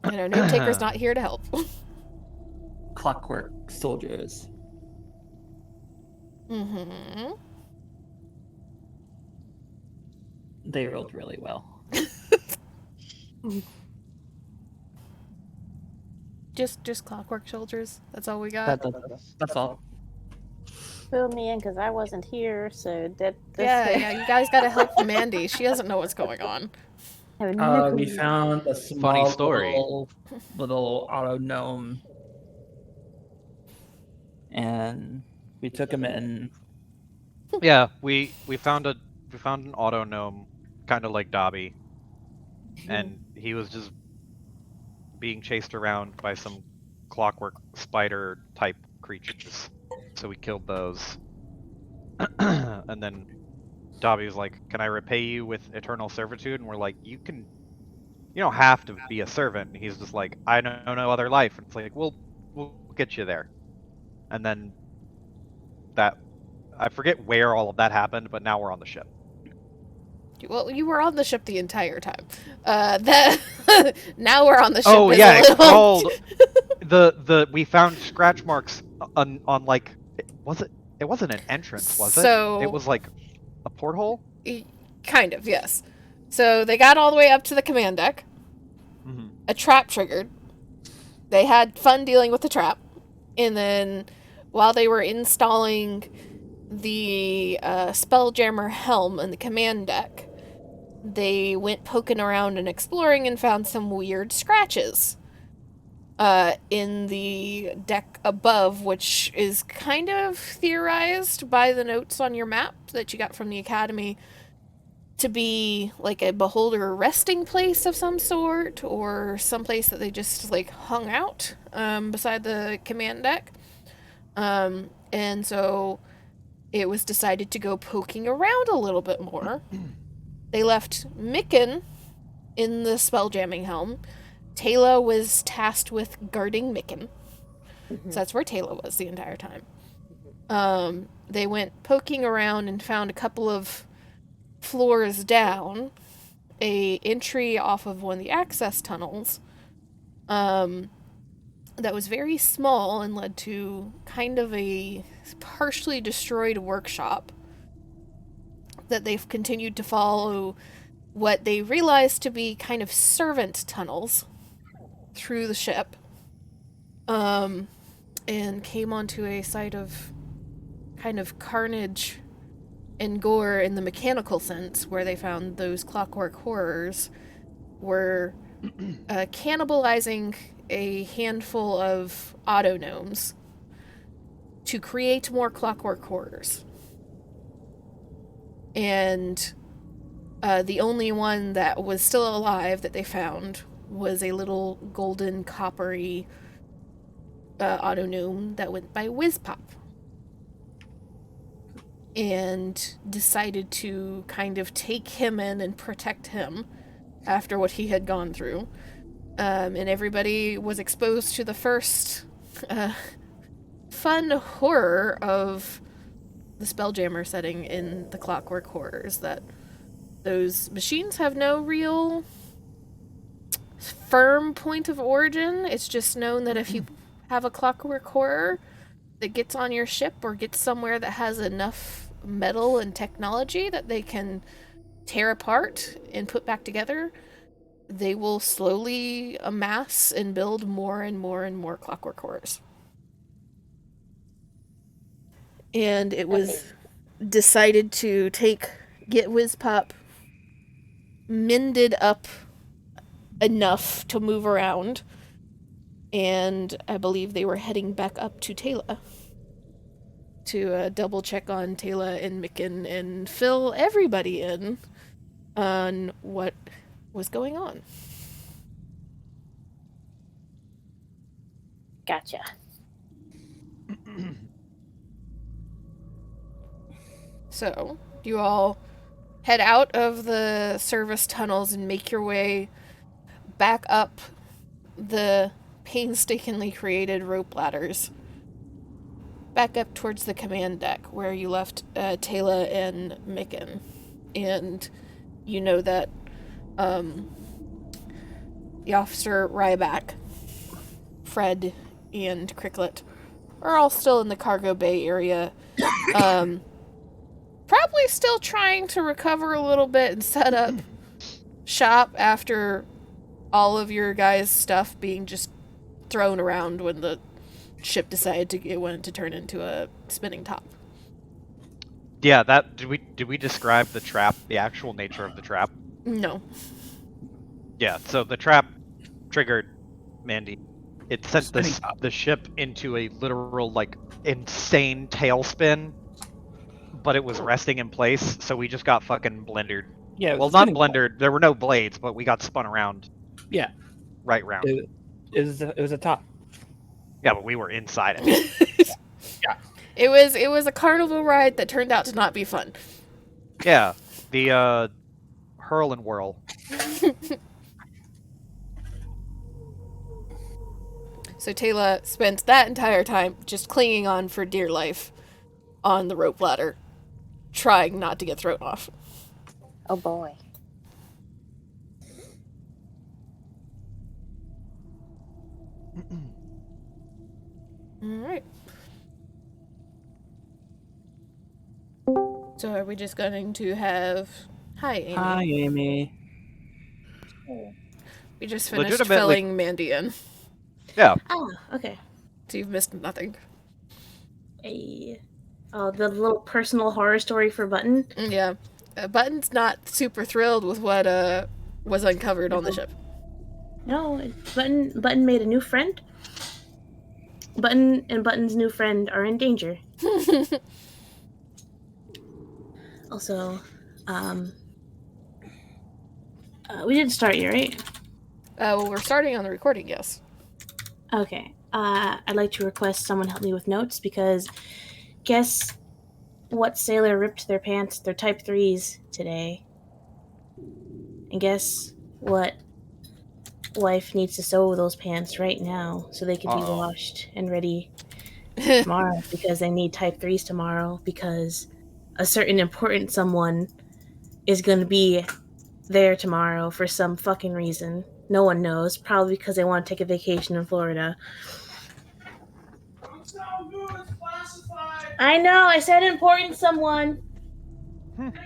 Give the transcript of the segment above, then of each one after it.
And our note taker's not here to help. Clockwork soldiers. Mm-hmm. They rolled really well. Just clockwork soldiers. That's all we got. That's all. Fill me in because I wasn't here, so Yeah. You guys gotta help Mandy. She doesn't know what's going on. We found a small Funny story. little auto gnome, and we took him in. Yeah, we found an auto gnome, kind of like Dobby, and he was just being chased around by some clockwork spider type creatures. So we killed those, and then Dobby was like, "Can I repay you with eternal servitude?" And we're like, "You don't have to be a servant." And he's just like, "I know no other life." And it's like, we'll get you there. And then I forget where all of that happened, but now we're on the ship. Well, you were on the ship the entire time. Now we're on the ship. Oh yeah, it's called we found scratch marks on like it wasn't an entrance, was it? It was like a porthole? Kind of, yes. So they got all the way up to the command deck. Mm-hmm. A trap triggered. They had fun dealing with the trap. And then while they were installing the Spelljammer helm in the command deck, they went poking around and exploring and found some weird scratches in the deck above, which is kind of theorized by the notes on your map that you got from the Academy to be like a beholder resting place of some sort, or someplace that they just like hung out beside the command deck. And so it was decided to go poking around a little bit more. They left Micken in the spelljamming helm. Taylor was tasked with guarding Micken. So that's where Taylor was the entire time. They went poking around and found a couple of floors down a entry off of one of the access tunnels that was very small and led to kind of a partially destroyed workshop that they've continued to follow what they realized to be kind of servant tunnels through the ship, and came onto a site of kind of carnage and gore in the mechanical sense, where they found those clockwork horrors were cannibalizing a handful of auto gnomes to create more clockwork horrors. And the only one that was still alive that they found was a little golden coppery auto gnome that went by Whizpop. And decided to kind of take him in and protect him after what he had gone through. And everybody was exposed to the first fun horror of the Spelljammer setting in the Clockwork Horrors, that those machines have no real firm point of origin. It's just known that if you have a Clockwork Horror that gets on your ship or gets somewhere that has enough metal and technology that they can tear apart and put back together, they will slowly amass and build more and more and more Clockwork Horrors. And it was decided to get Whizpop mended up enough to move around, and I believe they were heading back up to Taylor to double check on Taylor and Micken and fill everybody in on what was going on. Gotcha. So, you all head out of the service tunnels and make your way back up the painstakingly created rope ladders, back up towards the command deck where you left Taylor and Micken. And you know that the officer Ryback, Fred, and Cricklet are all still in the cargo bay area. Probably still trying to recover a little bit and set up shop after all of your guys' stuff being just thrown around when the ship decided it wanted to turn into a spinning top. Yeah, that did we describe the trap, the actual nature of the trap? No. Yeah, so the trap triggered Mandy. It sent Spinning top. the ship into a literal, like, insane tailspin, but it was resting in place, so we just got fucking blendered. Yeah, it was Well, a not spinning top. blendered. There were no blades, but we got spun around. Yeah. Right round. It was a top. Yeah, but we were inside it. Yeah. It was a carnival ride that turned out to not be fun. Yeah, the hurl and whirl. So Taylor spent that entire time just clinging on for dear life on the rope ladder, trying not to get thrown off. Oh boy. Alright. So are we just going to have... Hi, Amy. Hi, Amy. We just finished Legitimately- filling Mandy in, Yeah. Oh, okay. so you've missed nothing. Oh, the little personal horror story for Button. Yeah. Button's not super thrilled with what was uncovered on the ship. No, Button made a new friend. Button and Button's new friend are in danger. Also, we didn't start yet, right? Well, we're starting on the recording, yes. Okay. I'd like to request someone help me with notes because guess what sailor ripped their pants, their Type 3s today? And guess what wife needs to sew those pants right now so they can be washed and ready tomorrow because they need Type 3s tomorrow because a certain important someone is going to be there tomorrow for some fucking reason. No one knows. Probably because they want to take a vacation in Florida. I know. I said important someone. Welcome.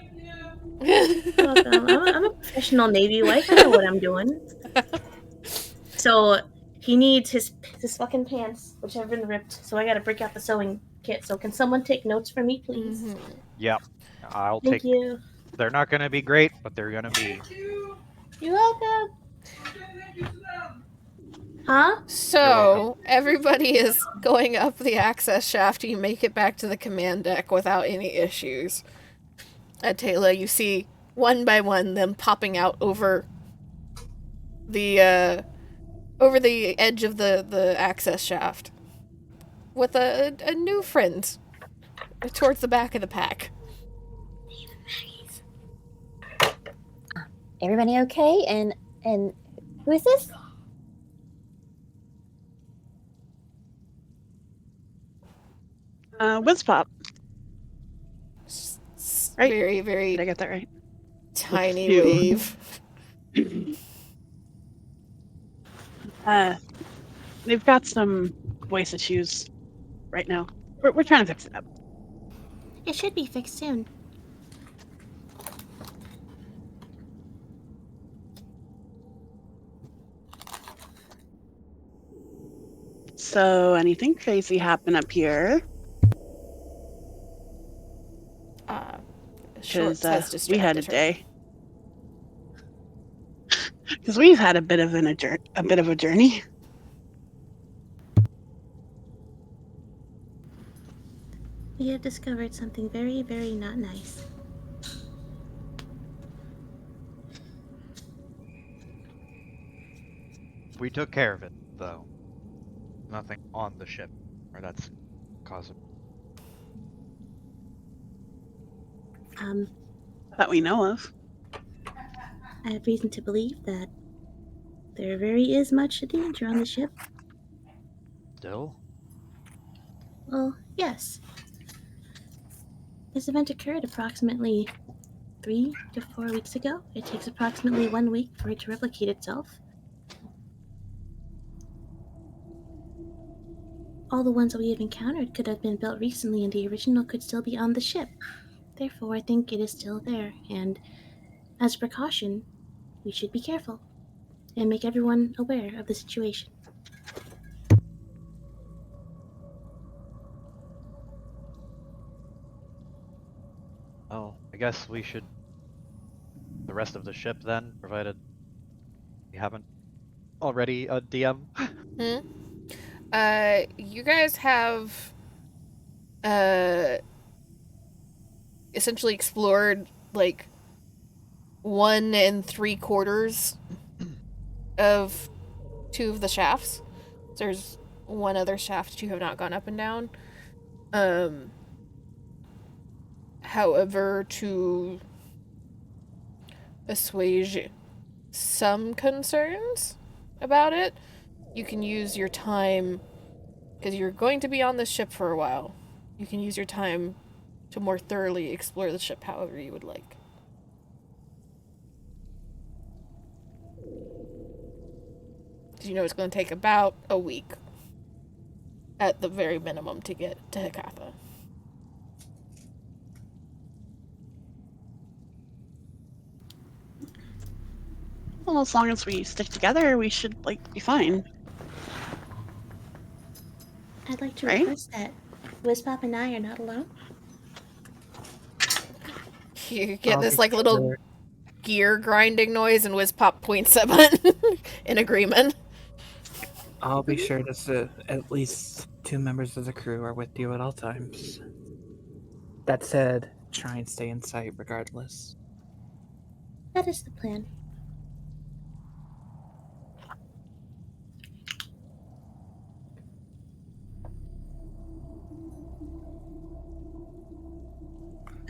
I'm a professional Navy wife. I know what I'm doing. So he needs his fucking pants, which have been ripped. So I got to break out the sewing kit. So can someone take notes for me, please? Mhm. Yep. I'll Thank take. you. They're not going to be great, but they're going to be. You're welcome. Huh? So, everybody is going up the access shaft. You make it back to the command deck without any issues. At Taylor, you see one by one them popping out over the edge of the access shaft with a new friend towards the back of the pack. Everybody okay? And who is this? Wizpop. Right. Very, very Did I get that right? tiny you. wave. They've got some voice issues right now. We're trying to fix it up. It should be fixed soon. So, anything crazy happen up here? Shorts has Because we had a distracted her. day. Because we've had a bit of a journey. We have discovered something very, very not nice. We took care of it, though. Nothing on the ship, or that's causing. That we know of. I have reason to believe that there very is much danger on the ship. Still? Well, yes. This event occurred approximately 3 to 4 weeks ago. It takes approximately 1 week for it to replicate itself. all the ones that we have encountered could have been built recently and the original could still be on the ship. Therefore, I think it is still there, and as a precaution, we should be careful and make everyone aware of the situation. Oh, I guess we should the rest of the ship then, provided we haven't already a DM. You guys have essentially explored like 1 3/4 of 2 of the shafts. There's one other shaft you have not gone up and down. However, to assuage some concerns about it, you can use your time, because you're going to be on this ship for a while. You can use your time to more thoroughly explore the ship however you would like. You know it's going to take about a week at the very minimum to get to Hekatha. Well, as long as we stick together, we should be fine. I'd like to Right? request that Wispop and I are not alone. You get I'll this be like little sure- gear grinding noise, and Wizpop points at Button in agreement. I'll be sure to at least 2 members of the crew are with you at all times. That said, try and stay in sight regardless. That is the plan.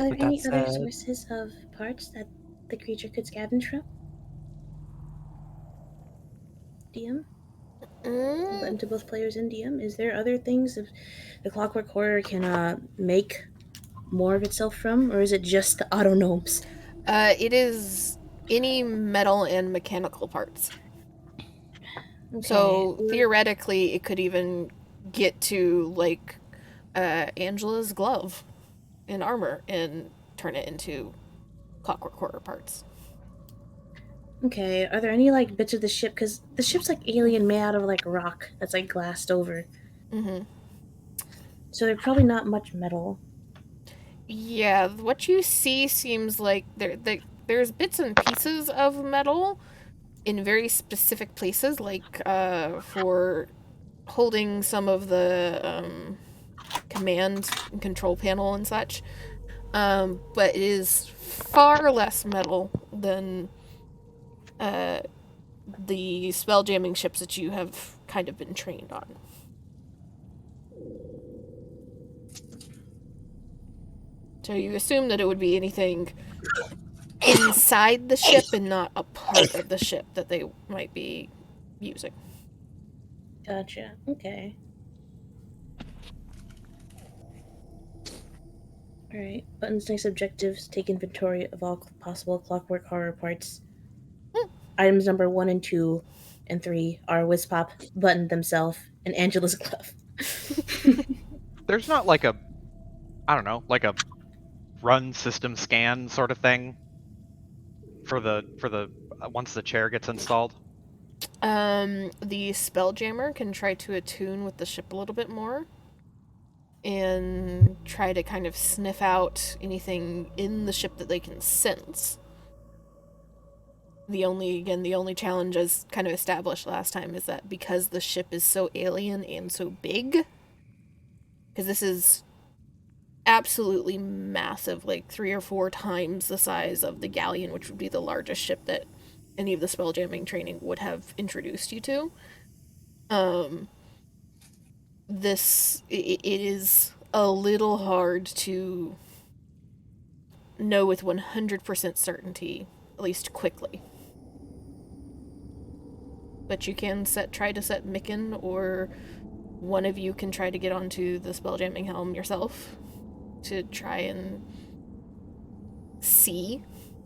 Are there With that any other said- sources of parts that the creature could scavenge from? DM? Button to both players and DM. Is there other things that the Clockwork Horror can make more of itself from, or is it just the auto gnomes? It is any metal and mechanical parts. Okay. So theoretically, it could even get to like Angela's glove and armor and turn it into Clockwork Horror parts. Okay, are there any bits of the ship? Because the ship's alien, made out of rock that's glassed over. Mm-hmm. So there's probably not much metal. Yeah, what you see seems like there's bits and pieces of metal in very specific places, like for holding some of the command and control panel and such. But it is far less metal than the spell jamming ships that you have kind of been trained on. So you assume that it would be anything inside the ship and not a part of the ship that they might be using. Gotcha. Okay. Alright. Button's next objectives: take inventory of all possible Clockwork Horror parts. Items number 1 and 2 and 3 are Wispop, Button themselves, and Angela's glove. There's not like a, I don't know, like a run system scan sort of thing for the once the chair gets installed. The Spelljammer can try to attune with the ship a little bit more and try to kind of sniff out anything in the ship that they can sense. The only challenge, as kind of established last time, is that because the ship is so alien and so big, because this is absolutely massive, like 3 or 4 times the size of the galleon, which would be the largest ship that any of the spell jamming training would have introduced you to. It is a little hard to know with 100% certainty, at least quickly. But you can try to set Micken, or one of you can try to get onto the spelljamming helm yourself to try and see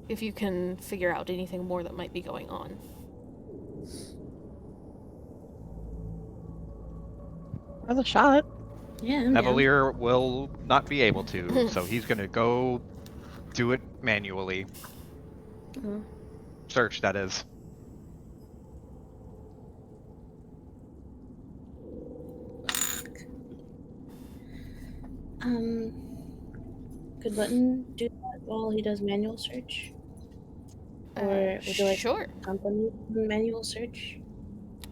if you can figure out anything more that might be going on. That's a shot. Yeah, I'm down. Evalier will not be able to, so he's gonna go do it manually. Oh. Search, that is. Could Button do that while he does manual search? Or would you like Sure. company manual search?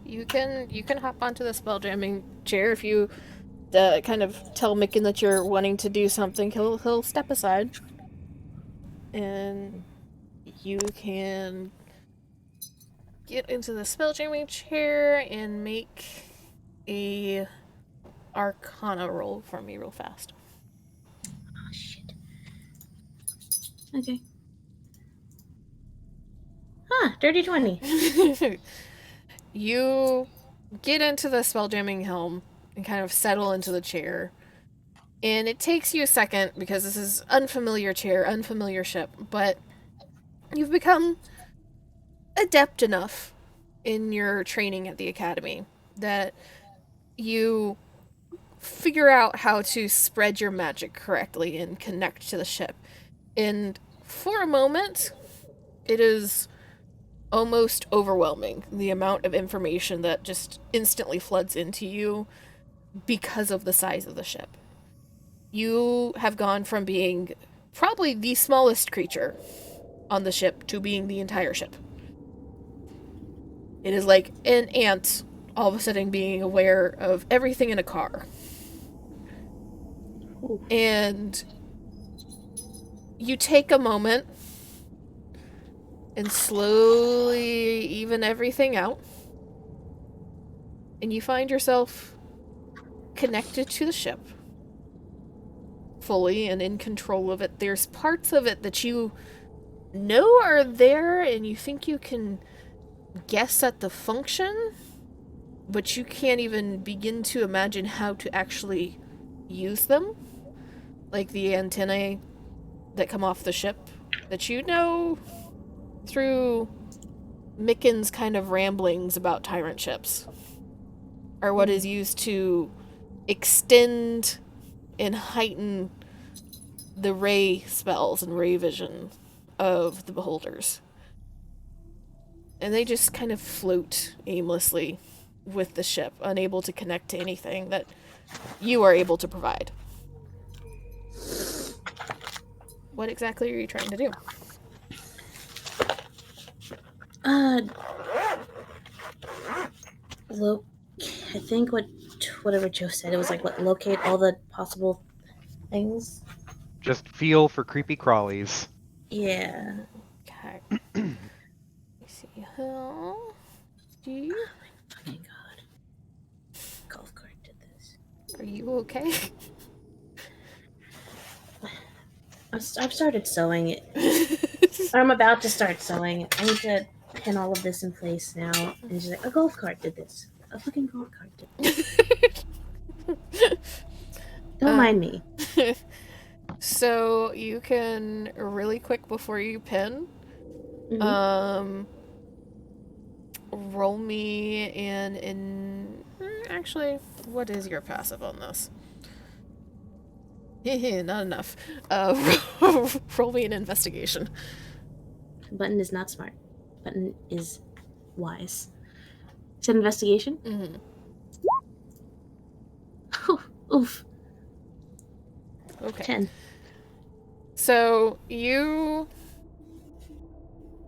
You can hop onto the spelljamming chair if you kind of tell Micken that you're wanting to do something. He'll step aside, and you can get into the spelljamming chair and make a Arcana roll for me real fast. Oh shit. Okay. Dirty 20. You get into the spelljamming helm and kind of settle into the chair. And it takes you a second because this is unfamiliar chair, unfamiliar ship, but you've become adept enough in your training at the academy that you figure out how to spread your magic correctly and connect to the ship. And for a moment, it is almost overwhelming, the amount of information that just instantly floods into you because of the size of the ship. You have gone from being probably the smallest creature on the ship to being the entire ship. It is like an ant all of a sudden being aware of everything in a car. And you take a moment and slowly even everything out. And you find yourself connected to the ship. Fully and in control of it. There's parts of it that you know are there and you think you can guess at the function, but you can't even begin to imagine how to actually use them. Like the antennae that come off the ship that you know through Micken's kind of ramblings about Tyrant ships are what is used to extend and heighten the ray spells and ray vision of the beholders. And they just kind of float aimlessly with the ship, unable to connect to anything that you are able to provide. What exactly are you trying to do? I think whatever Joe said, it was like locate all the possible things. Just feel for creepy crawlies. Yeah. Okay. Let me see. How do you... Oh my god. Golf cart did this. Are you okay? I've started sewing it. I'm about to start sewing. I need to pin all of this in place now. And she's like, a golf cart did this. A fucking golf cart did this. Don't mind me. So you can really quick before you pin, roll me in actually, what is your passive on this? Not enough. Roll me an investigation. Button is not smart. Button is wise. Is it investigation? Mm-hmm. Oof. Okay. 10. So you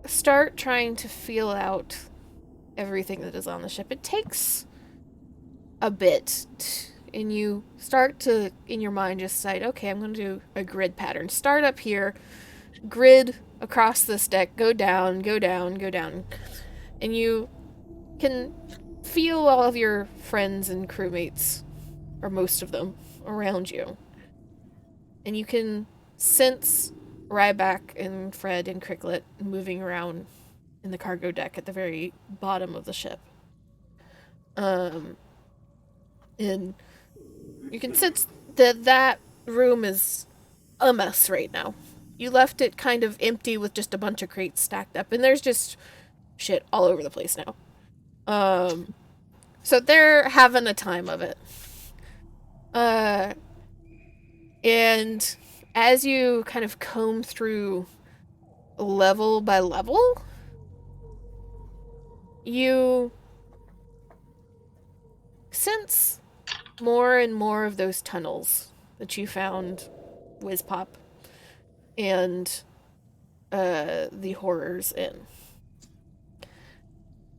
start trying to feel out everything that is on the ship. It takes a bit, and you start to, in your mind, just decide, okay, I'm going to do a grid pattern. Start up here, grid across this deck, go down, go down, go down. And you can feel all of your friends and crewmates, or most of them, around you. And you can sense Ryback and Fred and Cricklet moving around in the cargo deck at the very bottom of the ship. And you can sense that that room is a mess right now. You left it kind of empty with just a bunch of crates stacked up, and there's just shit all over the place now. So they're having a time of it. And as you kind of comb through level by level, you sense more and more of those tunnels that you found Wizpop and the horrors in.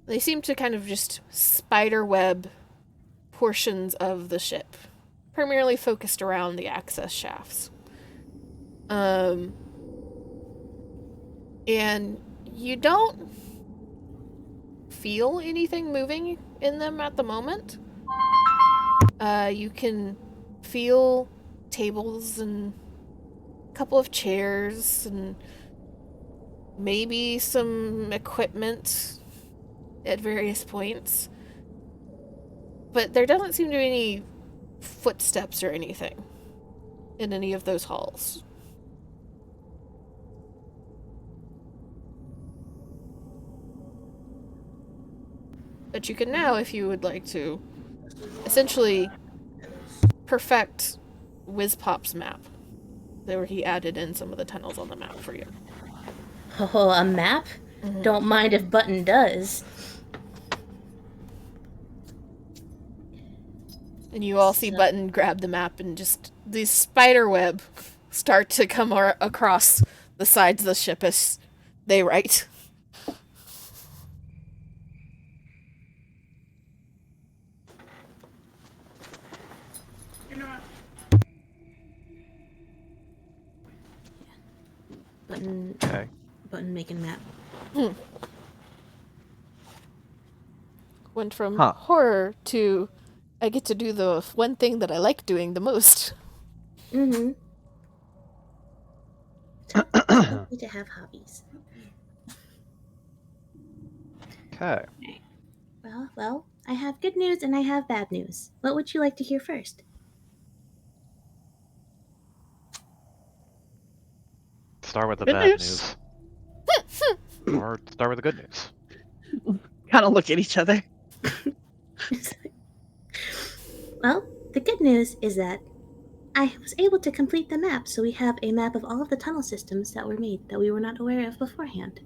They seem to kind of just spiderweb portions of the ship, primarily focused around the access shafts. And you don't feel anything moving in them at the moment. You can feel tables and a couple of chairs and maybe some equipment at various points. But there doesn't seem to be any footsteps or anything in any of those halls. But you can now, if you would like to, essentially perfect Wizpop's map. Where he added in some of the tunnels on the map for you. Oh, a map? Mhm. Don't mind if Button does. And you all see So- Button grab the map and just these spider web start to come across the sides of the ship as they write. Button, Okay. Button making map. Went from Huh. horror to I get to do the one thing that I like doing the most. Mm-hmm. It's lovely to have hobbies. Okay. Well, I have good news and I have bad news. What would you like to hear first? Start with the Good bad news. news. Or start with the good news. Kind of look at each other. Well, the good news is that I was able to complete the map, so we have a map of all of the tunnel systems that were made that we were not aware of beforehand.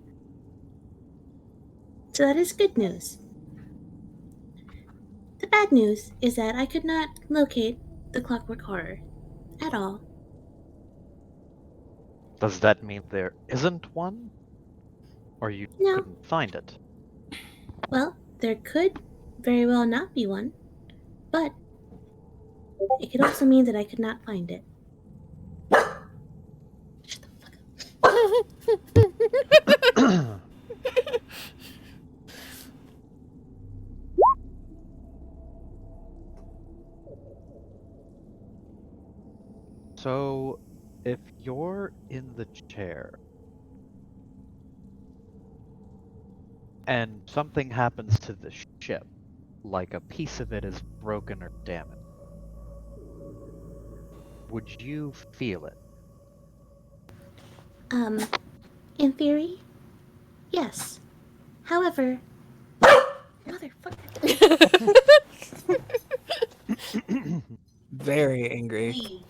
So that is good news. The bad news is that I could not locate the Clockwork Horror at all. Does that mean there isn't one? Or you No. couldn't find it? Well, there could very well not be one, but it could also mean that I could not find it. Shut the fuck up. So, if you're in the chair and something happens to the ship, like a piece of it is broken or damaged, would you feel it? In theory, yes. However, motherfucker. Very angry.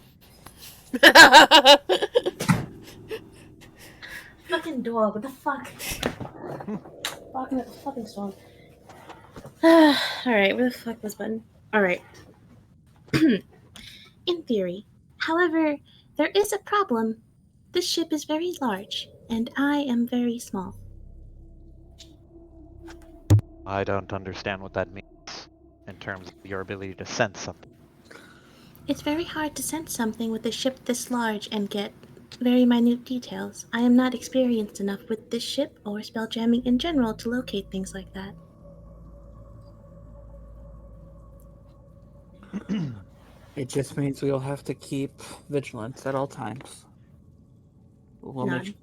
Fucking dog, what the fuck? Barking at the fucking storm. Alright, where the fuck was Button? Alright. In theory. However, there is a problem. This ship is very large, and I am very small. I don't understand what that means in terms of your ability to sense something. It's very hard to sense something with a ship this large and get very minute details. I am not experienced enough with this ship or spelljamming in general to locate things like that. It just means we'll have to keep vigilance at all times. We'll None. make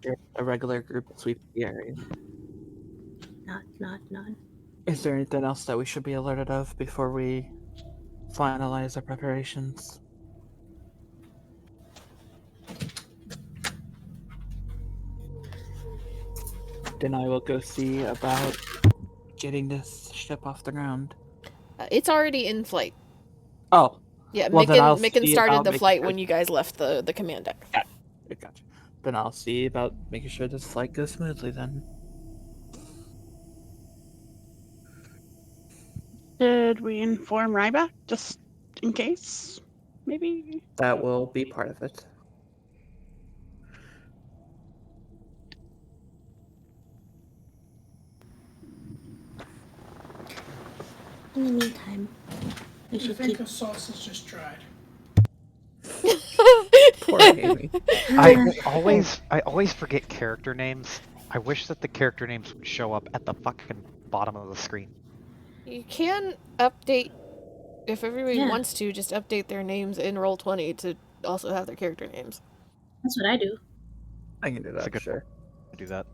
sure a regular group sweeps the area. None. Is there anything else that we should be alerted of before we finalize our preparations? Then I will go see about getting this ship off the ground. It's already in flight. Oh, Yeah, Well, then I'll Micken see started about the making flight sure- when you guys left the command deck. Gotcha. Then I'll see about making sure this flight goes smoothly. Then Did we inform Ryback just in case? Maybe. that will be part of it. In the meantime, we I should think keep. the sauce is just dried. Poor Amy. I always forget character names. I wish that the character names would show up at the fucking bottom of the screen. You can update, if everybody Yeah. wants to, just update their names in Roll20 to also have their character names. That's what I do. I can do It's a that, good sure. I do that.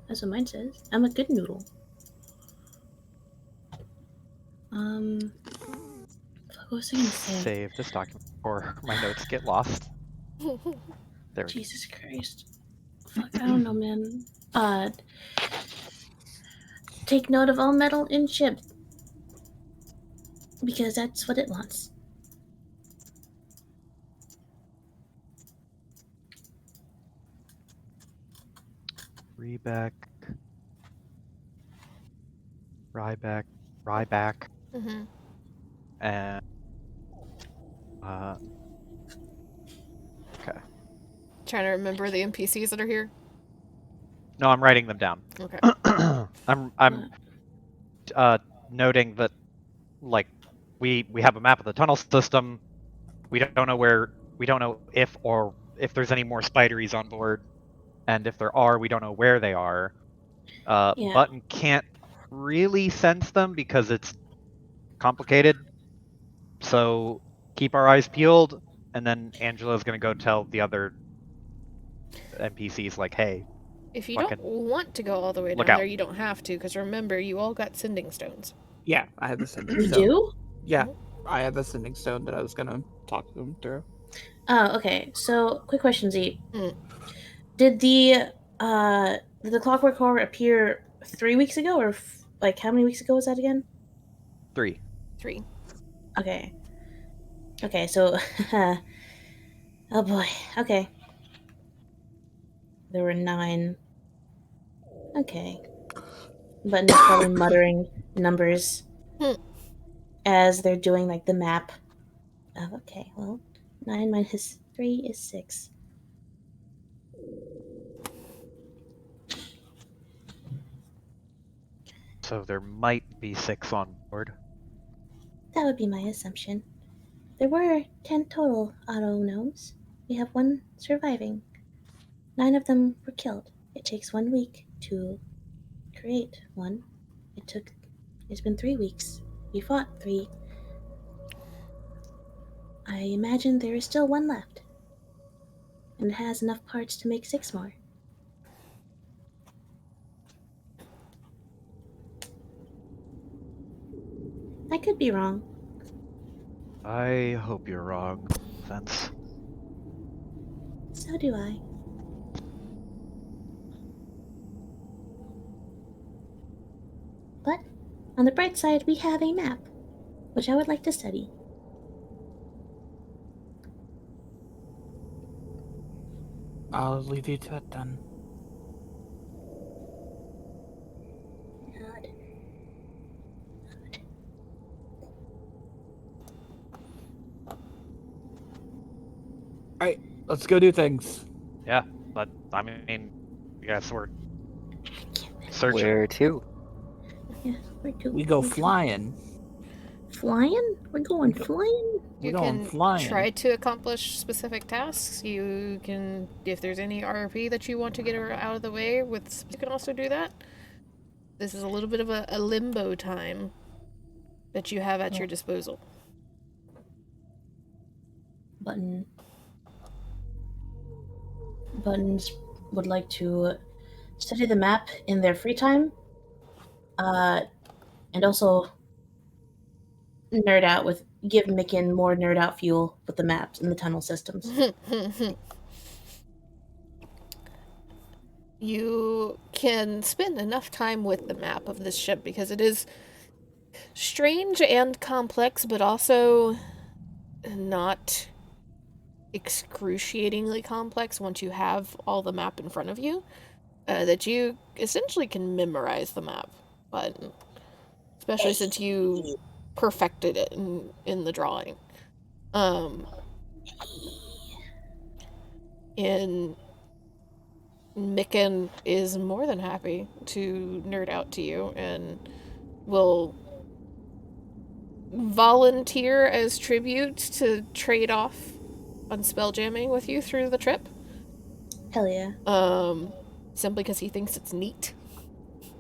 That's what mine says. I'm a good noodle. What was I gonna say? Save this document or my notes get lost. There we go. Jesus Christ. Fuck, I don't know, man. Take note of all metal in ship. Because that's what it wants. Ryback. Mm-hmm. And okay. Trying to remember the NPCs that are here. No, I'm writing them down. Okay. I'm noting that like we have a map of the tunnel system. We don't know if there's any more spideries on board, and if there are, we don't know where they are. Yeah. Button can't really sense them because it's complicated. So keep our eyes peeled, and then Angela's gonna go tell the other NPCs like, hey, If you fucking don't want to go all the way look down out. there, you don't have to, because remember, you all got sending stones. Yeah, I have the sending You stone. do? Yeah, I have the sending stone that I was gonna talk to him through. Oh, okay. So, quick question, Z. Mm. Did the Clockwork Horror appear 3 weeks ago, or like how many weeks ago was that again? 3. 3. Okay. Okay, so oh boy. Okay. There were 9. Okay. Button is probably muttering numbers Hmm. as they're doing like the map. Oh, okay, well, 9 minus 3 is 6. So there might be 6 on board. That would be my assumption. There were 10 total auto gnomes. We have 1 surviving. 9 of them were killed. It takes 1 week to create 1. It's been 3 weeks. We fought 3. I imagine there is still 1 left. And it has enough parts to make 6 more. I could be wrong. I hope you're wrong, Vince. So do I. But, on the bright side, we have a map, which I would like to study. I'll leave you to it then. Nod. Alright, let's go do things. Yeah, but I mean, yes, we're searching. Where to? Yeah, we're good. We go flying. Flying? We're going flying? We're You going can flying. try to accomplish specific tasks. You can, if there's any RP that you want to get out of the way, you can also do that. This is a little bit of a limbo time that you have at your disposal. Buttons would like to study the map in their free time, and also give Micken more nerd out fuel with the maps and the tunnel systems. You can spend enough time with the map of this ship because it is strange and complex, but also not excruciatingly complex once you have all the map in front of you, that you essentially can memorize the map, but especially since you perfected it in the drawing. And Micken is more than happy to nerd out to you and will volunteer as tribute to trade off on spelljamming with you through the trip. Hell yeah. Simply because he thinks it's neat. 'Cause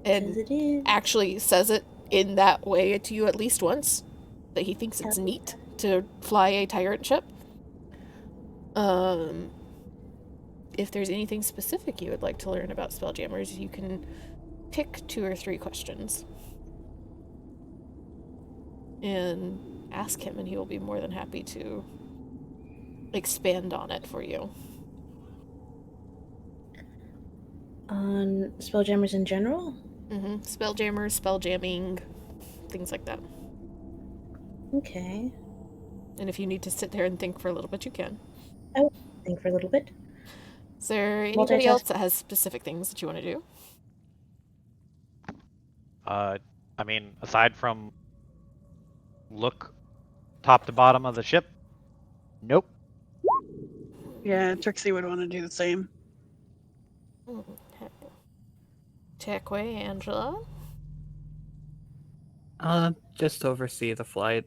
And it is. actually says it in that way to you at least once, that he thinks it's Hell neat to fly a Tyrant ship. If there's anything specific you would like to learn about Spelljammers, you can pick 2 or 3 questions and ask him, and he will be more than happy to expand on it for you. On Spelljammers in general? Spelljammers, spelljamming, things like that. Okay. And if you need to sit there and think for a little bit, you can. I will think for a little bit. Is there anybody Multitask. else that has specific things that you want to do? I mean, aside from look top to bottom of the ship, nope. Yeah, Trixie would want to do the same. Techway, Angela? Just oversee the flight.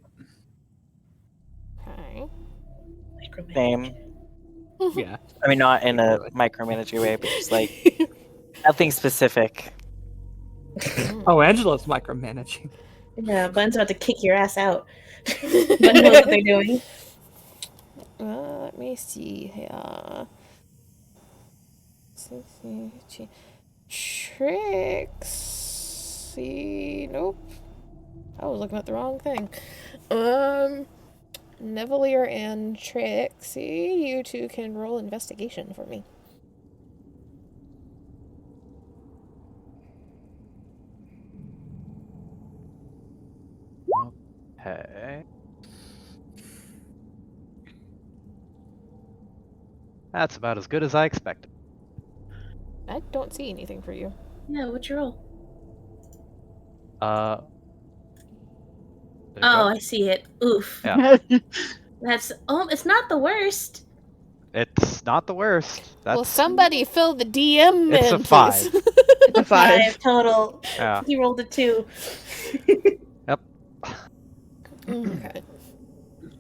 Okay. Micromanage. Same. Yeah. I mean, not in a micromanaging way, but just like nothing specific. Oh, Angela's micromanaging. Yeah, Bun's about to kick your ass out. Bun knows what they're doing. Let me see here. Trixie. Nope. I was looking at the wrong thing. Nevelier and Trixie, you two can roll investigation for me. Okay. That's about as good as I expected. I don't see anything for you. Yeah, what's your roll? There you Oh, go. I see it. Oof. Yeah. That's it's not the worst. It's not the worst. That's Well, somebody fill the DM It's in, a 5. please. A 5. 5 total. Yeah. He rolled a 2. Yep. Okay.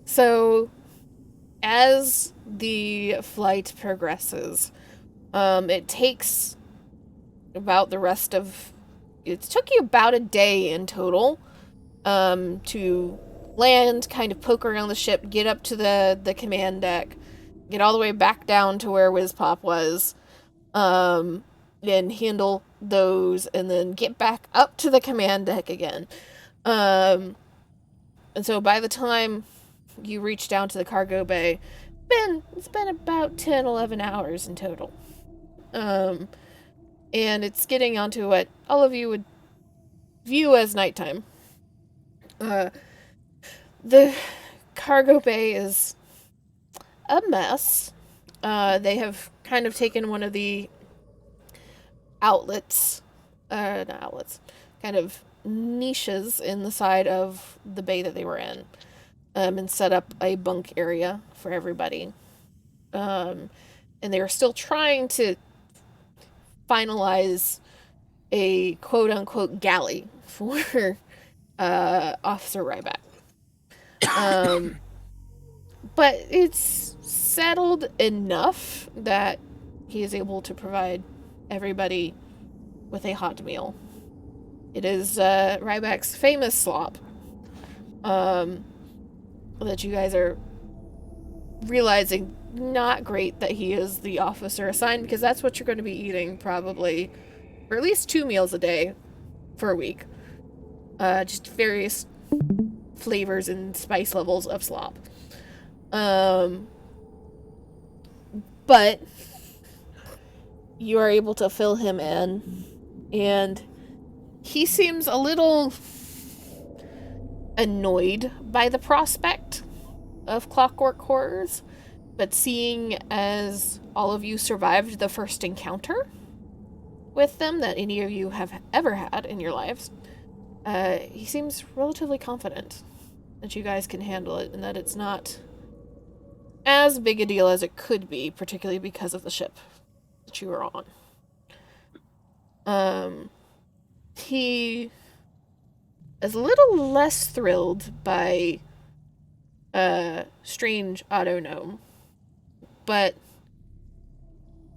So, as the flight progresses, it takes about the rest of... It took you about a day in total to land, kind of poke around the ship, get up to the command deck, get all the way back down to where Wizpop was, and handle those, and then get back up to the command deck again. And so by the time you reach down to the cargo bay, it's been about 10, 11 hours in total. And it's getting onto what all of you would view as nighttime. The cargo bay is a mess. They have kind of taken one of the outlets, not outlets, kind of niches in the side of the bay that they were in, and set up a bunk area for everybody. And they are still trying to finalize a quote-unquote galley for Officer Ryback. But it's settled enough that he is able to provide everybody with a hot meal. It is Ryback's famous slop that you guys are realizing not great that he is the officer assigned, because that's what you're going to be eating probably for at least 2 meals a day for a week. Just various flavors and spice levels of slop. But you are able to fill him in, and he seems a little annoyed by the prospect of Clockwork Horrors, but seeing as all of you survived the first encounter with them that any of you have ever had in your lives, he seems relatively confident that you guys can handle it and that it's not as big a deal as it could be, particularly because of the ship that you were on. He is a little less thrilled by strange auto gnome, but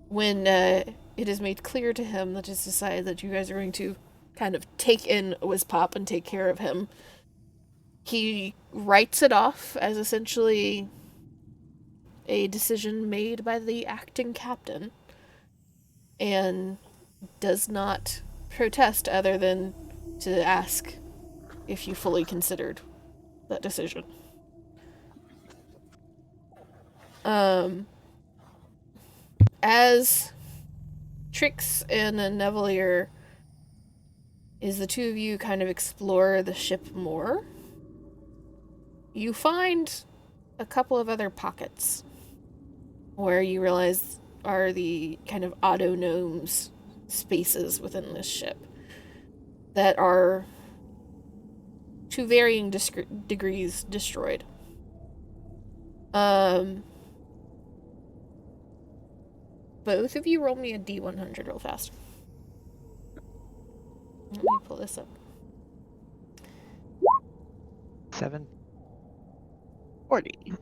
when it is made clear to him that it's decided that you guys are going to kind of take in Wizpop and take care of him, he writes it off as essentially a decision made by the acting captain and does not protest other than to ask if you fully considered that decision. As Trix and Nevelier, as the two of you kind of explore the ship more, you find a couple of other pockets where you realize are the kind of auto gnomes spaces within this ship that are to varying degrees destroyed. Both of you roll me a D100 real fast. Let me pull this up. 7. 40.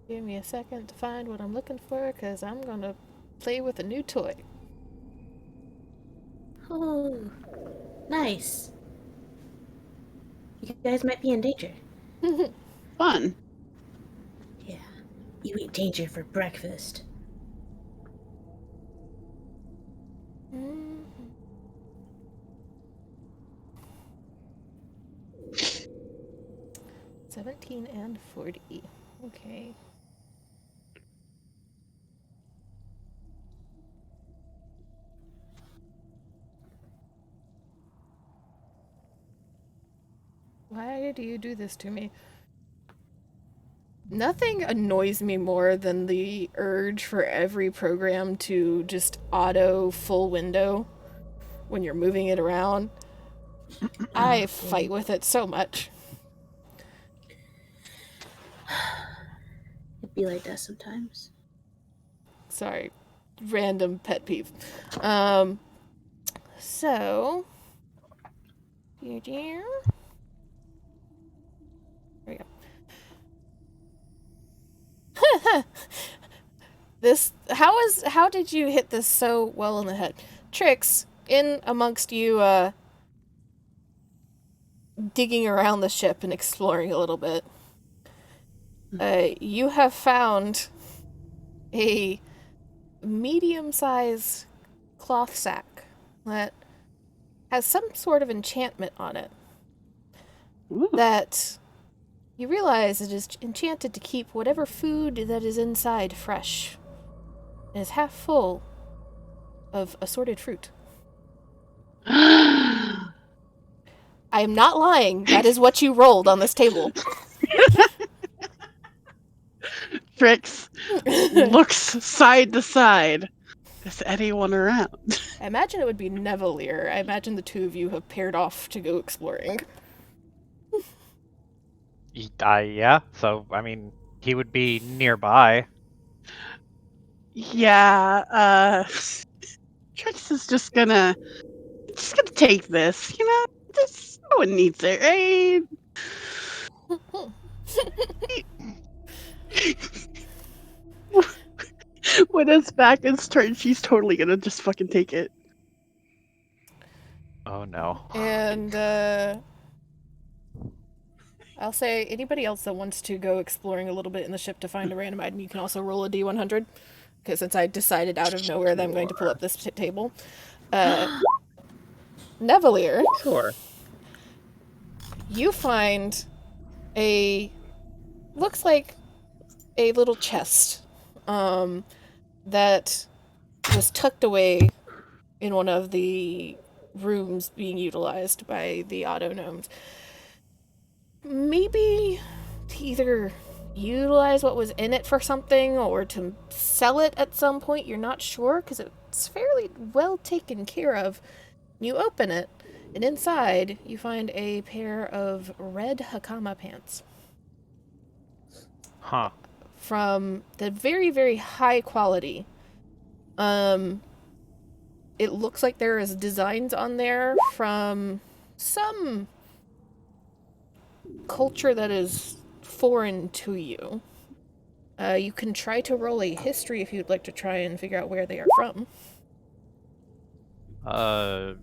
Give me a second to find what I'm looking for, because I'm going to play with a new toy. Oh, nice. You guys might be in danger. Fun. Yeah. You eat danger for breakfast. Mm. 17 and 40. Okay. Why do you do this to me? Nothing annoys me more than the urge for every program to just auto full window when you're moving it around. I fight with it so much. It'd be like that sometimes. Sorry. Random pet peeve. So... There we go. How did you hit this so well in the head? Trix, in amongst you digging around the ship and exploring a little bit, you have found a medium-sized cloth sack that has some sort of enchantment on it. Ooh. That you realize it is enchanted to keep whatever food that is inside fresh. It is half full of assorted fruit. I am not lying. That is what you rolled on this table. Trix looks side to side. Is anyone around? I imagine it would be Nevelier. I imagine the two of you have paired off to go exploring. Yeah, so, I mean, he would be nearby. Yeah, Trix is just gonna take this, you know? This, no one needs it, right? When his back is turned, she's totally gonna just fucking take it. Oh no. And, I'll say anybody else that wants to go exploring a little bit in the ship to find a random item, you can also roll a D100. Because since I decided out of nowhere that I'm going to pull up this table. Nevelier. Sure. You find looks like a little chest that was tucked away in one of the rooms being utilized by the auto gnomes. maybe to either utilize what was in it for something or to sell it at some point. You're not sure because it's fairly well taken care of. You open it, and inside you find a pair of red Hakama pants Huh. from the very, very high quality. It looks like there is designs on there from some culture that is foreign to you. You can try to roll a history if you'd like to try and figure out where they are from. I'm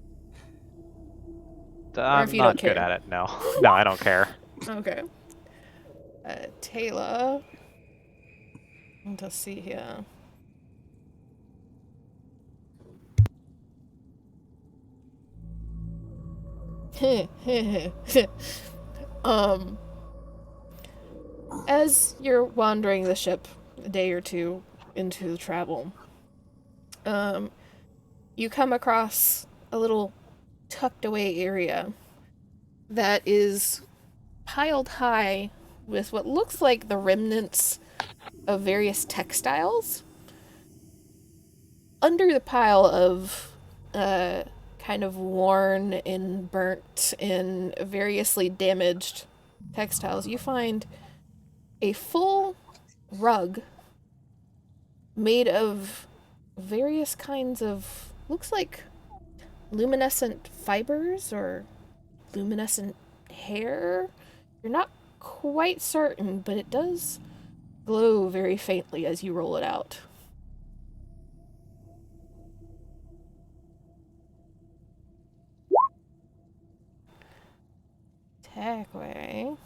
if you not don't good care. at it. No, no, I don't care. Okay. Taylor. Let's see here. As you're wandering the ship a day or two into the travel, you come across a little tucked away area that is piled high with what looks like the remnants of various textiles. Under the pile of kind of worn and burnt and variously damaged textiles, you find a full rug made of various kinds of, looks like luminescent fibers or luminescent hair. You're not quite certain, but it does glow very faintly as you roll it out. Tagway.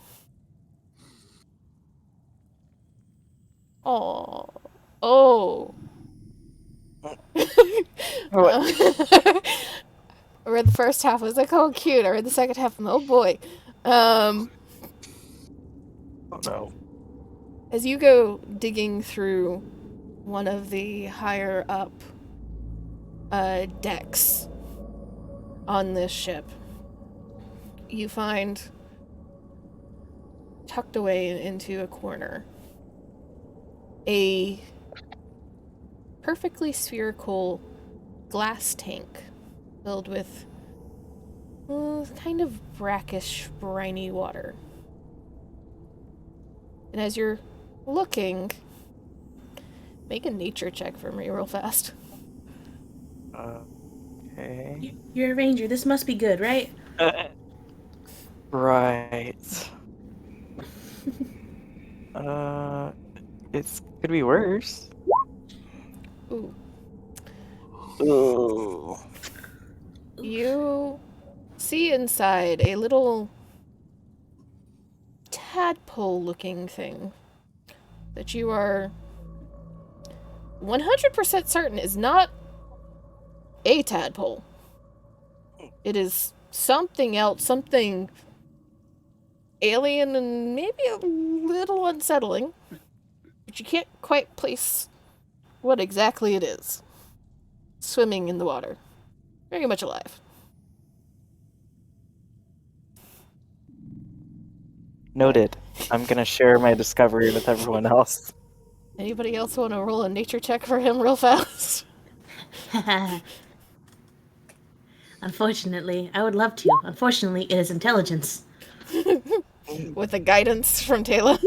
Oh. Oh. What? I read the first half, I was like, oh, cute. I read the second half, oh boy. Oh no. As you go digging through one of the higher up decks on this ship, you find tucked away into a corner a perfectly spherical glass tank filled with kind of brackish, briny water. And as you're looking, make a nature check for me real fast. Okay. You're a ranger. This must be good, right? Right. It's could be worse. Ooh. Ooh. You see inside a little tadpole-looking thing that you are 100% certain is not a tadpole. It is something else, something alien and maybe a little unsettling, but you can't quite place what exactly it is. Swimming in the water. Very much alive. Noted. I'm gonna share my discovery with everyone else. Anybody else want to roll a nature check for him real fast? Unfortunately, I would love to. Unfortunately, it is intelligence. With the guidance from Taylor.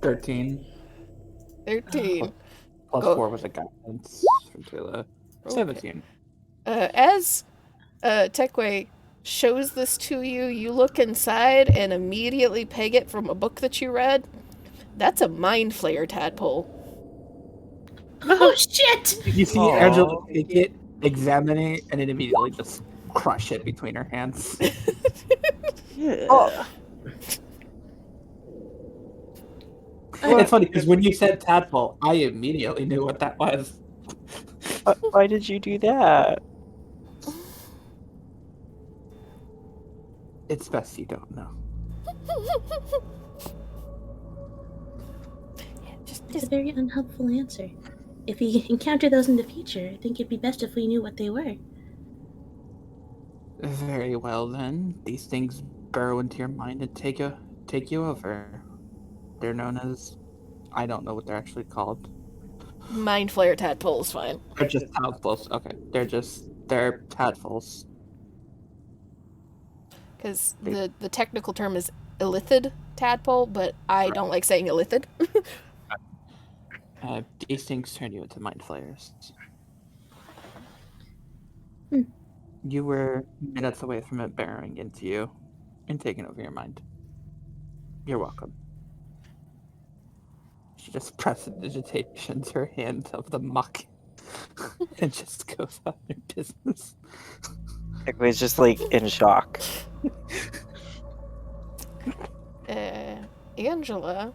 13. 13. Plus Go. 4 with the guidance from Taylor. 17. As Tekwe shows this to you, you look inside and immediately peg it from a book that you read. That's a mind flayer tadpole. Oh shit! You see Aw. Angela take it, examine it, and then immediately just crush it between her hands. Oh. It's funny because when you said tadpole, I immediately knew what that was. Why did you do that? It's best you don't know. It's a very unhelpful answer. If we encounter those in the future, I think it'd be best if we knew what they were. Very well then. These things burrow into your mind and take you over. They're known as, I don't know what they're actually called. Mind flare tadpole's fine. They're just tadpoles. Okay, they're tadpoles. Because the technical term is illithid tadpole, but I don't like saying illithid. These things turn you into mind flayers. Hmm. You were minutes away from it burrowing into you and taking over your mind. You're welcome. She just prestidigitations her hand of the muck and just goes on her business. It's just like in shock. Angela,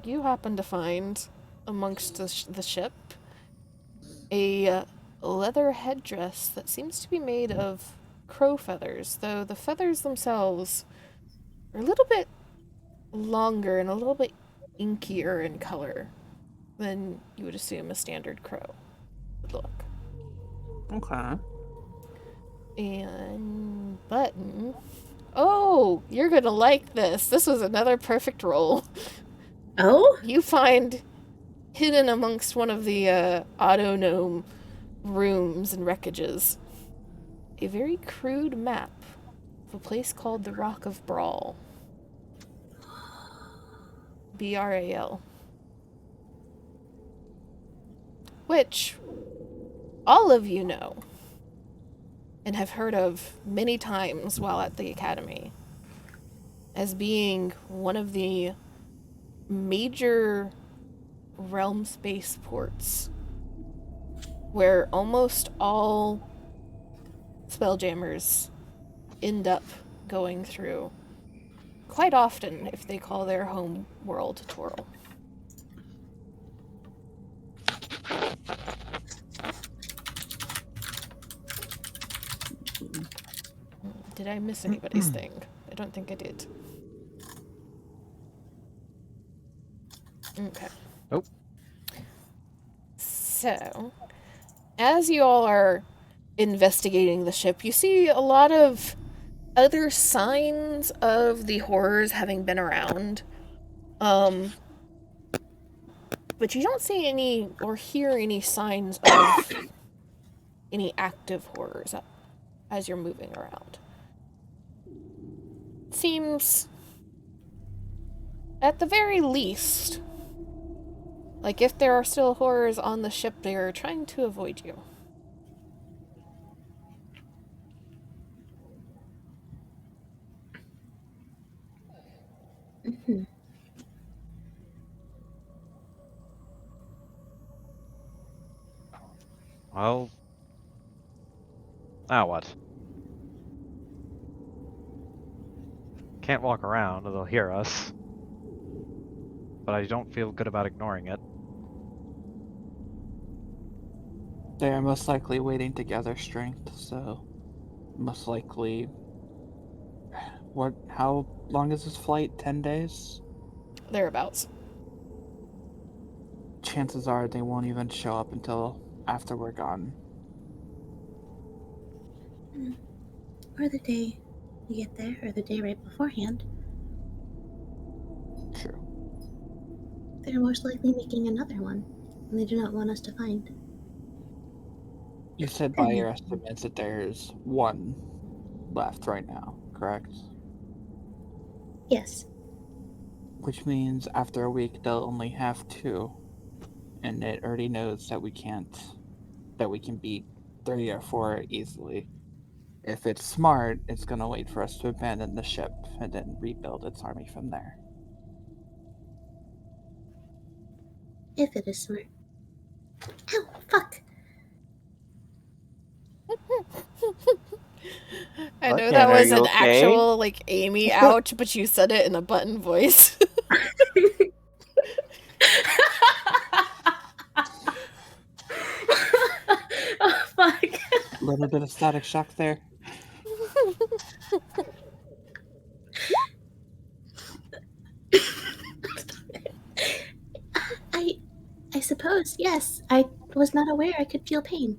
you happen to find amongst the ship a leather headdress that seems to be made of crow feathers, though the feathers themselves are a little bit longer and a little bit inkier in color than you would assume a standard crow would look. Okay. And button. Oh, you're gonna like this. This was another perfect roll. Oh? You find hidden amongst one of the auto gnome rooms and wreckages a very crude map of a place called the Rock of Brawl. BRAL. Which all of you know and have heard of many times while at the academy as being one of the major realm space ports where almost all Spelljammers end up going through quite often if they call their home world Toril. Did I miss anybody's thing? I don't think I did. Okay. Nope. So, as you all are investigating the ship, you see a lot of other signs of the horrors having been around. But you don't see any or hear any signs of any active horrors as you're moving around. Seems, at the very least, like if there are still horrors on the ship, they are trying to avoid you. Mhm. Well, now what? Can't walk around or they'll hear us. But I don't feel good about ignoring it. They are most likely waiting to gather strength, so most likely. How long is this flight? 10 days? Thereabouts. Chances are they won't even show up until after we're gone. Or the day you get there, or the day right beforehand. True. They're most likely making another one, and they do not want us to find. You said by your estimates that there's one left right now, correct? Yes. Which means after a week they'll only have two. And it already knows that we can beat 3 or 4 easily. If it's smart, it's gonna wait for us to abandon the ship and then rebuild its army from there. If it is smart. Ow, fuck! I know Button, that are was you an okay? actual, like, Amy ouch, but you said it in a button voice. Oh, fuck. A little bit of static shock there. I suppose, yes. I was not aware I could feel pain.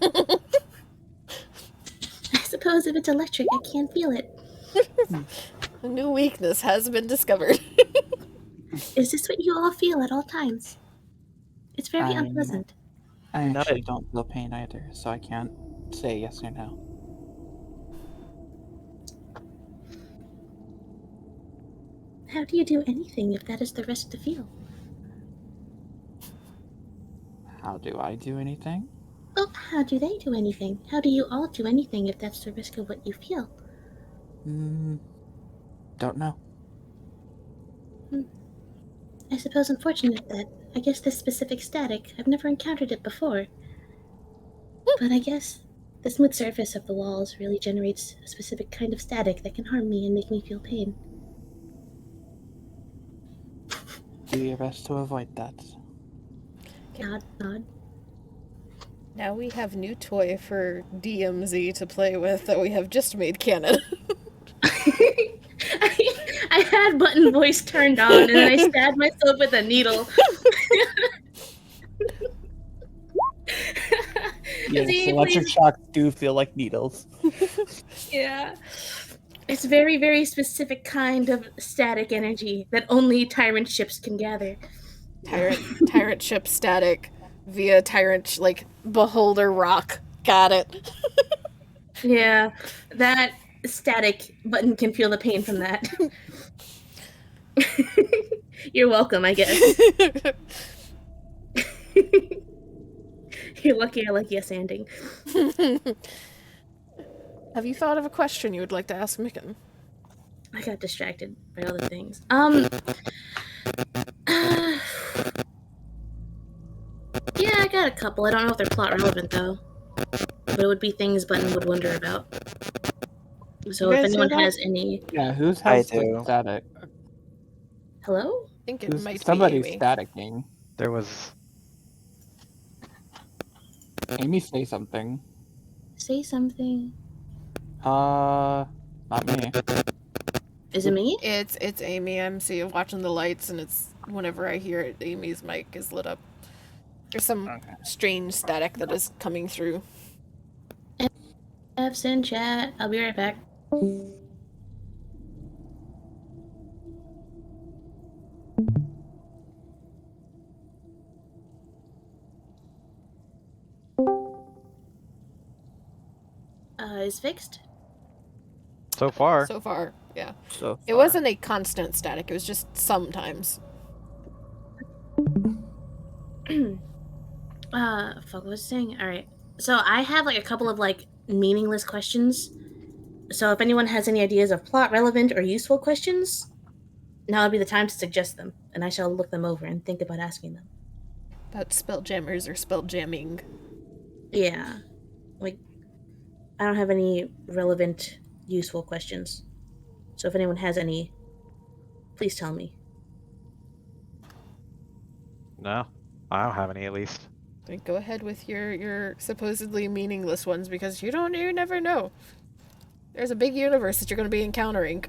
I suppose if it's electric, I can feel it. A new weakness has been discovered. Is this what you all feel at all times? It's very I'm- unpleasant. I No. actually don't feel pain either, so I can't say yes or no. How do you do anything if that is the risk to feel? How do I do anything? Oh, how do they do anything? How do you all do anything if that's the risk of what you feel? Don't know. I suppose unfortunate that I guess this specific static, I've never encountered it before. But I guess the smooth surface of the walls really generates a specific kind of static that can harm me and make me feel pain. Do your best to avoid that. Nod, nod. Now we have new toy for DMZ to play with that we have just made canon. I had button voice turned on and then I stabbed myself with a needle. Yes, See, electric please. shocks do feel like needles. Yeah. It's very, very specific kind of static energy that only Tyrant ships can gather. Tyrant ship static via Tyrant, beholder rock. Got it. Yeah, that static button can feel the pain from that. You're welcome, I guess. You're lucky I like yes anding. Have you thought of a question you would like to ask Micken? I got distracted by other things. Yeah, I got a couple. I don't know if they're plot relevant though. But it would be things Button would wonder about. So You if guys anyone hear that? has any... Yeah, whose I has the do. static? Hello? I think it might be Somebody's Amy. staticking. There was Amy, say something. Say something. Not me. Is it me? It's Amy. I'm watching the lights, and it's whenever I hear it, Amy's mic is lit up. There's some Okay. strange static that is coming through. F's in chat. I'll be right back. Is fixed? so far. So far, yeah. So It wasn't a constant static. It was just sometimes. Fuck, what was I saying? Alright. So I have a couple of meaningless questions. So if anyone has any ideas of plot relevant or useful questions, now would be the time to suggest them, and I shall look them over and think about asking them. About spelljammers or spelljamming. Yeah. I don't have any relevant, useful questions. So if anyone has any, please tell me. No, I don't have any at least. Then go ahead with your supposedly meaningless ones because you never know. There's a big universe that you're going to be encountering.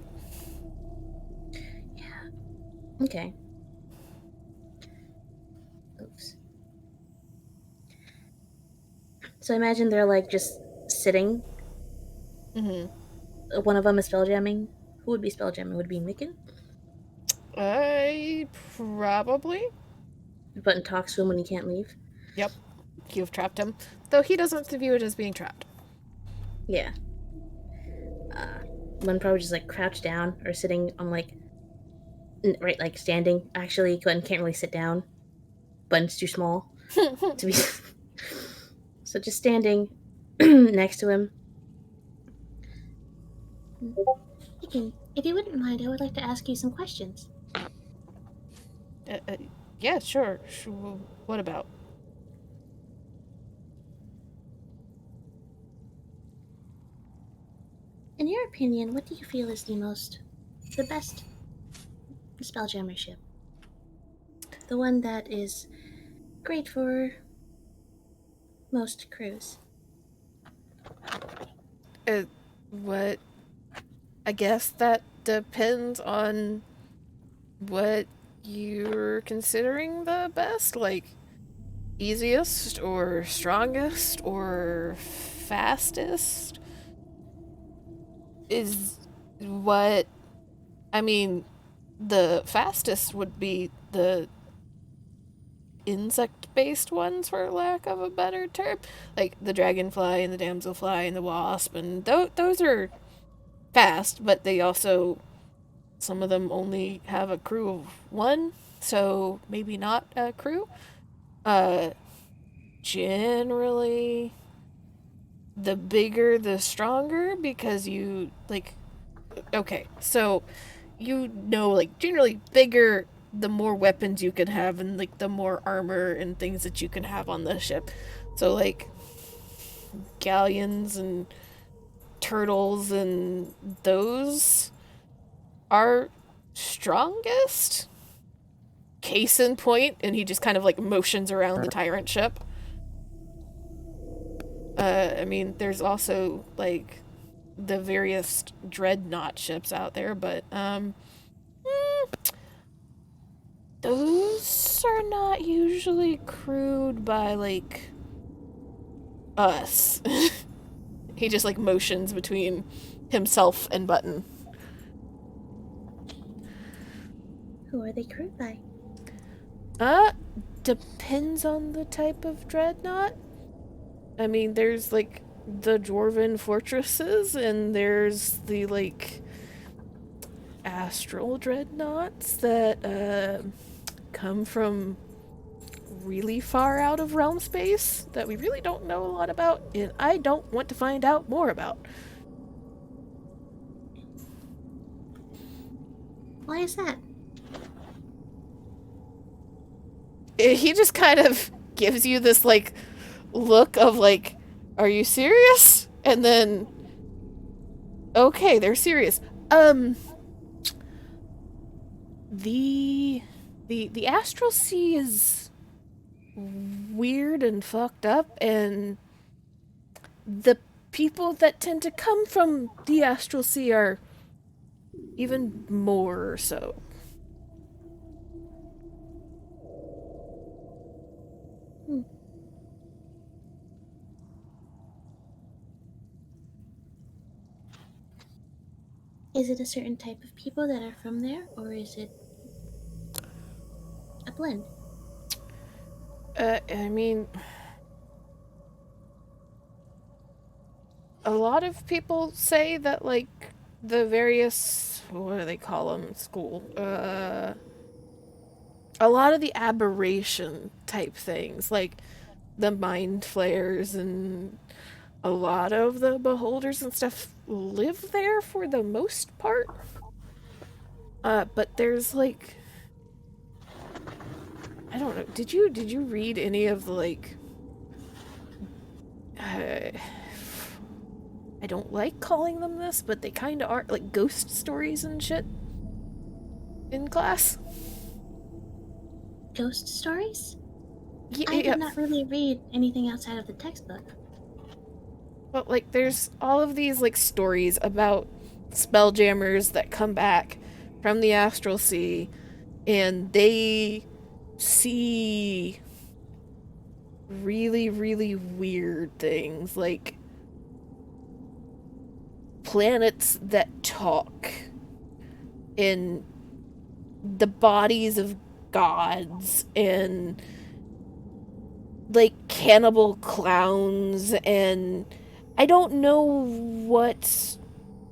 Okay. Oops. So imagine they're just sitting. Mm-hmm. One of them is spelljamming. Who would be spelljamming? Would it be Micken? Probably. Button talks to him when he can't leave. Yep. You've trapped him. Though he doesn't view it as being trapped. Yeah. One probably just crouched down or sitting on standing. Actually, Glenn can't really sit down. Button's too small to be. So just standing next to him. Micken, if you wouldn't mind, I would like to ask you some questions. Yeah, sure. What about? In your opinion, what do you feel is the best Spelljammer ship? The one that is great for most crews. What? I guess that depends on what you're considering the best. Easiest or strongest or fastest? what I mean, the fastest would be the insect-based ones, for lack of a better term, like the dragonfly and the damselfly and the wasp, and those are fast, but they also, some of them only have a crew of one, so maybe not a crew. Uh, Generally, the bigger the stronger, because you like. Okay, so you know, like generally bigger, the more weapons you can have, and like the more armor and things that you can have on the ship. So like galleons and turtles and those are strongest. Case in point, and he just kind of like motions around the Tyrant ship. I mean, there's also like the various dreadnought ships out there, but those are not usually crewed by like us. He just like motions between himself and Button. Who are they crewed by? Depends on the type of dreadnought. I mean, there's like the dwarven fortresses, and there's the like astral dreadnoughts that come from really far out of realm space that we really don't know a lot about, and I don't want to find out more about. Why is that? He just kind of gives you this like look of like, are you serious? And then, okay, they're serious. The astral sea is weird and fucked up, and the people that tend to come from the astral sea are even more so. Is it a certain type of people that are from there, or is it a blend? I mean, a lot of people say that, like, the various, what do they call them in school? A lot of the aberration type things, like the mind flayers and a lot of the beholders and stuff live there for the most part. But there's like, I don't know. Did you read any of the like I don't like calling them this, but they kind of are like ghost stories and shit in class? Ghost stories? Yeah, I did not really read anything outside of the textbook. But like there's all of these like stories about spelljammers that come back from the astral sea, and they see really, really weird things, like planets that talk, and the bodies of gods, and like cannibal clowns, and I don't know what's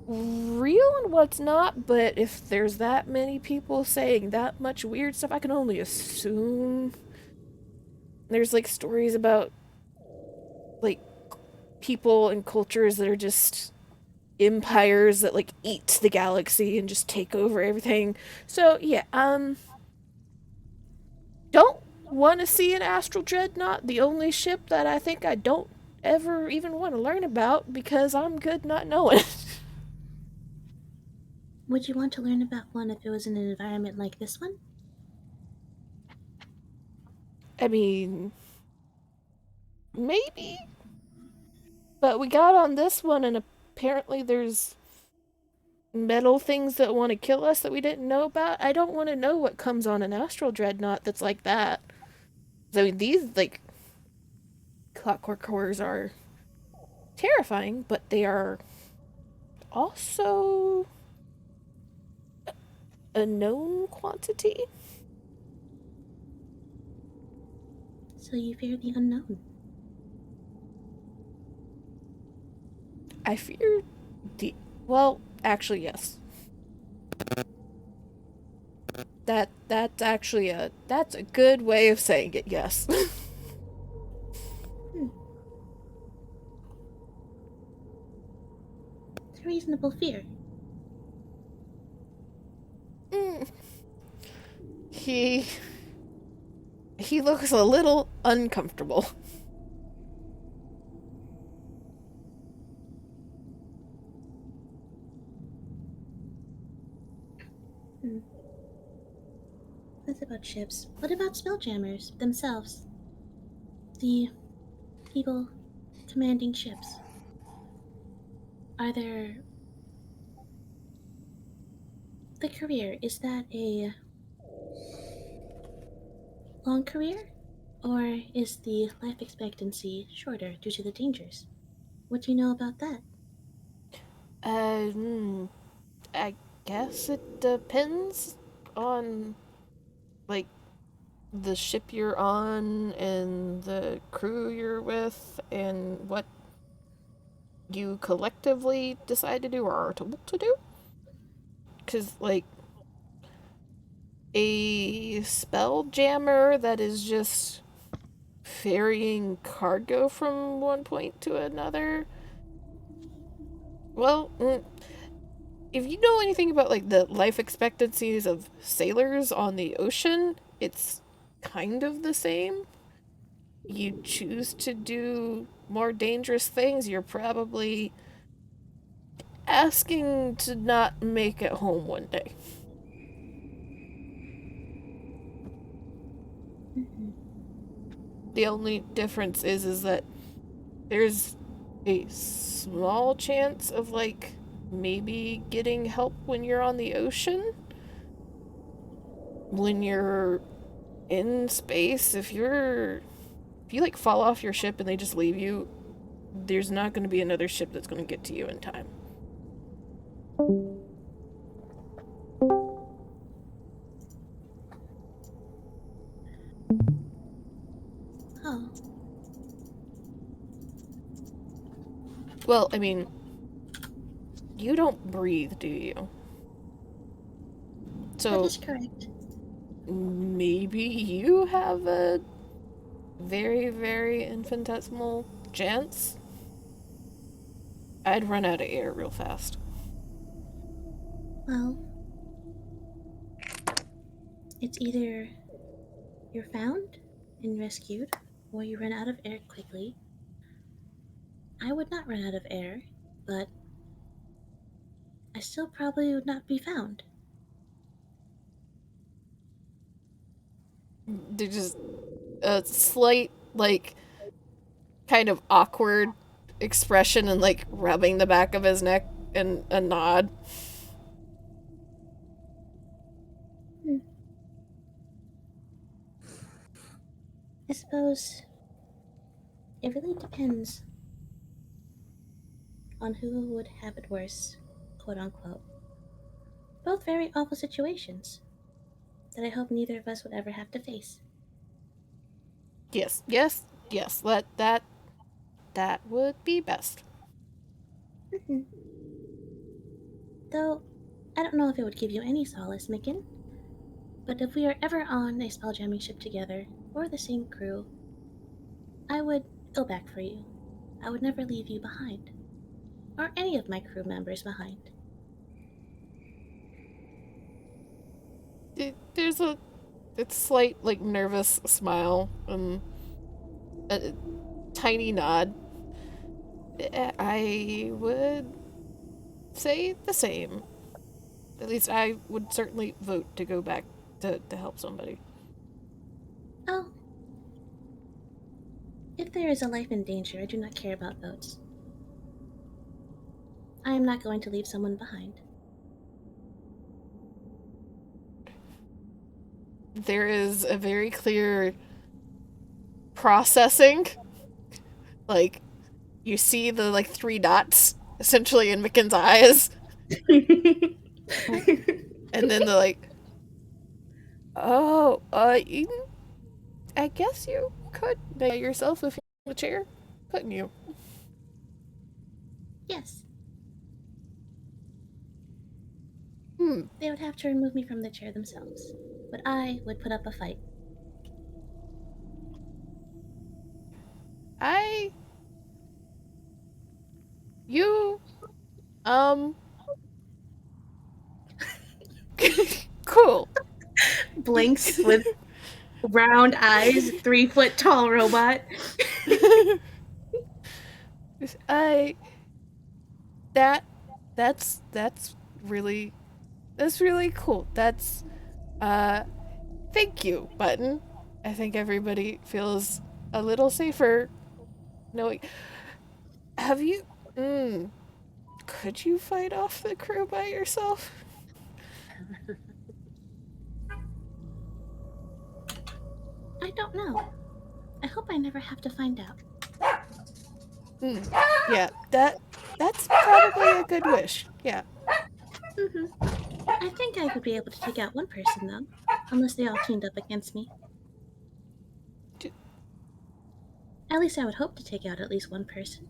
real and what's not, but if there's that many people saying that much weird stuff, I can only assume. There's like stories about like people and cultures that are just empires that like eat the galaxy and just take over everything. So yeah, don't want to see an astral dreadnought. The only ship that I think I don't ever even want to learn about, because I'm good not knowing. Would you want to learn about one if it was in an environment like this one? I mean, maybe, but we got on this one, and apparently there's metal things that want to kill us that we didn't know about. I don't want to know what comes on an astral dreadnought that's like that. I mean, these like clockwork horrors are terrifying, but they are also a known quantity. So you fear the unknown. I fear the. Well, actually, yes. That's actually that's a good way of saying it. Yes. It's a reasonable fear. Mm. He looks a little uncomfortable. That's about ships. What about spelljammers themselves? The people commanding ships. Are there. The career, is that a long career? Or is the life expectancy shorter due to the dangers? What do you know about that? Hmm, I guess it depends on, like, the ship you're on and the crew you're with and what you collectively decide to do or are told to do. Because, like, a spell jammer that is just ferrying cargo from one point to another. Well, if you know anything about like the life expectancies of sailors on the ocean, it's kind of the same. You choose to do more dangerous things, you're probably asking to not make it home one day. The only difference is that there's a small chance of like maybe getting help when you're on the ocean. When you're in space, if you like fall off your ship and they just leave you, there's not going to be another ship that's going to get to you in time. Oh, Well, I mean, you don't breathe, do you? that So is correct. maybe you have a very, very infinitesimal chance. I'd run out of air real fast. Well, it's either you're found and rescued, or you run out of air quickly. I would not run out of air, but I still probably would not be found. There's just a slight, like, kind of awkward expression and, like, rubbing the back of his neck and a nod. I suppose it really depends on who would have it worse, quote unquote. Both very awful situations that I hope neither of us would ever have to face. Yes, yes, yes. That would be best. Though, I don't know if it would give you any solace, Micken, but if we are ever on a spelljamming ship together, or the same crew, I would go back for you. I would never leave you behind, or any of my crew members behind. There's a slight, like, nervous smile and a tiny nod. I would say the same. At least I would certainly vote to go back to help somebody. Oh, if there is a life in danger, I do not care about votes. I am not going to leave someone behind. There is a very clear processing. Like, you see the, like, 3 dots, essentially, in Micken's eyes. And then they're like, oh, I guess you could make yourself if you have a chair, couldn't you? Yes, Hmm. they would have to remove me from the chair themselves, but I would put up a fight. You, cool. Blinks with round eyes, 3-foot tall robot. I, that, that's really, that's really cool. Thank you, Button. I think everybody feels a little safer knowing. Have you, could you fight off the crew by yourself? I don't know. I hope I never have to find out. Yeah, that's probably a good wish. Yeah. I think I would be able to take out one person, though, unless they all teamed up against me. D- At least I would hope to take out at least one person.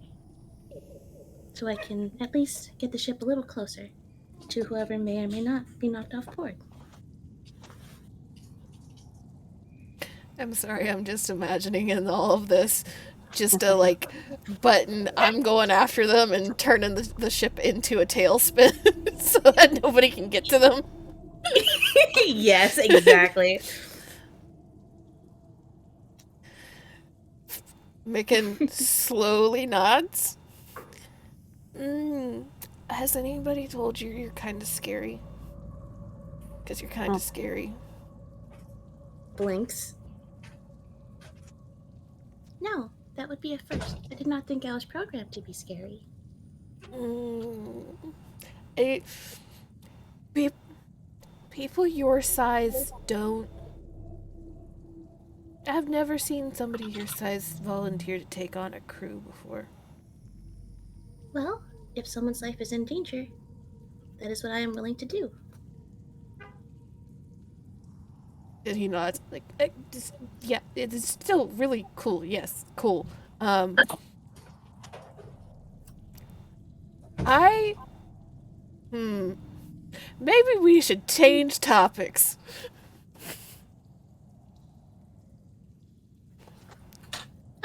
So I can at least get the ship a little closer to whoever may or may not be knocked off board. I'm sorry, I'm just imagining in all of this just a like Button, I'm going after them and turning the ship into a tailspin so that nobody can get to them. Yes, exactly. Making slowly nods. Has anybody told you you're kind of scary? Because you're kind of scary. Blinks. No, that would be a first. I did not think I was programmed to be scary. It, people your size don't. I've never seen somebody your size volunteer to take on a crew before. Well, if someone's life is in danger, that is what I am willing to do. And he nods, like, yeah, it is still really cool. Yes, cool. Maybe we should change topics.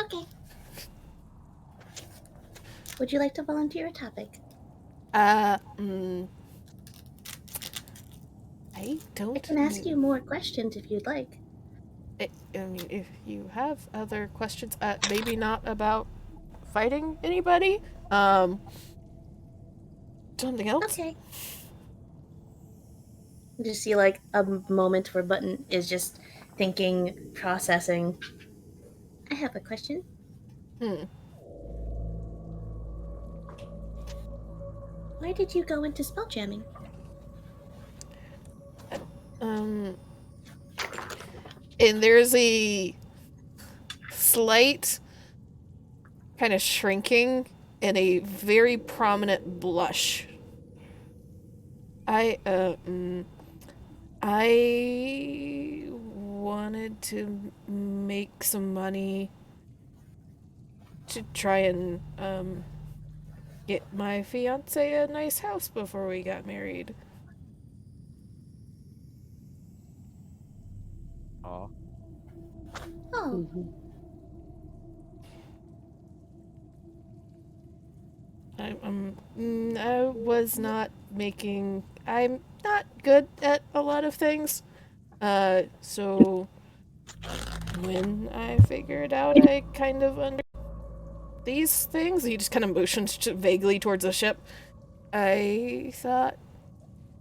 Okay. Would you like to volunteer a topic? I don't. I can ask you more questions if you'd like. I mean, if you have other questions, maybe not about fighting anybody. Something else. Okay. You just see like a moment where Button is just thinking, processing. I have a question. Why did you go into spelljamming? And there's a slight kind of shrinking and a very prominent blush. I wanted to make some money to try and get my fiance a nice house before we got married. Oh, Oh, I was not making. I'm not good at a lot of things. So when I figured out I kind of under these things, he just kind of motions vaguely towards the ship. I thought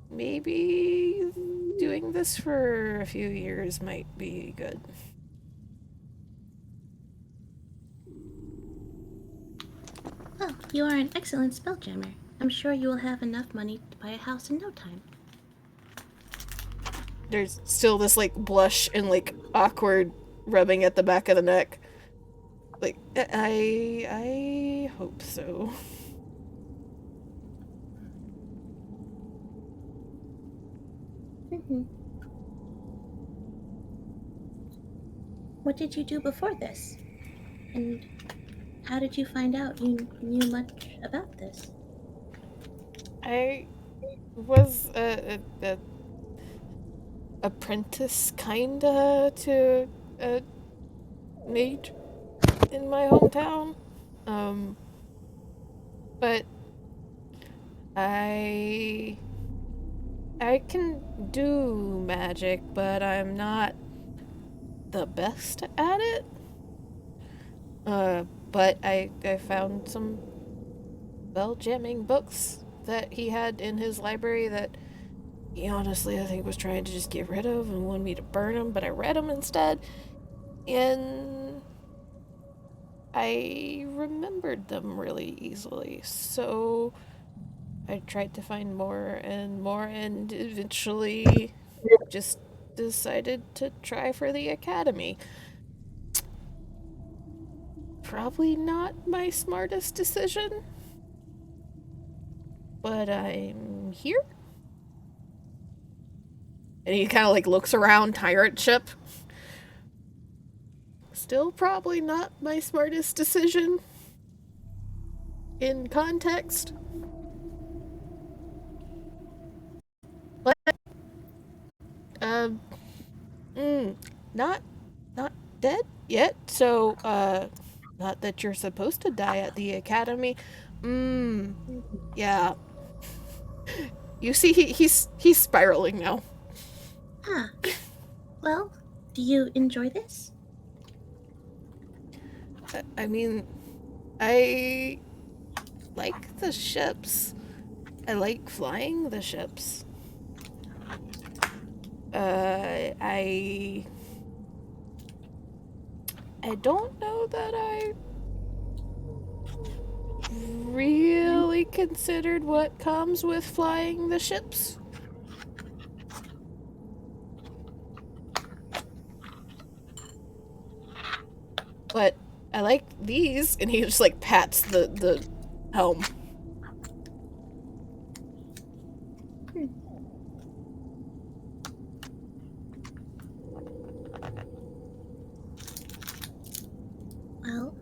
maybe doing this for a few years might be good. well, you are an excellent spelljammer. I'm sure you will have enough money to buy a house in no time. There's still this like blush and like awkward rubbing at the back of the neck. Like I hope so. Mhm. What did you do before this? And how did you find out you knew much about this? I was a apprentice, kinda, to a mage in my hometown. But I can do magic, but I'm not the best at it. But I found some spell-jamming books that he had in his library that he honestly, I think, was trying to just get rid of and wanted me to burn them, but I read them instead. And I remembered them really easily. So I tried to find more and more, and eventually just decided to try for the academy. Probably not my smartest decision, but I'm here. And he kind of like looks around Tyrant ship. Still probably not my smartest decision in context. But um not dead yet. So not that you're supposed to die at the academy. Yeah. You see he's spiraling now. Huh. Well, do you enjoy this? I mean, I like the ships. I like flying the ships. I don't know that I really considered what comes with flying the ships. But I like these, and he just like pats the helm. Well,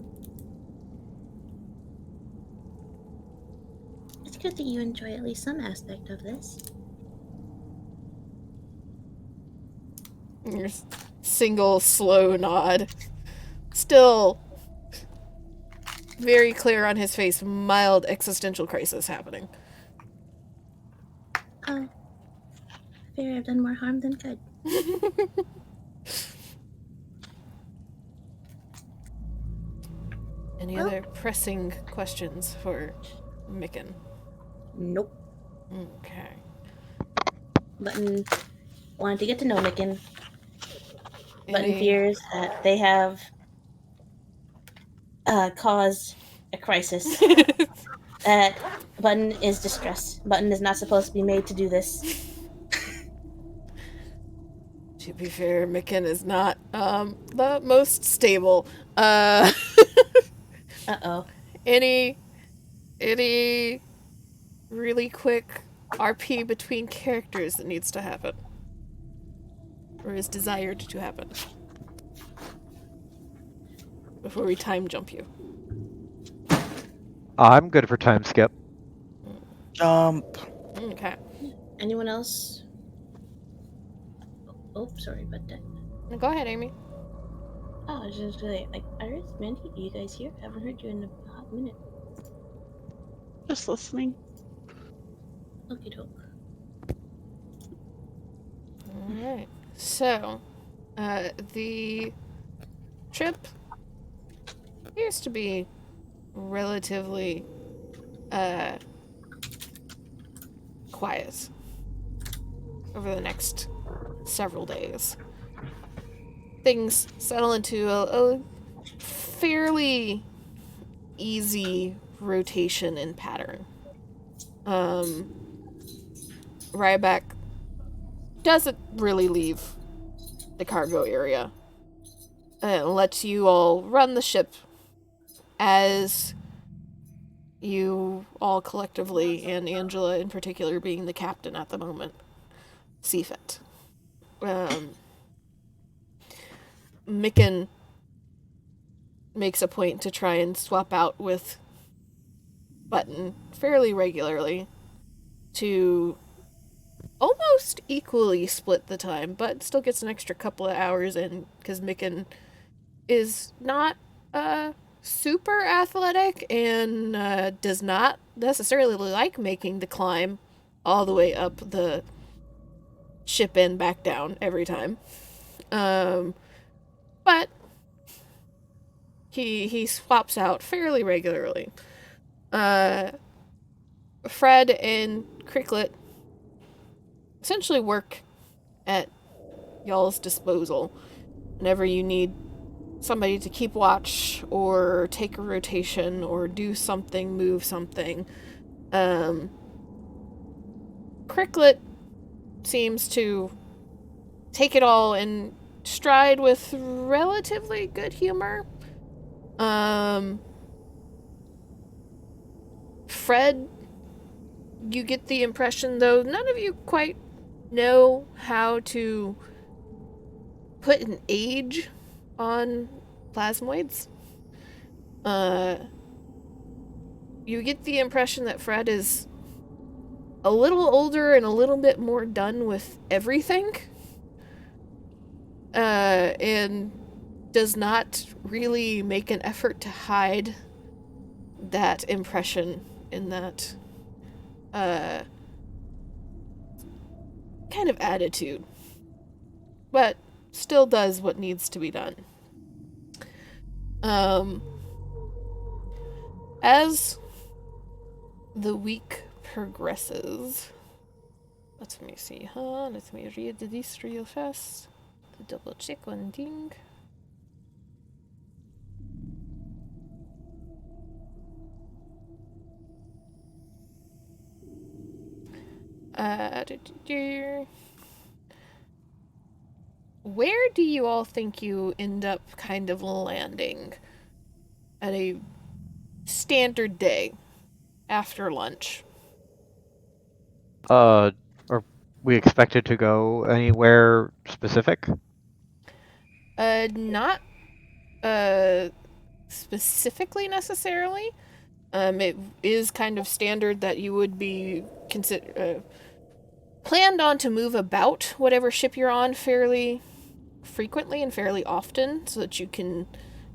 it's good that you enjoy at least some aspect of this. Single slow nod. Still very clear on his face, mild existential crisis happening. Oh, fear I've done more harm than good. Any other pressing questions for Micken? Nope. Okay. Button wanted to get to know Micken. Button Any- fears that they have caused a crisis. That Button is distressed. Button is not supposed to be made to do this. To be fair, Micken is not the most stable. Uh-oh. Any really quick RP between characters that needs to happen, or is desired to happen, before we time jump you. I'm good for time skip. Jump. Okay. Anyone else? Oh, sorry about that. Go ahead, Amy. Oh, I was just like, Iris, Mandy, are you guys here? Haven't heard you in a hot minute. Just listening. Okie doke. Alright. So, the trip appears to be relatively, quiet over the next several days. Things settle into a fairly easy rotation and pattern. Ryback doesn't really leave the cargo area. It lets you all run the ship as you all collectively, and Angela in particular being the captain at the moment, see fit. Micken makes a point to try and swap out with Button fairly regularly to almost equally split the time, but still gets an extra couple of hours in because Micken is not super athletic and does not necessarily like making the climb all the way up the ship and back down every time. But he swaps out fairly regularly. Fred and Cricklet essentially work at y'all's disposal whenever you need somebody to keep watch or take a rotation or do something, move something. Cricklet seems to take it all in stride with relatively good humor. Fred, you get the impression, though, none of you quite know how to put an age on plasmoids. You get the impression that Fred is a little older and a little bit more done with everything. And does not really make an effort to hide that impression in that kind of attitude, but still does what needs to be done. As the week progresses, let me see, let me read this real fast to double check one thing. Where do you all think you end up kind of landing at a standard day after lunch? Are we expected to go anywhere specific? Not specifically necessarily. It is kind of standard that you would be planned on to move about whatever ship you're on fairly frequently and fairly often so that you can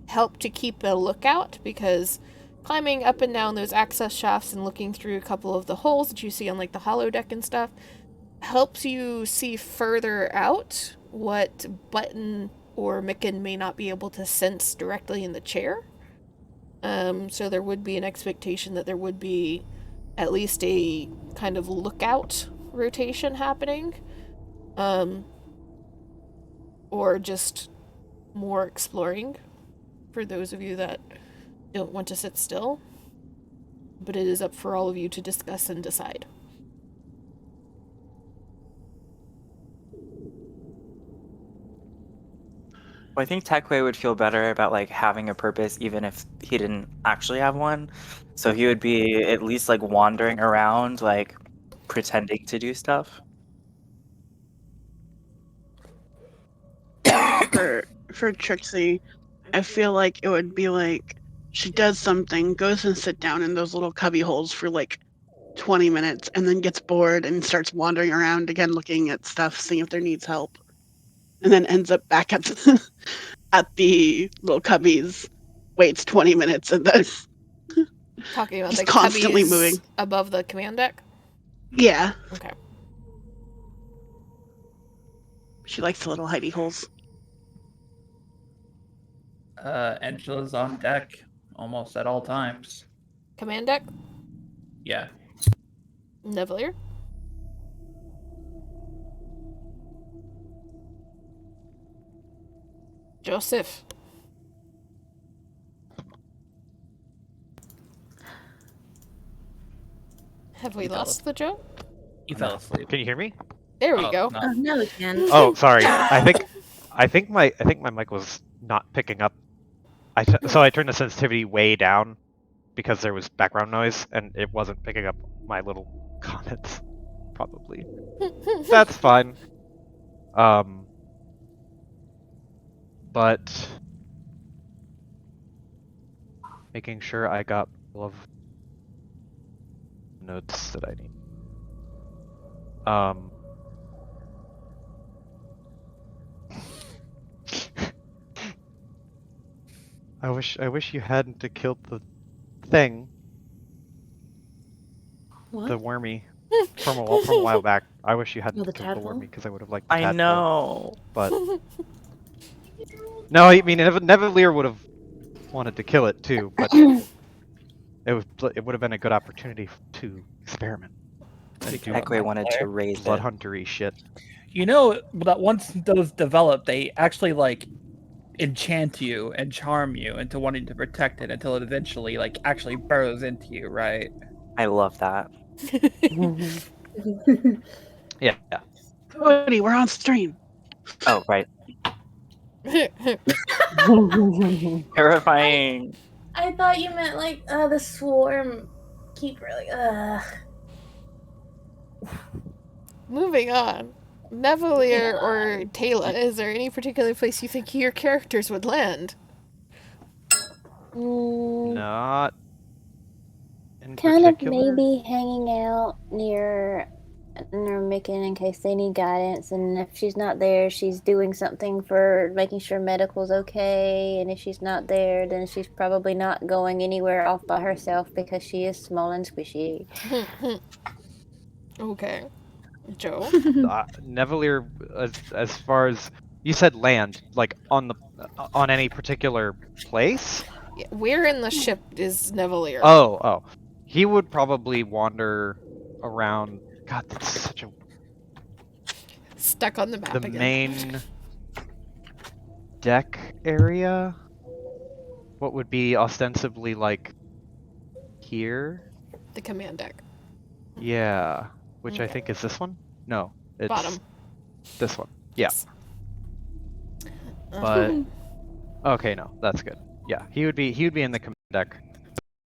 help to keep a lookout, because climbing up and down those access shafts and looking through a couple of the holes that you see on like the holodeck and stuff helps you see further out what Button or Micken may not be able to sense directly in the chair. So there would be an expectation that there would be at least a kind of lookout rotation happening. Or just more exploring for those of you that don't want to sit still. But it is up for all of you to discuss and decide. Well, I think Techway would feel better about like having a purpose even if he didn't actually have one. So he would be at least like wandering around, like pretending to do stuff. For Trixie, I feel like it would be like she does something, goes and sit down in those little cubby holes for like 20 minutes, and then gets bored and starts wandering around again, looking at stuff, seeing if there needs help, and then ends up back at at the little cubbies, waits 20 minutes, and then Talking about just the constantly cubbies moving. above the command deck? Yeah, Okay. she likes the little hidey holes. Angela's on deck almost at all times. Command deck? Yeah. Nevelier? Joseph? Have we He fell lost the Joe? He fell asleep. Can you hear me? There we Oh, go. no. Oh, no, again. Oh, sorry. I think my mic was not picking up. So I turned the sensitivity way down because there was background noise and it wasn't picking up my little comments probably. That's fine. But making sure I got all of the notes that I need. I wish you hadn't killed the thing, What? the wormy, from a while back. I wish you hadn't the killed the tadpole? wormy because I would have liked the I tadpole. know. But no, I mean Nevalier would have wanted to kill it too, but it would have been a good opportunity to experiment and do Techway wanted to raise blood it. huntery shit. You know that once those develop, they actually like enchant you and charm you into wanting to protect it until it eventually like actually burrows into you, right? I love that. Yeah. Cody, we're on stream. Oh, right. Terrifying. I thought you meant like the swarm keeper. Like, Moving on. Nevalier or Taylor, is there any particular place you think your characters would land? Not in Kind of particular. maybe hanging out near Micken in case they need guidance, and if she's not there, she's doing something for making sure medical's okay, and if she's not there, then she's probably not going anywhere off by herself because she is small and squishy. Okay. Joe? Nevalier, as far as you said, land like on any particular place. Yeah, where in the ship is Nevalier? Oh, he would probably wander around. God, that's such a Stuck on the map again. main deck area. What would be ostensibly like here? The command deck. Yeah, which I Okay. think is this one. No, it's Bottom. this one. Yeah. Yes. But okay, no, that's good. Yeah, he would be in the command deck.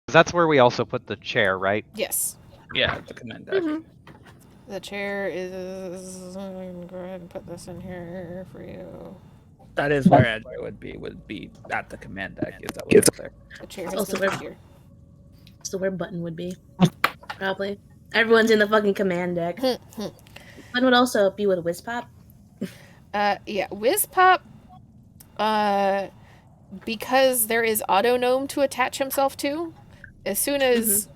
'Cause that's where we also put the chair, right? Yes. Yeah, the command deck. The chair is. I'm gonna go ahead and put this in here for you. That is where Andrew would be at the command deck. Is that what's there? The chair It's has also been where- put here. so where Button would be. Probably. Everyone's in the fucking command deck. Button would also be with Wizpop. Yeah, Wizpop. Because there is auto gnome to attach himself to. As soon as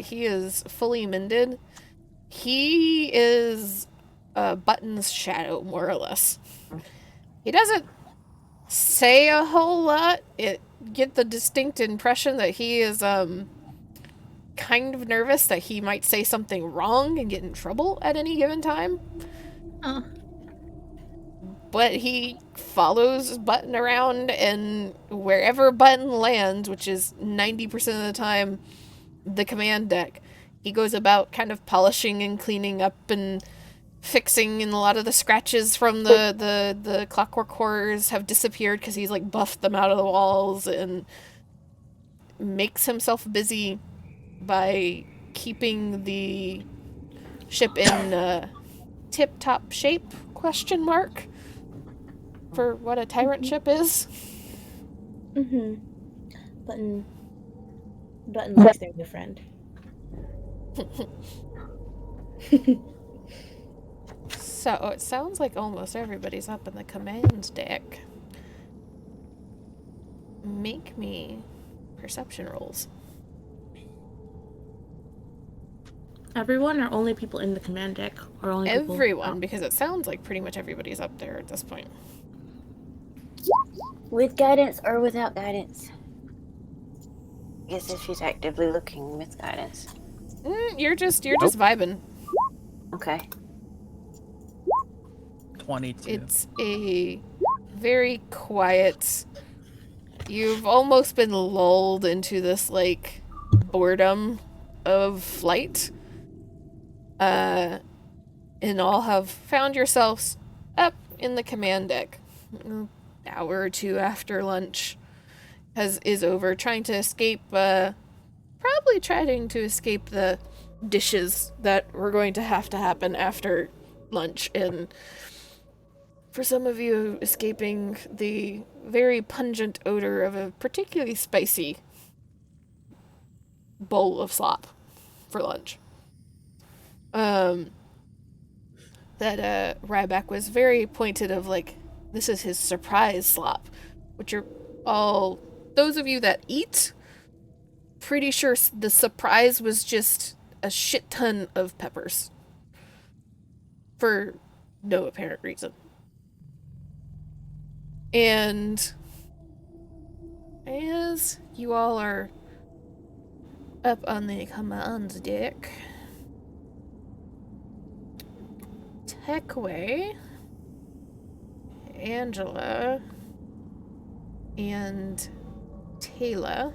he is fully mended, he is Button's shadow, more or less. He doesn't say a whole lot. It get the distinct impression that he is kind of nervous that he might say something wrong and get in trouble at any given time. Oh. But he follows Button around, and wherever Button lands, which is 90% of the time the command deck, he goes about kind of polishing and cleaning up and fixing, and a lot of the scratches from the clockwork horrors have disappeared because he's like buffed them out of the walls, and makes himself busy by keeping the ship in tip-top shape, question mark, for what a Tyrant ship is. Button likes their new friend. So it sounds like almost everybody's up in the command deck. Make me perception rolls. Everyone or only people in the command deck? Or only people... Everyone, because it sounds like pretty much everybody's up there at this point. With guidance or without guidance? I guess if she's actively looking with guidance. You're just vibing. Okay. 22. It's a very quiet. You've almost been lulled into this like boredom of flight. And all have found yourselves up in the command deck. An hour or two after lunch is over, trying to escape. Probably trying to escape the dishes that were going to happen after lunch, and for some of you, escaping the very pungent odor of a particularly spicy bowl of slop for lunch. That Ryback was very pointed of, like, this is his surprise slop, which are all, those of you that eat, pretty sure the surprise was just a shit ton of peppers. For no apparent reason. And as you all are up on the command deck, Techway, Angela, and Taylor,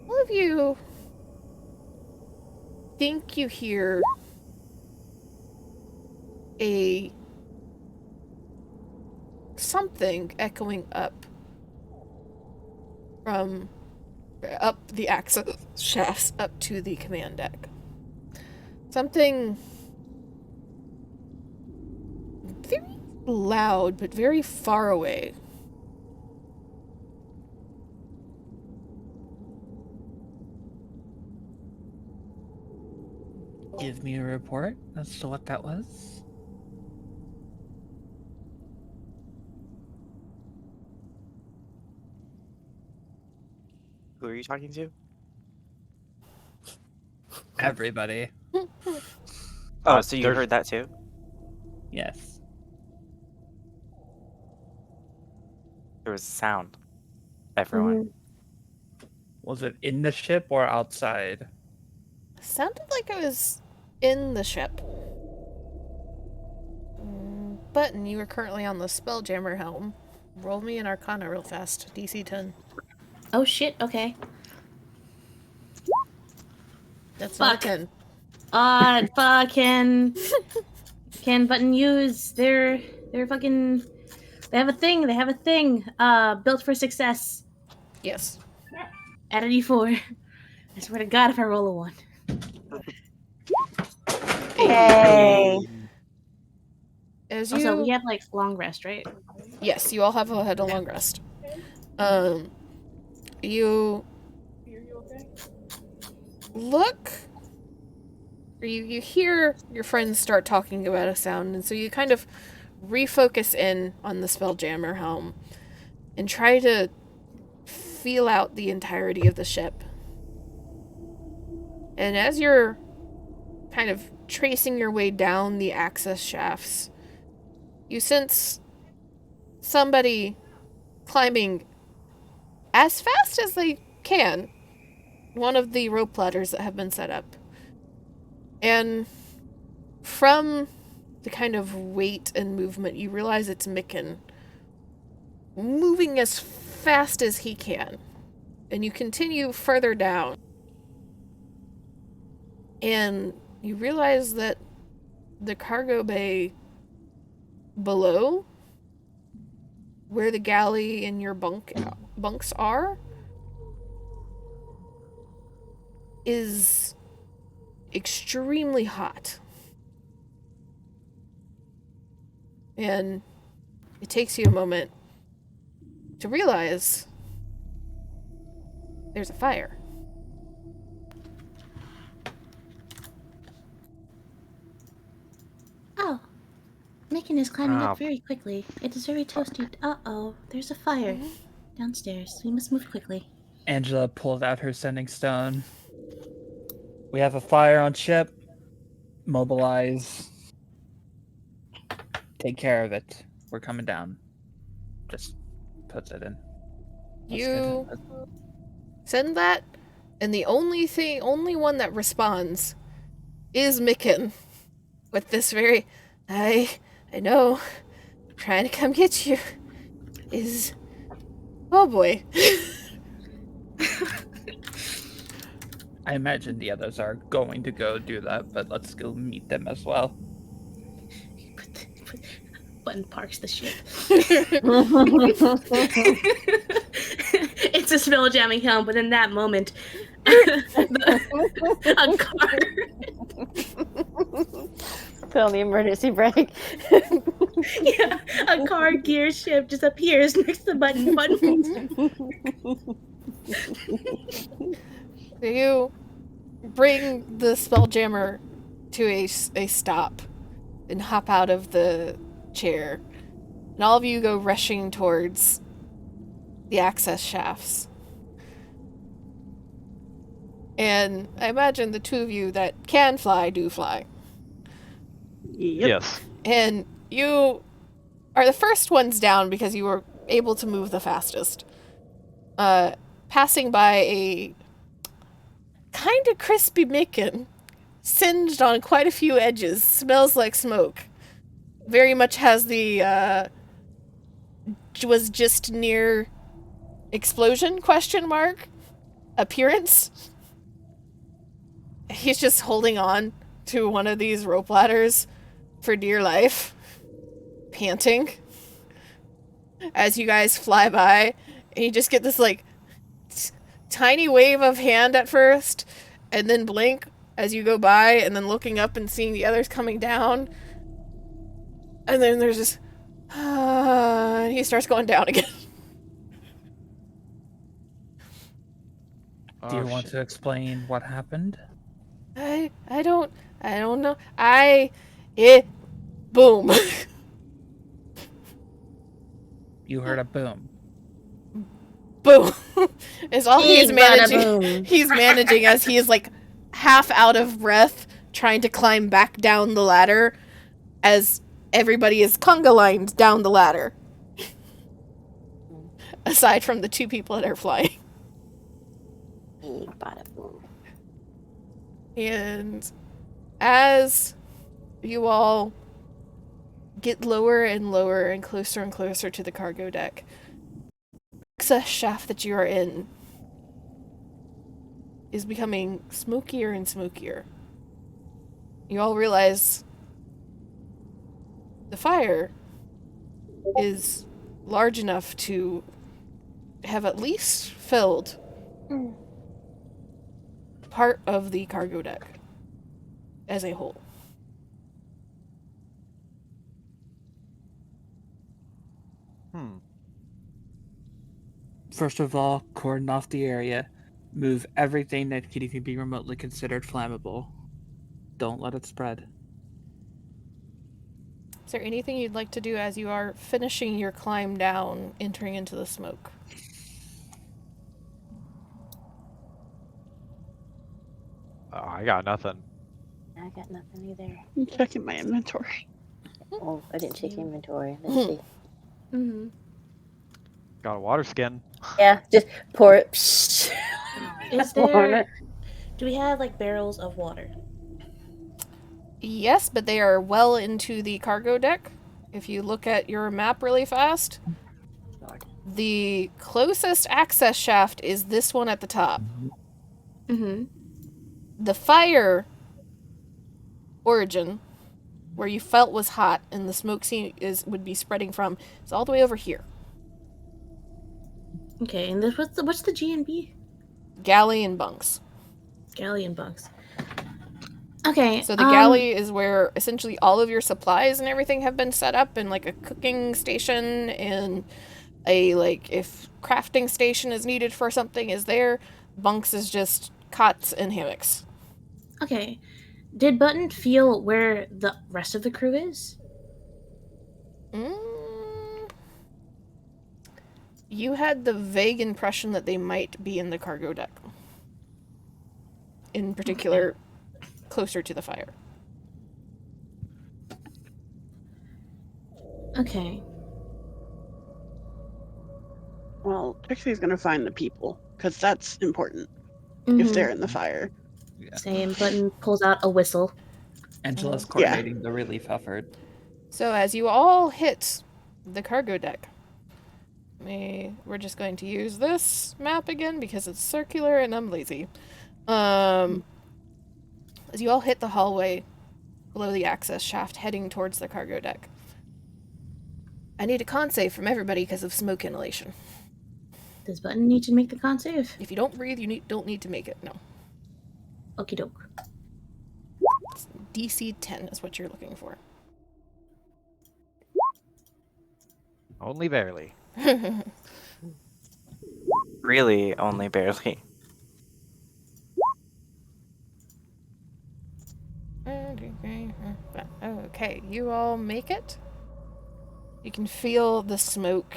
all of you think you hear a something echoing up from up the access shafts up to the command deck. Something very loud but very far away. Give me a report as to what that was. Who are you talking to? Everybody. Oh, so you there's- heard that too? Yes. There was sound. Everyone. Was it in the ship or outside? Sounded like it was in the ship. Button, you are currently on the Spelljammer helm. Roll me an Arcana real fast. DC 10. Oh shit, okay. That's Fuck. not a 10. Fucking can Button use their fucking, they have a thing built for success. Yes. Add a d4. I swear to God, if I roll a 1. Yay! As you... Also, we have like long rest, right? Yes, you all have had a long rest. You look, or you hear your friends start talking about a sound, and so you kind of refocus in on the Spelljammer helm and try to feel out the entirety of the ship. And as you're kind of tracing your way down the access shafts, you sense somebody climbing as fast as they can one of the rope ladders that have been set up. And from the kind of weight and movement, you realize it's Micken moving as fast as he can. And you continue further down. And you realize that the cargo bay below, where the galley and your bunks are, is extremely hot. And it takes you a moment to realize there's a fire. Oh, Micken is climbing Ah. up very quickly. It is very toasty. Uh-oh, there's a fire downstairs. We must move quickly. Angela pulled out her sending stone. We have a fire on ship. Mobilize. Take care of it. We're coming down. Just puts it in. That's You good. send that, and the only one that responds is Micken. With this very, I know, trying to come get you, is, oh boy. I imagine the others are going to go do that, but let's go meet them as well. Button parks the ship. It's a spell jamming helm, but in that moment, A car. Put on the emergency brake. Yeah, a car gear shift just appears next to the button. Button moves. You bring the Spelljammer to a stop and hop out of the chair. And all of you go rushing towards the access shafts. And I imagine the two of you that can fly do fly. Yep. Yes. And you are the first ones down because you were able to move the fastest. Passing by a kind of crispy Micken, singed on quite a few edges, smells like smoke. Very much has the was just near explosion appearance. He's just holding on to one of these rope ladders for dear life, panting as you guys fly by, and you just get this like tiny wave of hand at first, and then blink as you go by, and then looking up and seeing the others coming down, and then there's this and he starts going down again. Do you Oh, want shit. to explain what happened? I don't know. Boom. You heard a boom. Boom. Is all he's Big bada managing. boom. He's managing as he is like half out of breath, trying to climb back down the ladder as everybody is conga lined down the ladder. Aside from the two people that are flying. Big bada boom. And as you all get lower and lower and closer to the cargo deck, the access shaft that you are in is becoming smokier and smokier. You all realize the fire is large enough to have at least filled part of the cargo deck as a whole. First of all, cordon off the area. Move everything that could even be remotely considered flammable. Don't let it spread. Is there anything you'd like to do as you are finishing your climb down, entering into the smoke? I got nothing. I got nothing either. I'm checking my inventory. Oh, I didn't check inventory. Let's see. Mm-hmm. Got a water skin. Yeah, just pour it. Psh. Is Pour there? it. Do we have like barrels of water? Yes, but they are well into the cargo deck. If you look at your map really fast, the closest access shaft is this one at the top. Mm-hmm. The fire origin, where you felt was hot and the smoke would be spreading from, is all the way over here. Okay, and this, what's the G&B? Galley and bunks. Galley and bunks. Okay. So the galley is where essentially all of your supplies and everything have been set up, and like a cooking station and a like if crafting station is needed for something is there. Bunks is just cots and hammocks. Okay. Did Button feel where the rest of the crew is? You had the vague impression that they might be in the cargo deck. In particular, closer to the fire. Okay. Well, Trixie's gonna find the people because that's important Mhm. if they're in the fire. Yeah. Same. Button pulls out a whistle. Angela's Yeah. coordinating the relief effort. So as you all hit the cargo deck, we're just going to use this map again because it's circular and I'm lazy. As you all hit the hallway below the access shaft heading towards the cargo deck, I need a con save from everybody because of smoke inhalation. Does Button need to make the con save? If you don't breathe, you don't need to make it. No. Okie doke. DC 10 is what you're looking for. Only barely. Really, only barely. Okay, you all make it. You can feel the smoke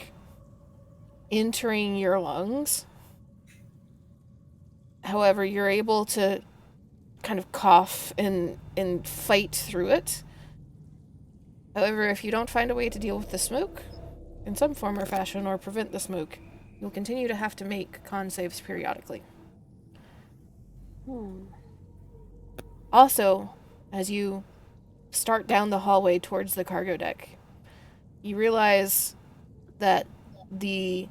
entering your lungs. However, you're able to kind of cough and fight through it. However, if you don't find a way to deal with the smoke in some form or fashion or prevent the smoke, you'll continue to have to make con saves periodically. Also, as you start down the hallway towards the cargo deck, you realize that the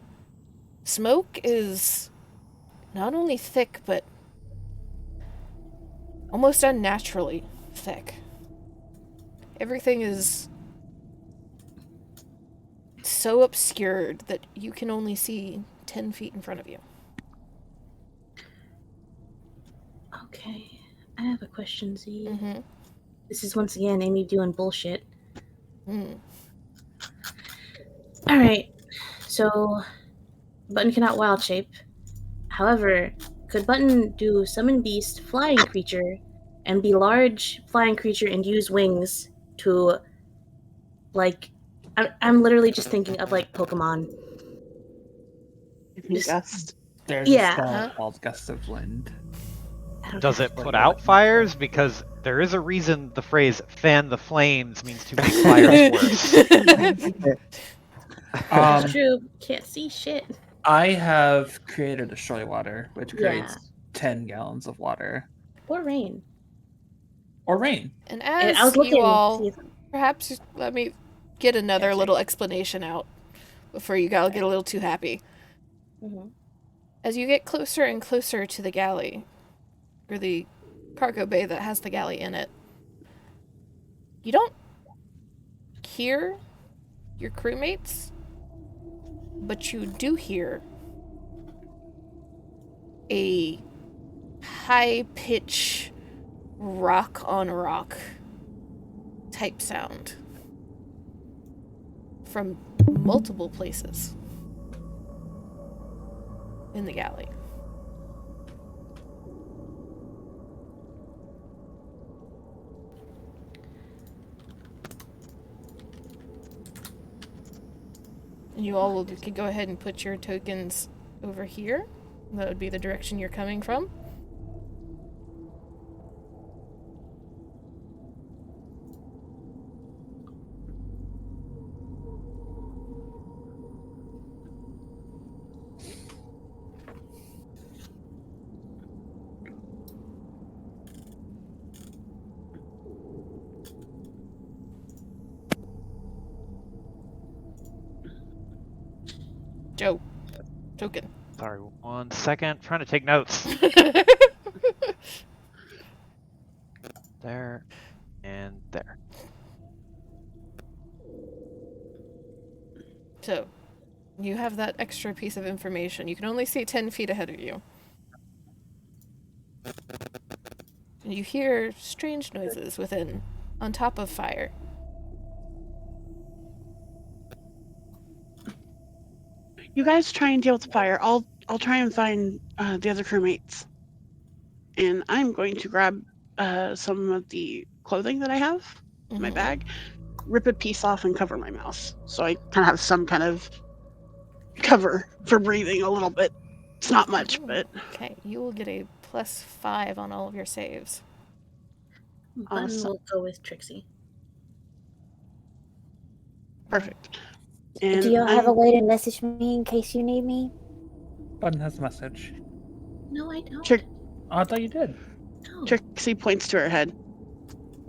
smoke is not only thick, but almost unnaturally thick. Everything is so obscured that you can only see 10 feet in front of you. Okay. I have a question, Z. Mm-hmm. This is once again Amy doing bullshit. Mm. Alright. So, Button cannot wild shape. However, could Button do Summon Beast, Flying Creature, and be large flying creature and use wings to, like, I'm literally just thinking of, like, Pokemon. Give me gust. There's Yeah. a spell Huh? called Gust of Wind. I don't Does have it to- put out fires? Because there is a reason the phrase "fan the flames" means to make fires worse. That's true. Can't see shit. I have created Destroy Water, which Yeah. creates 10 gallons of water. Or rain. Or rain. And I as was looking you to all, see if perhaps let me get another Yeah, sure. little explanation out before you all get a little too happy. Mm-hmm. As you get closer and closer to the galley, or the cargo bay that has the galley in it, you don't hear your crewmates, but you do hear a high-pitch rock on rock type sound from multiple places in the galley. And you all can go ahead and put your tokens over here. That would be the direction you're coming from. Joe, token. Sorry, 1 second. Trying to take notes. There and there. So, you have that extra piece of information. You can only see 10 feet ahead of you. And you hear strange noises within, on top of fire. You guys try and deal with the fire. I'll try and find the other crewmates, and I'm going to grab some of the clothing that I have in my Mhm. bag, rip a piece off, and cover my mouth, so I kind of have some kind of cover for breathing a little bit. It's not much, but Okay, you will get a +5 on all of your saves. Button Awesome. will go with Trixie. perfect. Do And y'all have a I'm way to message me in case you need me? Button has a message. No, I don't. Trick- Oh, I thought you did. No. Trixie points to her head.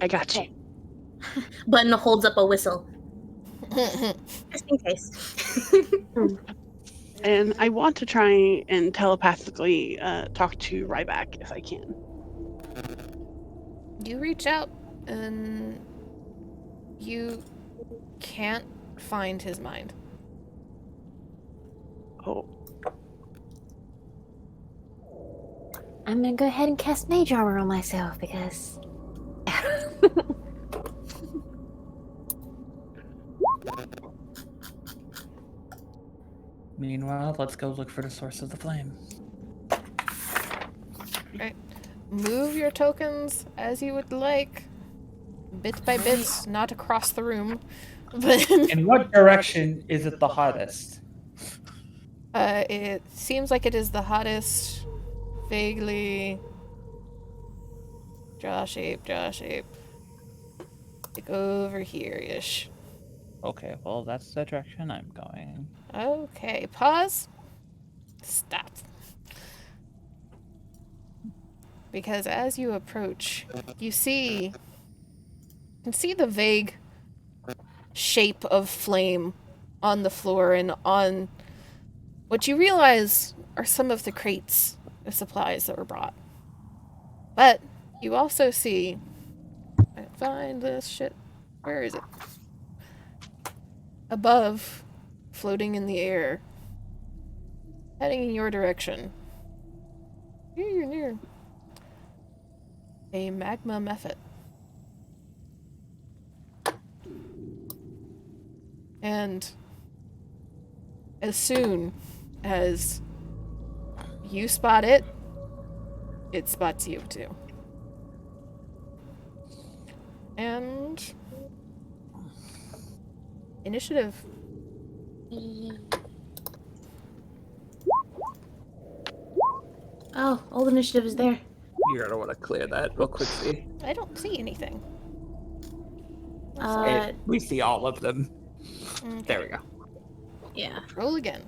I got you. Button holds up a whistle. Just in case. And I want to try and telepathically talk to Ryback if I can. You reach out and you can't find his mind. Oh, I'm gonna go ahead and cast Mage Armor on myself because. Meanwhile, let's go look for the source of the flame. Right. Move your tokens as you would like, bit by bit, not across the room. But In what direction is it the hottest? it seems like it is the hottest, vaguely jaw shape. Like over here-ish. Okay, well, that's the direction I'm going. Okay, pause. Stop. Because as you approach, you can see the vague shape of flame on the floor and on what you realize are some of the crates of supplies that were brought. But you also see, find this shit. Where is it? Above, floating in the air, heading in your direction. You're near. A magma mephit. And as soon as you spot it, it spots you too. And initiative. Oh, old initiative is there. You're gonna want to clear that real quickly. I don't see anything. We see all of them. Okay. There we go. Yeah. Roll again.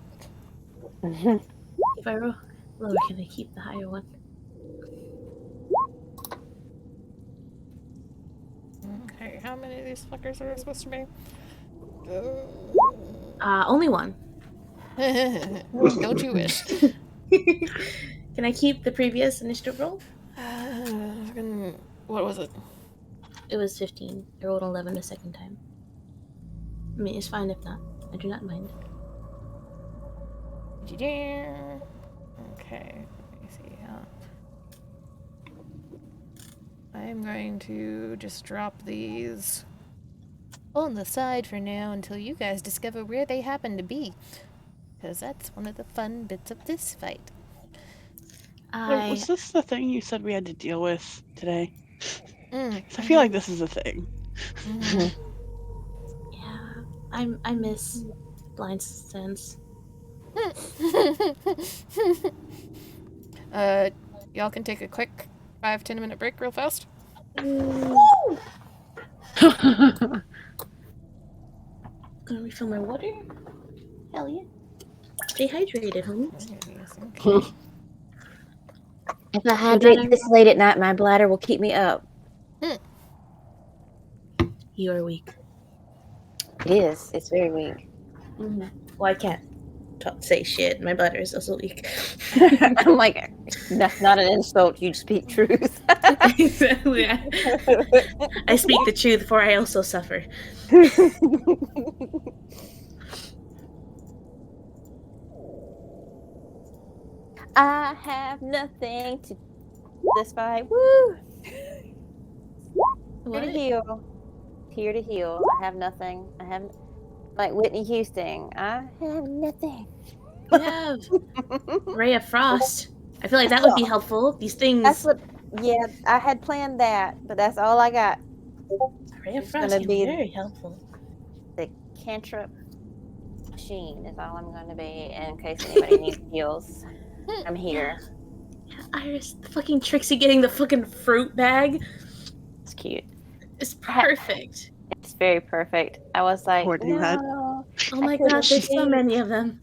If I roll lower, can I keep the higher one? Okay, how many of these fuckers are there supposed to be? Only one. Don't you wish? Can I keep the previous initiative roll? What was it? It was 15. I rolled 11 the second time. I mean, it's fine if not. I do not mind. Okay, let me see. I'm going to just drop these on the side for now until you guys discover where they happen to be. Because that's one of the fun bits of this fight. Was this the thing you said we had to deal with today? Mm. 'Cause I feel like this is a thing. Yeah, I miss blind sense. Y'all can take a quick 5-10 minute break real fast. Gonna refill my water? Hell yeah. Stay hydrated, homie. Okay. If I hydrate this late at night, my bladder will keep me up. You are weak. It is. It's very weak. Mm-hmm. Well, I can't say shit. My bladder is also weak. I'm like, that's not an insult. You speak truth. Exactly. I speak the truth, for I also suffer. I have nothing to this fight. Woo! Here to heal. Here to heal. I have nothing. I have, like Whitney Houston. I have nothing. You have Ray of Frost. I feel like that would be helpful. These things. That's what. Yeah, I had planned that, but that's all I got. Ray of It's Frost gonna can be be very helpful. The cantrip machine is all I'm going to be in case anybody needs heals. I'm here. Yeah, Iris, the fucking Trixie getting the fucking fruit bag. It's cute. It's perfect. It's very perfect. I was like, Hoarding that. no. Oh my god, there's so many of them.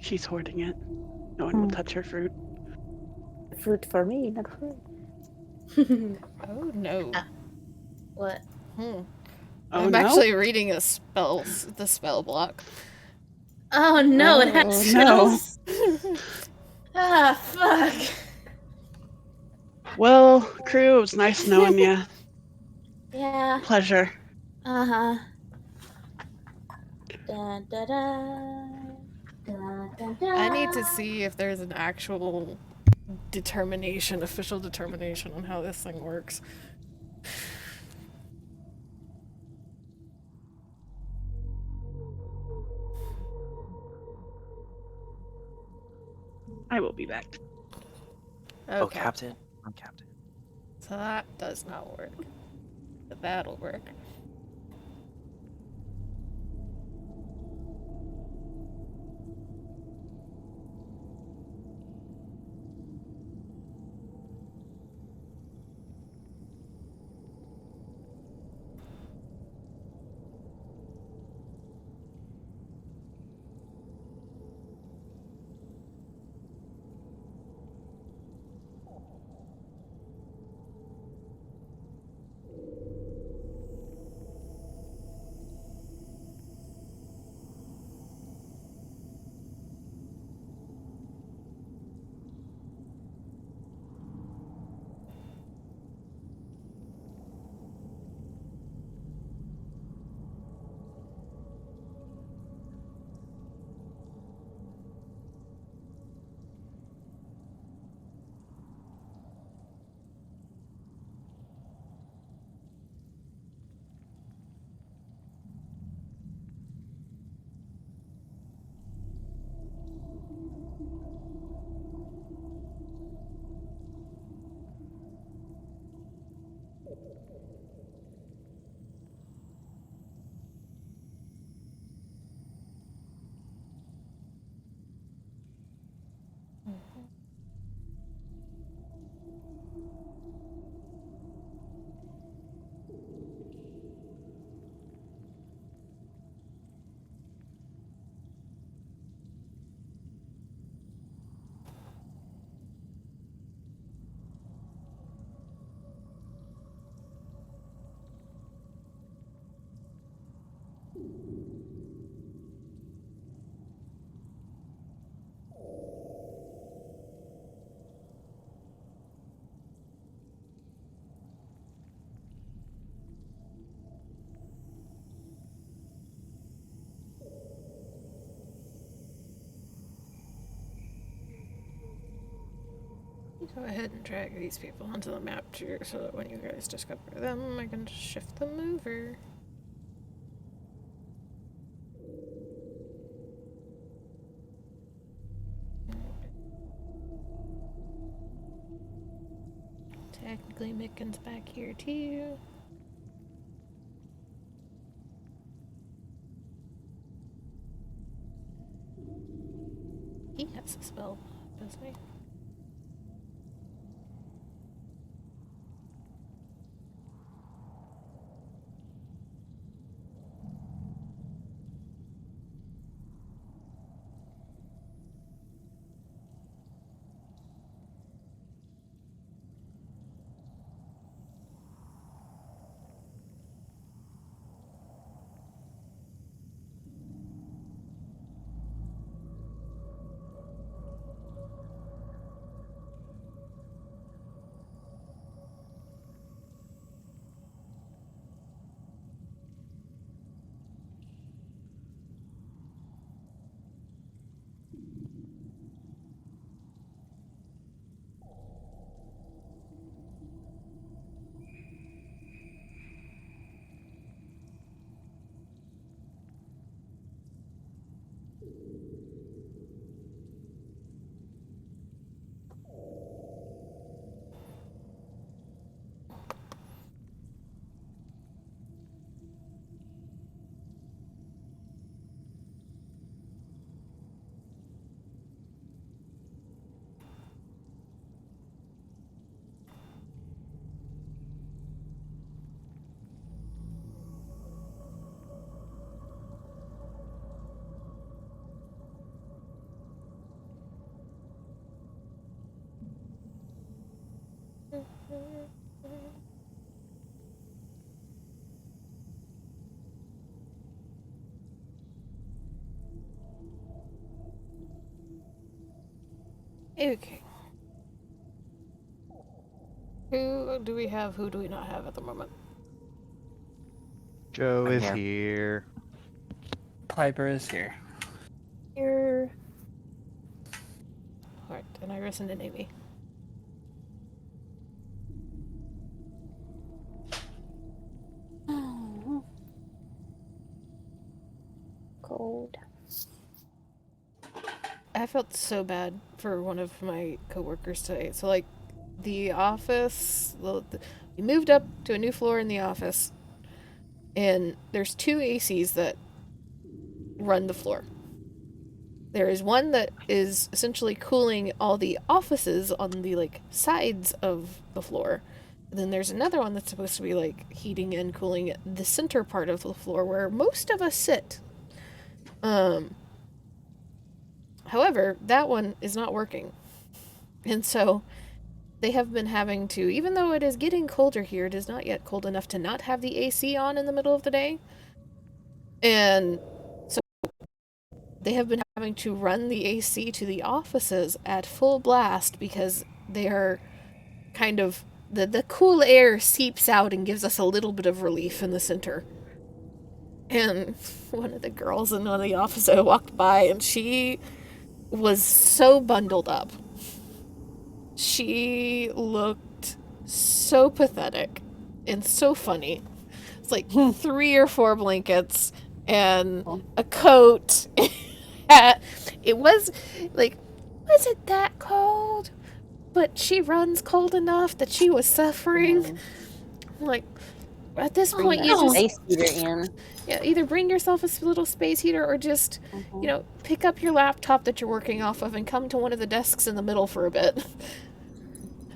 She's hoarding it. No one will touch her fruit. Fruit for me, not fruit. Oh no. What? Oh, I'm no? actually reading the spell block. Oh no, it has no. spells. Ah, fuck. Well, crew, it was nice knowing you. Yeah. Pleasure. Uh-huh. Da da da. Da I need to see if there's an actual official determination on how this thing works. I will be back. Okay. Oh, Captain. I'm Captain. So that does not work. But that'll work. Go ahead and drag these people onto the map too, so that when you guys discover them, I can just shift them over. Technically, Micken's back here too. He has a spell, doesn't he? Okay. Who do we have? Who do we not have at the moment? Joe I'm is here. here. Piper is here. Here. an Iris and an Amy. Cold. I felt so bad for one of my coworkers today. So, like, the office, we moved up to a new floor in the office, and there's 2 ACs that run the floor. There is one that is essentially cooling all the offices on the, like, sides of the floor. And then there's another one that's supposed to be, like, heating and cooling the center part of the floor where most of us sit. However, that one is not working. And so they have been having to, even though it is getting colder here, it is not yet cold enough to not have the AC on in the middle of the day. And so they have been having to run the AC to the offices at full blast because they are kind of, the cool air seeps out and gives us a little bit of relief in the center. And one of the girls in one of the offices walked by and she was so bundled up. She looked so pathetic and so funny. It's like 3 or 4 blankets and a coat. It was like, was it that cold? But she runs cold enough that she was suffering. Like, at this point, you just space heater in. Yeah, either bring yourself a little space heater or just, you know, pick up your laptop that you're working off of and come to one of the desks in the middle for a bit.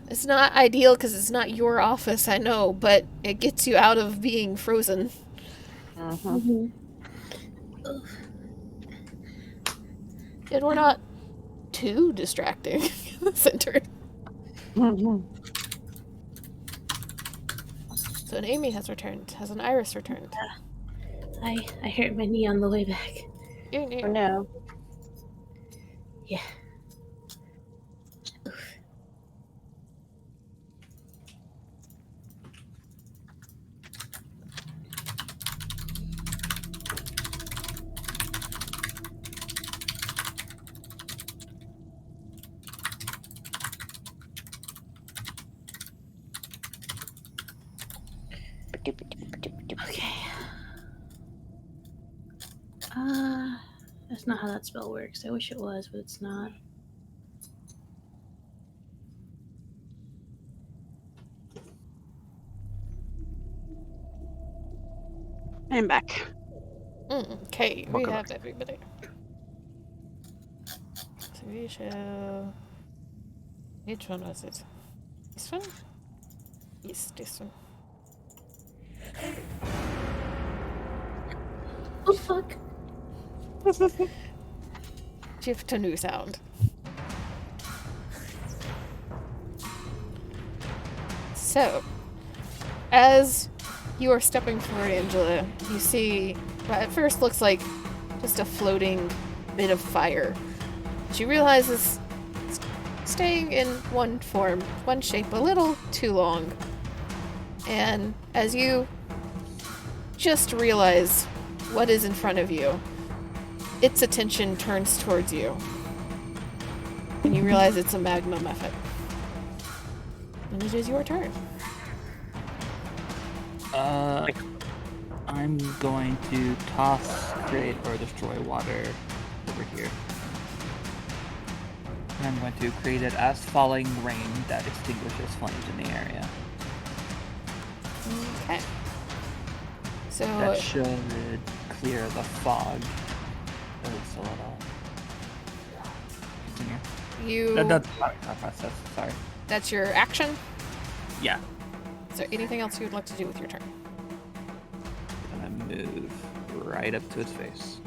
It's not ideal because it's not your office, I know, but it gets you out of being frozen. And we're not too distracting in the center. So an Amy has returned. Has an Iris returned? I hurt my knee on the way back. Oh no. Yeah. Okay. That's not how that spell works. I wish it was, but it's not. I'm back. Okay, we Welcome have everybody. So we shall... Which one was it? This one? Yes, this one. Oh fuck! Shift to new sound. So, as you are stepping forward, Angela, you see what at first looks like just a floating bit of fire. She realizes it's staying in one form, one shape, a little too long. And as you just realize what is in front of you, its attention turns towards you. And you realize it's a magma mephit. And it is your turn. I'm going to toss, create, or destroy water over here. And I'm going to create it as falling rain that extinguishes flames in the area. Okay. So That should clear the fog. At least a little. Continue. you That's not process, sorry. that's your action. Yeah. Is there anything else you would like to do with your turn? Gonna move right up to its face.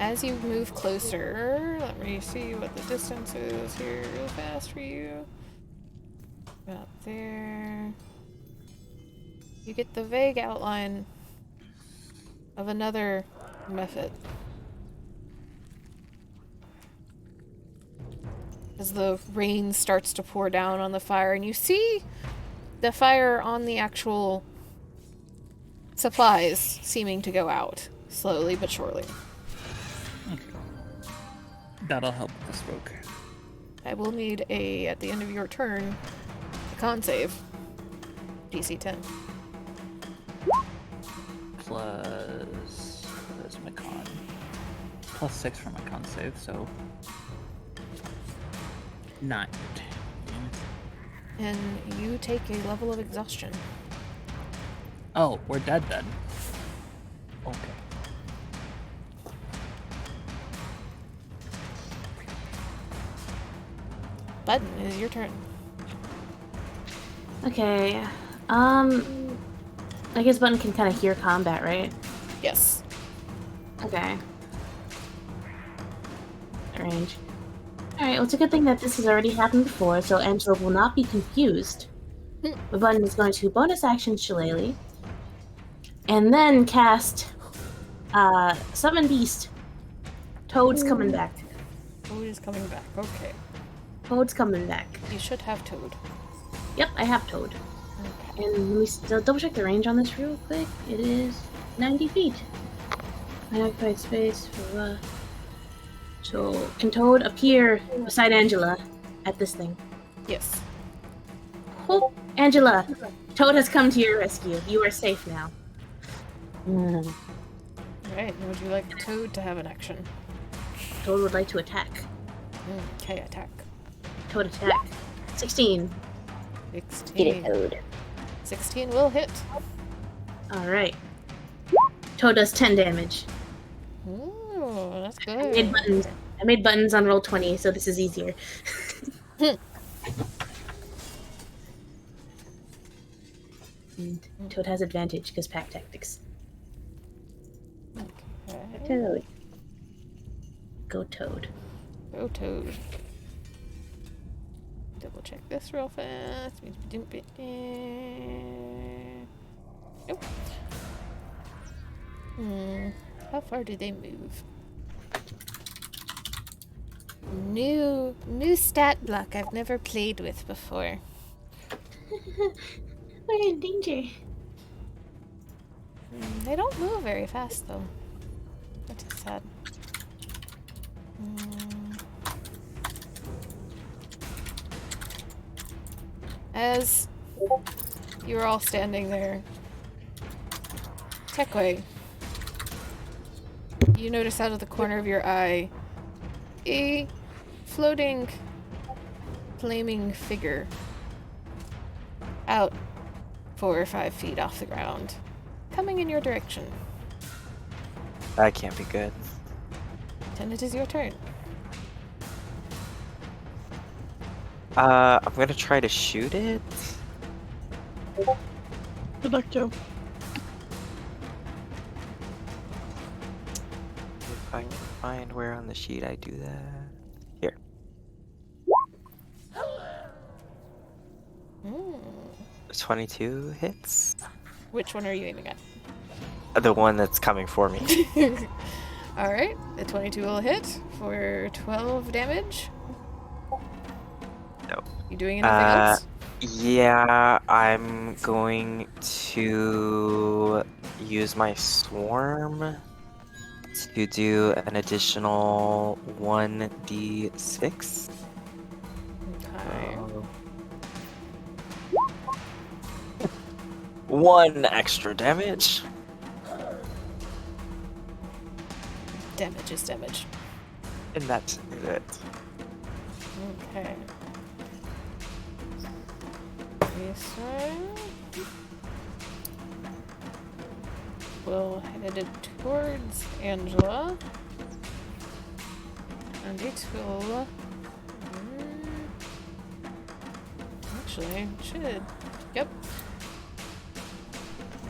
As you move closer, let me see what the distance is here real fast for you. About there. You get the vague outline of another mephit. As the rain starts to pour down on the fire, and you see the fire on the actual supplies seeming to go out, slowly but surely. That'll help with the smoke. I will need at the end of your turn, a con save. DC 10. Plus... Where's my con? Plus 6 for my con save, so... 9. And you take a level of exhaustion. Oh, we're dead then. Okay. Button, it is your turn. Okay. I guess Button can kind of hear combat, right? Yes. Okay. Range. Alright, well, it's a good thing that this has already happened before, so Angela will not be confused. The Button is going to bonus action Shillelagh, and then cast Summon Beast. Toad's coming back. Toad is coming back. Okay. Toad's coming back. You should have Toad. Yep, I have Toad. Okay. And let me still double check the range on this real quick. It is 90 feet. I occupied space for So, can Toad appear beside Angela at this thing? Yes. Oh, Angela! Toad has come to your rescue. You are safe now. Alright, would you like Toad to have an action? Toad would like to attack. Okay, attack. Toad attack. 16. 16. Get it, Toad. 16 will hit. Alright. Toad does 10 damage. Ooh, that's I made good. buttons. I made buttons on roll 20, so this is easier. And Toad has advantage because pack tactics. Okay. Toad. Go Toad. Go Toad. Double check this real fast. Nope. How far do they move? New stat block I've never played with before. We're in danger. They don't move very fast though. That is sad. As you're all standing there, Tekwe, you notice out of the corner of your eye a floating, flaming figure out 4 or 5 feet off the ground, coming in your direction. That can't be good. And it is your turn. I'm gonna try to shoot it. Good luck, Joe. If I can find where on the sheet I do that. Here. 22 hits. Which one are you aiming at? The one that's coming for me. Alright, the 22 will hit for 12 damage. No. You doing anything else? Yeah, I'm going to use my swarm to do an additional 1d6. Okay. 1 extra damage. Damage is damage. And that's it. Okay. This one will head it towards Angela. And it will... Actually, it should. Yep.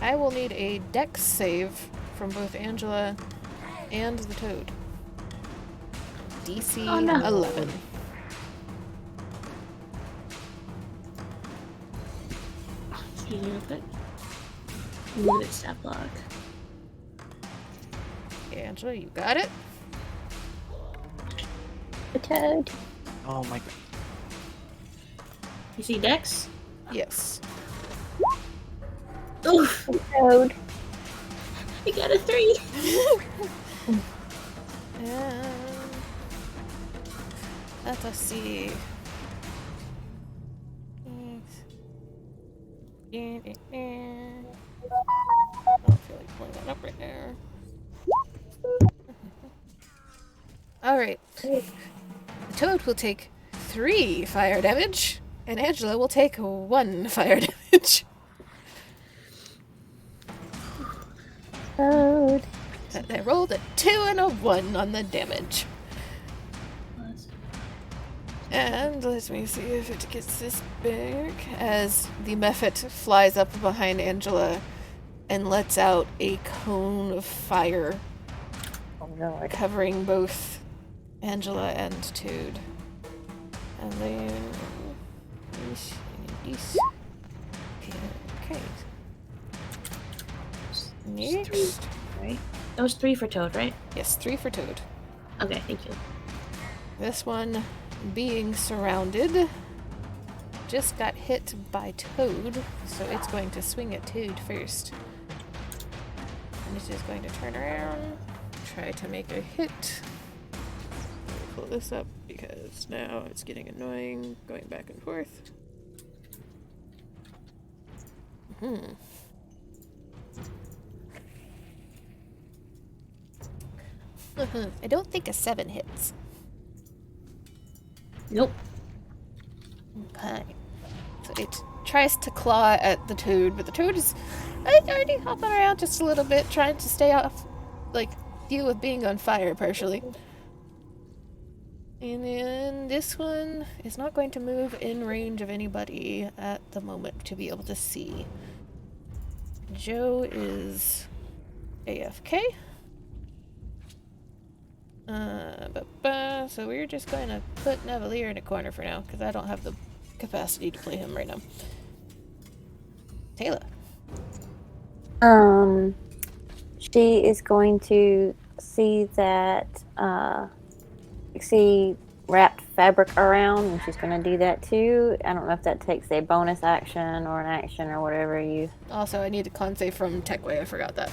I will need a dex save from both Angela and the Toad. DC Oh, no. 11. Excuse me real quick. Move it stat block. Okay, Angela, you got it? The Toad. Oh my god. You see Dex? Yes. Oof! The Toad. I got a 3! Let us see. I don't feel like pulling that up right now. Alright. The toad will take 3 fire damage, and Angela will take 1 fire damage. Toad. I rolled a 2 and a 1 on the damage. And let me see if it gets this big. As the Mephit flies up behind Angela and lets out a cone of fire, Oh Lord. covering both Angela and Toad. And then... Okay. Next. Right? That was 3 for Toad, right? Yes, 3 for Toad. Okay, thank you. This one, being surrounded, just got hit by Toad, so it's going to swing at Toad first. And it is going to turn around, try to make a hit. Let me pull this up because now it's getting annoying going back and forth. I don't think a 7 hits. Nope. Okay. So it tries to claw at the Toad, but the Toad is already hopping around just a little bit, trying to stay off, like, deal with being on fire partially. And then this one is not going to move in range of anybody at the moment to be able to see. Joe is AFK. So we're just going to put Nevalier in a corner for now, because I don't have the capacity to play him right now. Taylor. She is going to see that, see wrapped fabric around, and she's going to do that too. I don't know if that takes a bonus action or an action or whatever you... Also, I need a con save from Techway, I forgot that.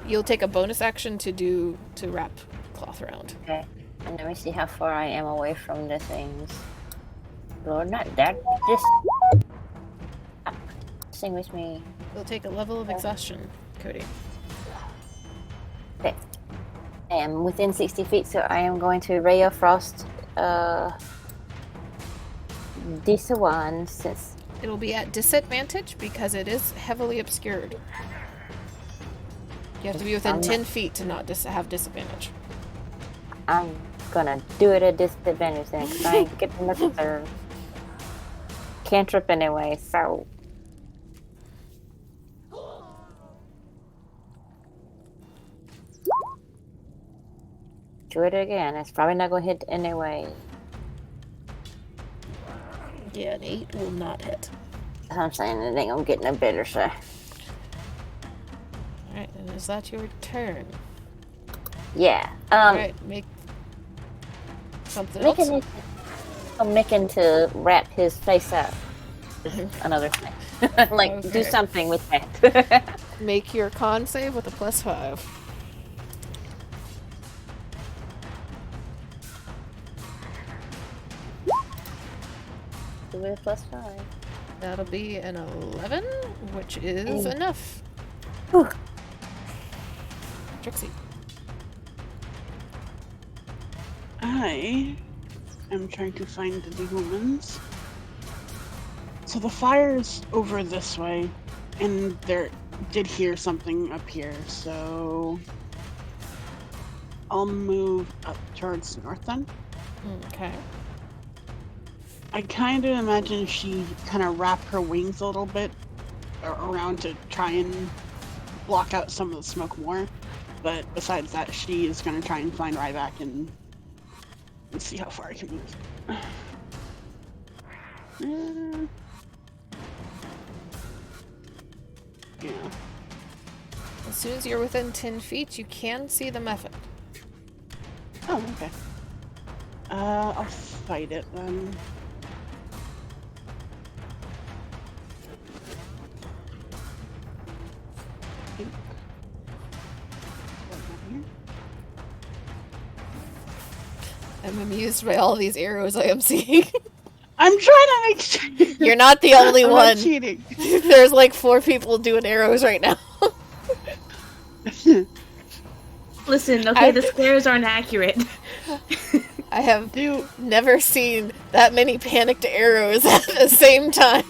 You'll take a bonus action to wrap cloth around. Okay. And let me see how far I am away from the things. Lord, not that. Just... Sing with me. You'll take a level of exhaustion, Cody. Okay. I am within 60 feet, so I am going to Ray of Frost, DC1, since... It'll be at disadvantage because it is heavily obscured. You have to be within 10 feet to not have disadvantage. I'm gonna do it at disadvantage then, because I ain't getting another cantrip anyway, so... Do it again. It's probably not gonna hit anyway. Yeah, an 8 will not hit. I'm saying it ain't gonna get no better, so... Alright, and is that your turn? Yeah. Alright, make something else. I'm making to wrap his face up. Another thing. Like, Okay. do something with that. Make your con save with a +5. Do it a +5. That'll be an 11, which is enough. Whew. Trixie. I am trying to find the humans. So the fire's over this way, and there did hear something up here, so I'll move up towards north then. Okay. I kind of imagine she kind of wrapped her wings a little bit around to try and block out some of the smoke more. But besides that, she is going to try and find Ryback and see how far I can move. Yeah. As soon as you're within 10 feet, you can see the Mephit. Oh, okay. I'll fight it then. I'm amused by all these arrows I am seeing. I'm trying to make sure. You're not the only I'm one. not cheating. There's like 4 people doing arrows right now. Listen, okay, the squares aren't accurate. I have never seen that many panicked arrows at the same time.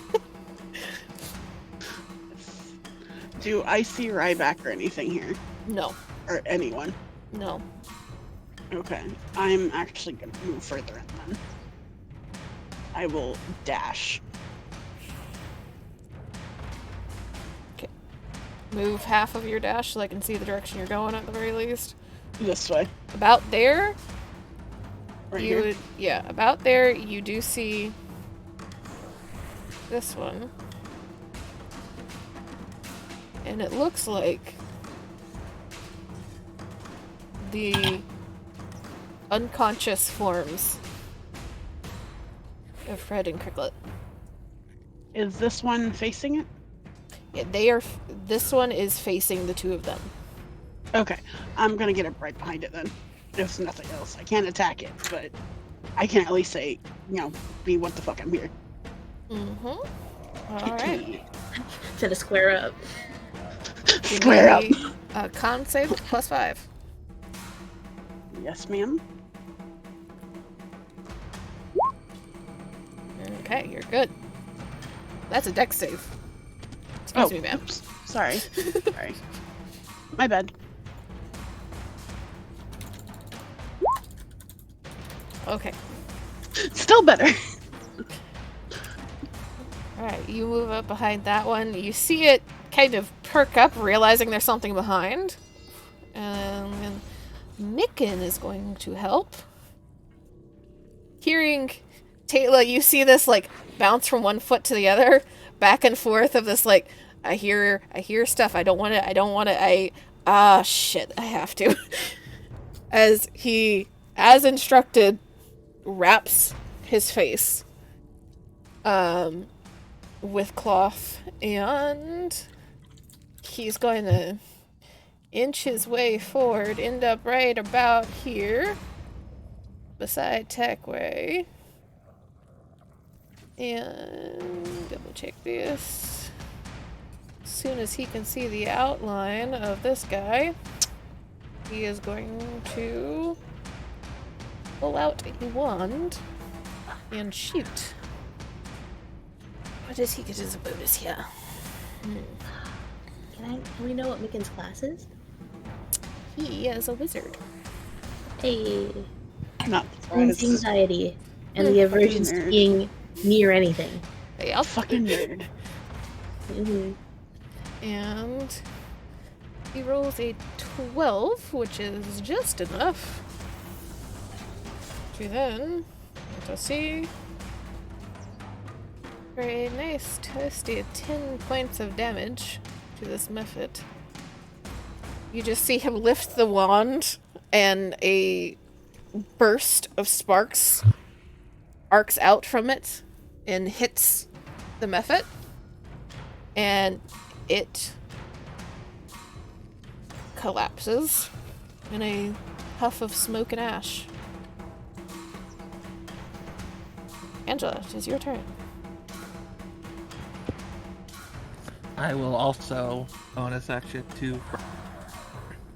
Do I see Ryback or anything here? No. Or anyone? No. Okay. I'm actually going to move further in then. I will dash. Okay. Move half of your dash so I can see the direction you're going at the very least. This way. About there, Right you here. would, yeah, about there you do see this one. And it looks like the unconscious forms of Fred and Cricklet. Is this one facing it? Yeah, they are. This one is facing the 2 of them. Okay. I'm going to get up right behind it then. If nothing else. I can't attack it, but I can at least say, be what the fuck, I'm here. Mm-hmm. Alright. To the square up. Square up. Con save +5. Yes, ma'am. Okay, you're good. That's a dex save. Excuse me, ma'am. Oops. Sorry. Sorry. My bad. Okay. Still better. Alright, you move up behind that one. You see it kind of perk up, realizing there's something behind. And Micken is going to help. Hearing Taylor, you see this like bounce from one foot to the other, back and forth of this like, I hear stuff, I don't want to, shit, I have to. As he, as instructed, wraps his face with cloth, and he's going to inch his way forward, end up right about here beside Techway, and double check this. As soon as he can see the outline of this guy, he is going to pull out a wand and shoot. What does he get as a bonus here? Can we know what Micken's class is? He is a wizard. Hey. Not Owns anxiety and the aversion to nerd. being near anything. Yep. Fucking nerd. Mm-hmm. And he rolls a 12, which is just enough to then, let's see, for a nice toasty 10 points of damage to this Mephit. You just see him lift the wand, and a burst of sparks arcs out from it and hits the Mephit, and it collapses in a puff of smoke and ash. Angela, it is your turn. I will also bonus action to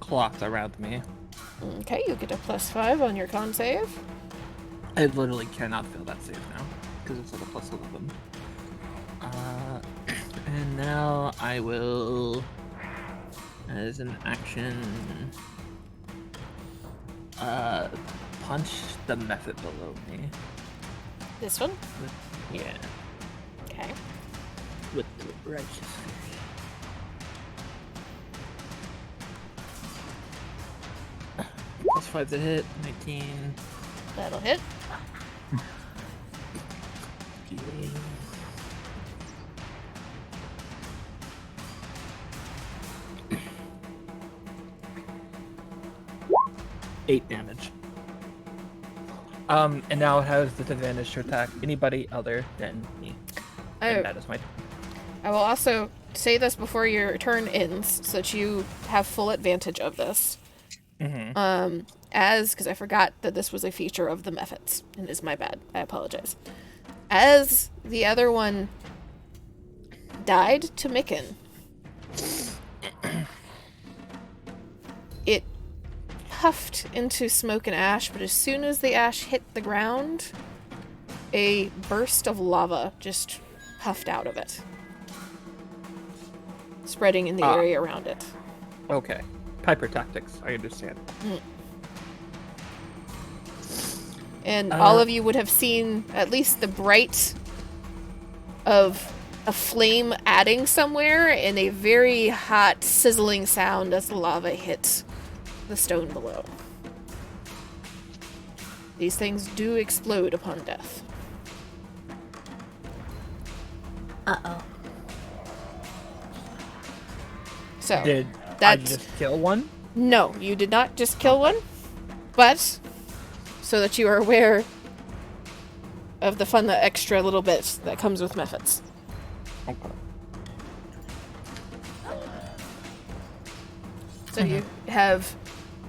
cloth around me. Okay, you get a +5 on your con save. I literally cannot fail that save now because it's at a +11. And now I will, as an action, punch the method below me. This one? Yeah, Okay. with the righteous fury. +5 to hit, 19. That'll hit. Eight damage. And now it has disadvantage to attack anybody other than me. And that is my. I will also say this before your turn ends, so that you have full advantage of this. Because I forgot that this was a feature of the methods, and it's my bad. I apologize. As the other one died to Micken, it puffed into smoke and ash, but as soon as the ash hit the ground, a burst of lava just puffed out of it, spreading in the area around it. Okay. Piper tactics, I understand. And all of you would have seen at least the bright of a flame adding somewhere and a very hot sizzling sound as the lava hit the stone below. These things do explode upon death. Uh-oh. So, Did I that's... just kill one? No, you did not just kill one, but so that you are aware of the fun, the extra little bit that comes with methods. Okay. So you have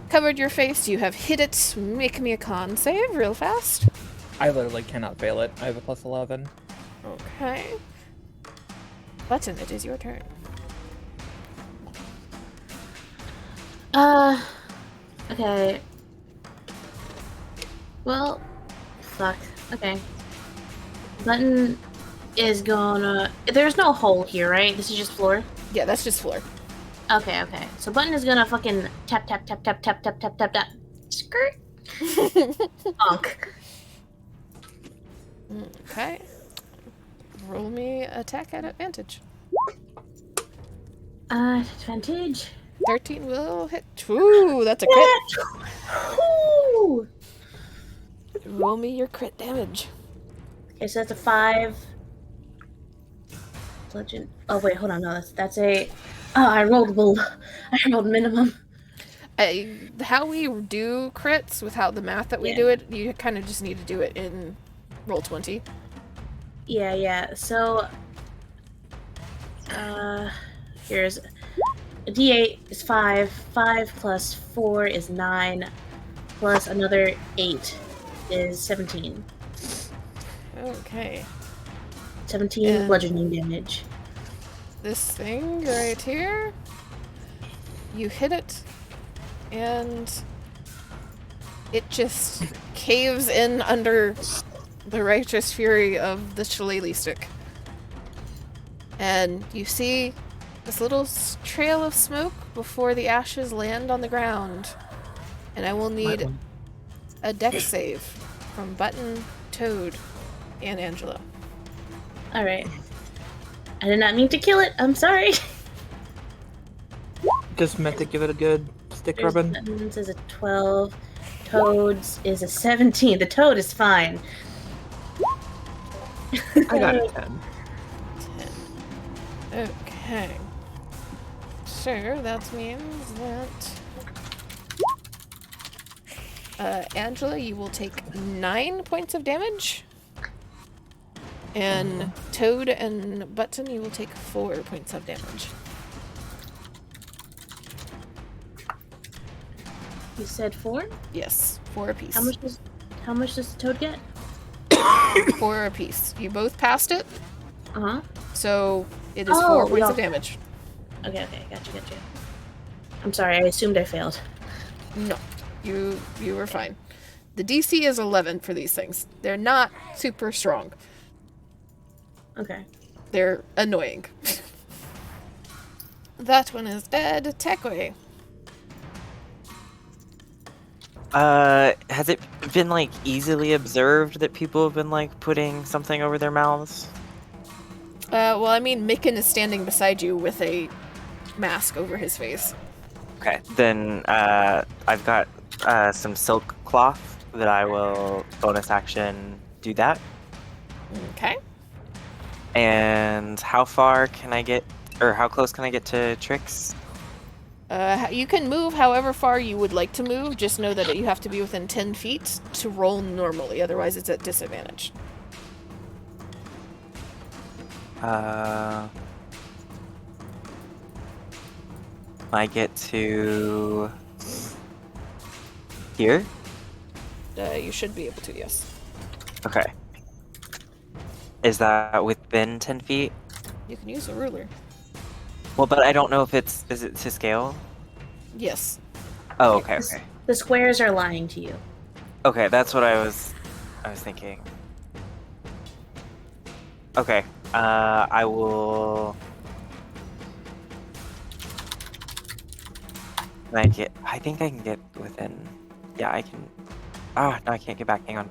covered your face, you have hit it. Make me a con save real fast. I literally cannot fail it. I have a plus 11. Okay. Button, it is your turn. Okay. Well, fuck. Okay. Button is gonna... There's no hole here, right? This is just floor? Yeah, that's just floor. Okay. So Button is gonna fucking tap, tap, tap, tap, tap, tap, tap, tap, tap. Skirt. Bonk. Okay. Roll me attack at advantage. Advantage. 13 will hit. Ooh, that's a crit. Ooh. Roll me your crit damage. Okay, so that's a 5. Legend. Oh wait, hold on. No, that's a. Oh, I rolled minimum. How we do crits with how the math that we do it, you kind of just need to do it in Roll20. Yeah. So, here's a D8 is 5. 5 plus 4 is 9. Plus another 8 is 17. Okay. 17 And bludgeoning damage. this thing right here, you hit it, and it just caves in under the righteous fury of the shillelagh stick. And you see this little trail of smoke before the ashes land on the ground. And I will need a dex save from Button, Toad, and Angela. Alright. I did not mean to kill it. I'm sorry. Just meant to give it a good stick rubbing. Button's is a 12. Toad's is a 17. The Toad is fine. I got a 10. Okay. So that means that Angela, you will take 9 points of damage. And Toad and Button, you will take 4 points of damage. You said 4? Yes, 4 apiece. How much does the Toad get? 4 apiece. You both passed it, Uh-huh. so it is 4 points all- of damage. Okay, gotcha. I'm sorry, I assumed I failed. No, you were fine. The DC is 11 for these things. They're not super strong. Okay. They're annoying. That one is dead. Tekwe. Has it been like easily observed that people have been like putting something over their mouths? Well, I mean, Micken is standing beside you with a mask over his face. Okay, then I've got some silk cloth that I will bonus action do that. Okay. And how far can I get, or how close can I get to Trix? You can move however far you would like to move. Just know that you have to be within 10 feet to roll normally. Otherwise, it's at disadvantage. I get to here? You should be able to, yes. Okay. Is that within 10 feet? You can use a ruler. Well, but I don't know if is it to scale? Yes. Oh, okay, okay. The squares are lying to you. Okay, that's what I was thinking. Okay, I will... I think I can get within... Yeah, I can... Ah, no, I can't get back, hang on.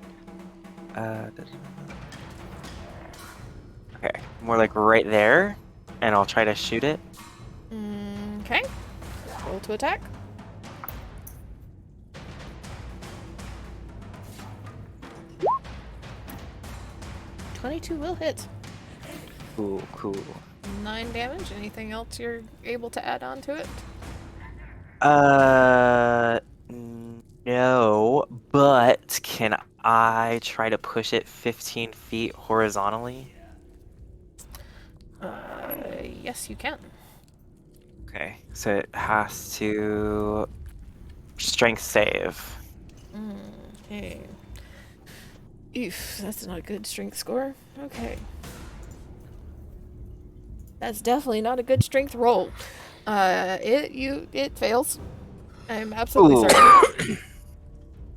Okay, more like right there, and I'll try to shoot it. Okay. Roll to attack. .22 will hit. Cool, cool. 9 damage. Anything else you're able to add on to it? No, but can I try to push it 15 feet horizontally? Yes, you can. Okay, so it has to strength save. Okay. Oof, that's not a good strength score. Okay. That's definitely not a good strength roll. It fails. I'm absolutely Ooh. sorry.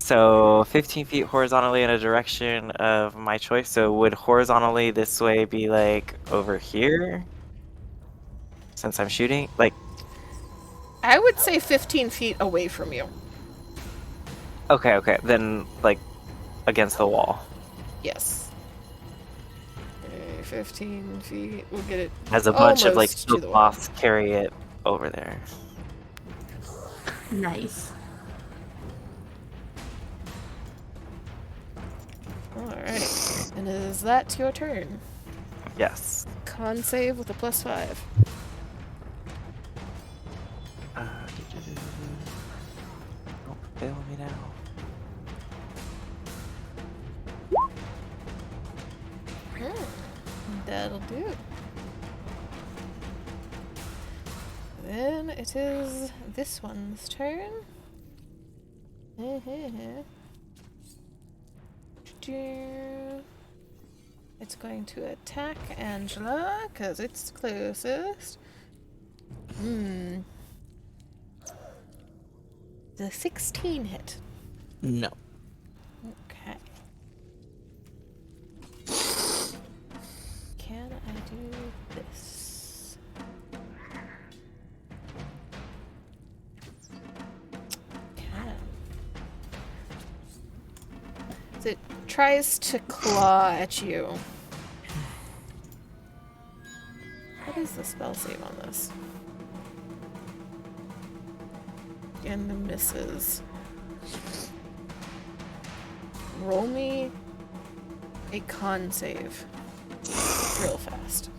So 15 feet horizontally in a direction of my choice. So would horizontally this way be like over here? Since I'm shooting? Like, I would say 15 feet away from you. okay. Then like against the wall. Yes. 15 feet. We'll get it. As a bunch of like almost to the wall. cloths carry it over there. Nice. Alright. And is that your turn? Yes. Con save with a +5. Don't fail me now. That'll do. Then it is this one's turn. It's going to attack Angela because it's closest. The 16 hit. No. Okay. Can I do this? Can. So it tries to claw at you. What is the spell save on this? And the misses. Roll me a con save. Real fast.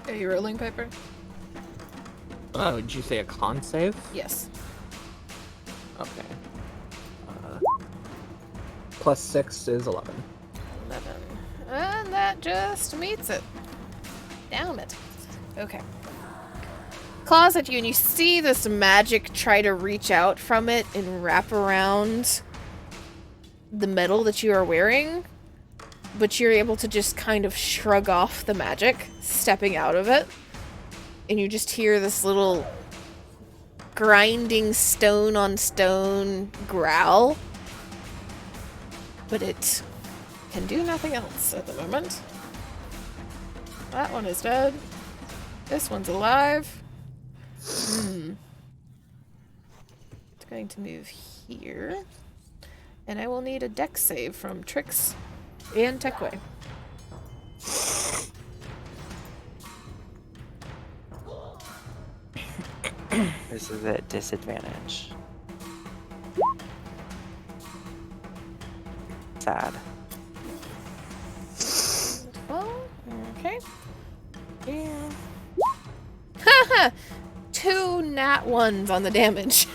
Are you rolling, Piper? Oh, did you say a con save? Yes. Okay. +6 is 11. 11. And that just meets it. Damn it. Okay. Claws at you, and you see this magic try to reach out from it and wrap around the metal that you are wearing, but you're able to just kind of shrug off the magic, stepping out of it, and you just hear this little grinding stone on stone growl, but it can do nothing else at the moment. That one is dead. This one's alive. It's going to move here. And I will need a dex save from Trix and Techway. This is at disadvantage. Sad. Well, okay. Yeah. Haha! 2 nat ones on the damage.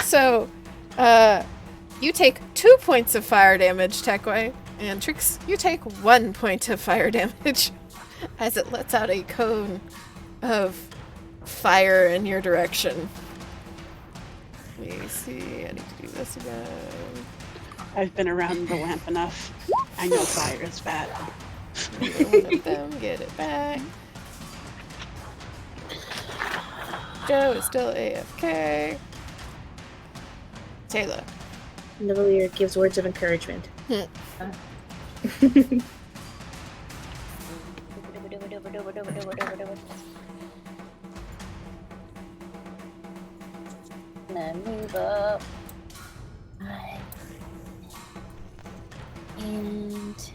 So, you take 2 points of fire damage, Tekwe, and Trix, you take 1 point of fire damage as it lets out a cone of fire in your direction. Let me see, I need to do this again. I've been around the lamp enough. I know fire is bad. Neither one of them get it back. Joe is still AFK. Taylor. Nivelier gives words of encouragement. Gonna move up. And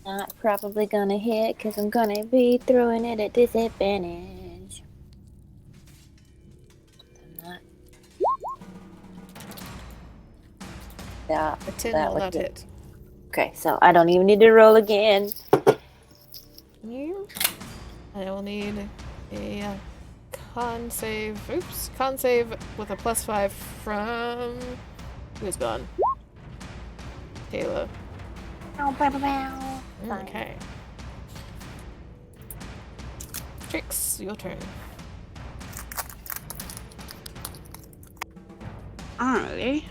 not probably gonna hit because I'm gonna be throwing it at disadvantage. Not. A 10 that will would not hit. hit. Okay, so I don't even need to roll again. You. I will need a con save. Oops. Con save with a +5 from. Who's gone? Taylor. Okay. Trix, your turn. Alrighty.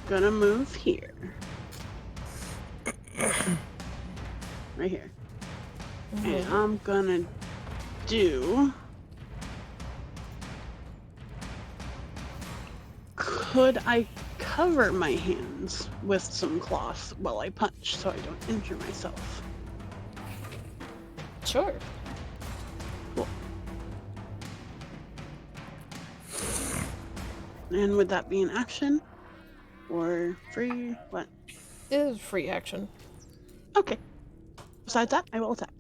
Gonna move here. Right here. And I'm gonna do... Could I cover my hands with some cloth while I punch so I don't injure myself? Sure. Cool. And would that be an action? Or free? What? It is free action. Okay. Besides that, I will attack.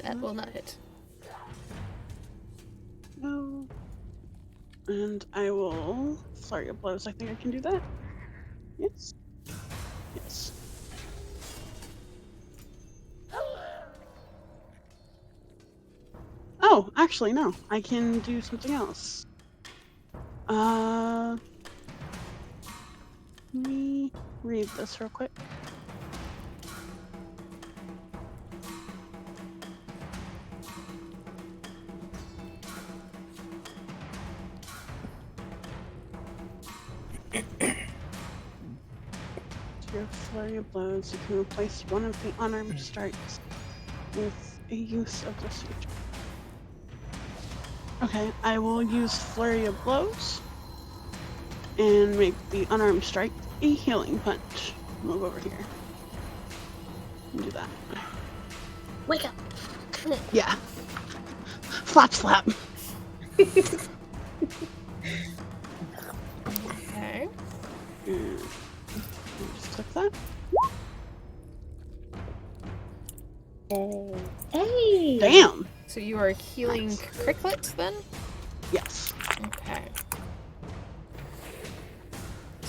That will not hit. No. And I will flurry of blows. I think I can do that. Yes. Yes. Oh, actually, no. I can do something else. Let me read this real quick. Your flurry of blows, you can replace one of the unarmed strikes with a use of this feature. Okay, I will use flurry of blows and make the unarmed strike a healing punch. Move over here. And do that. Wake up! Yeah. Flap slap. Okay. And just click that. Hey! Damn. So you are healing Cricklet then? Yes. Okay.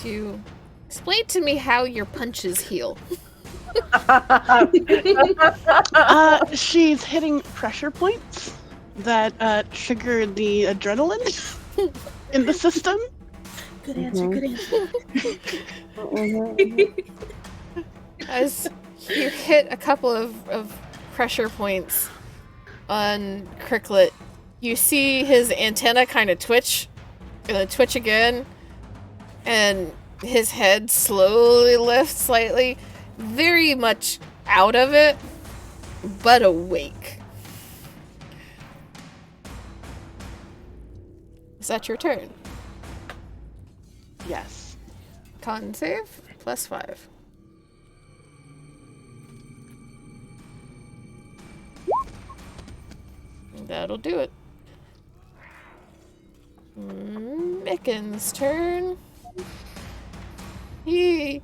To explain to me how your punches heal. She's hitting pressure points that trigger the adrenaline in the system. Good answer, good answer. As you hit a couple of pressure points on Cricklet, you see his antenna kind of twitch, and then twitch again, and his head slowly lifts slightly, very much out of it, but awake. Is that your turn? Yes. Con save, +5. That'll do it. Micken's turn. He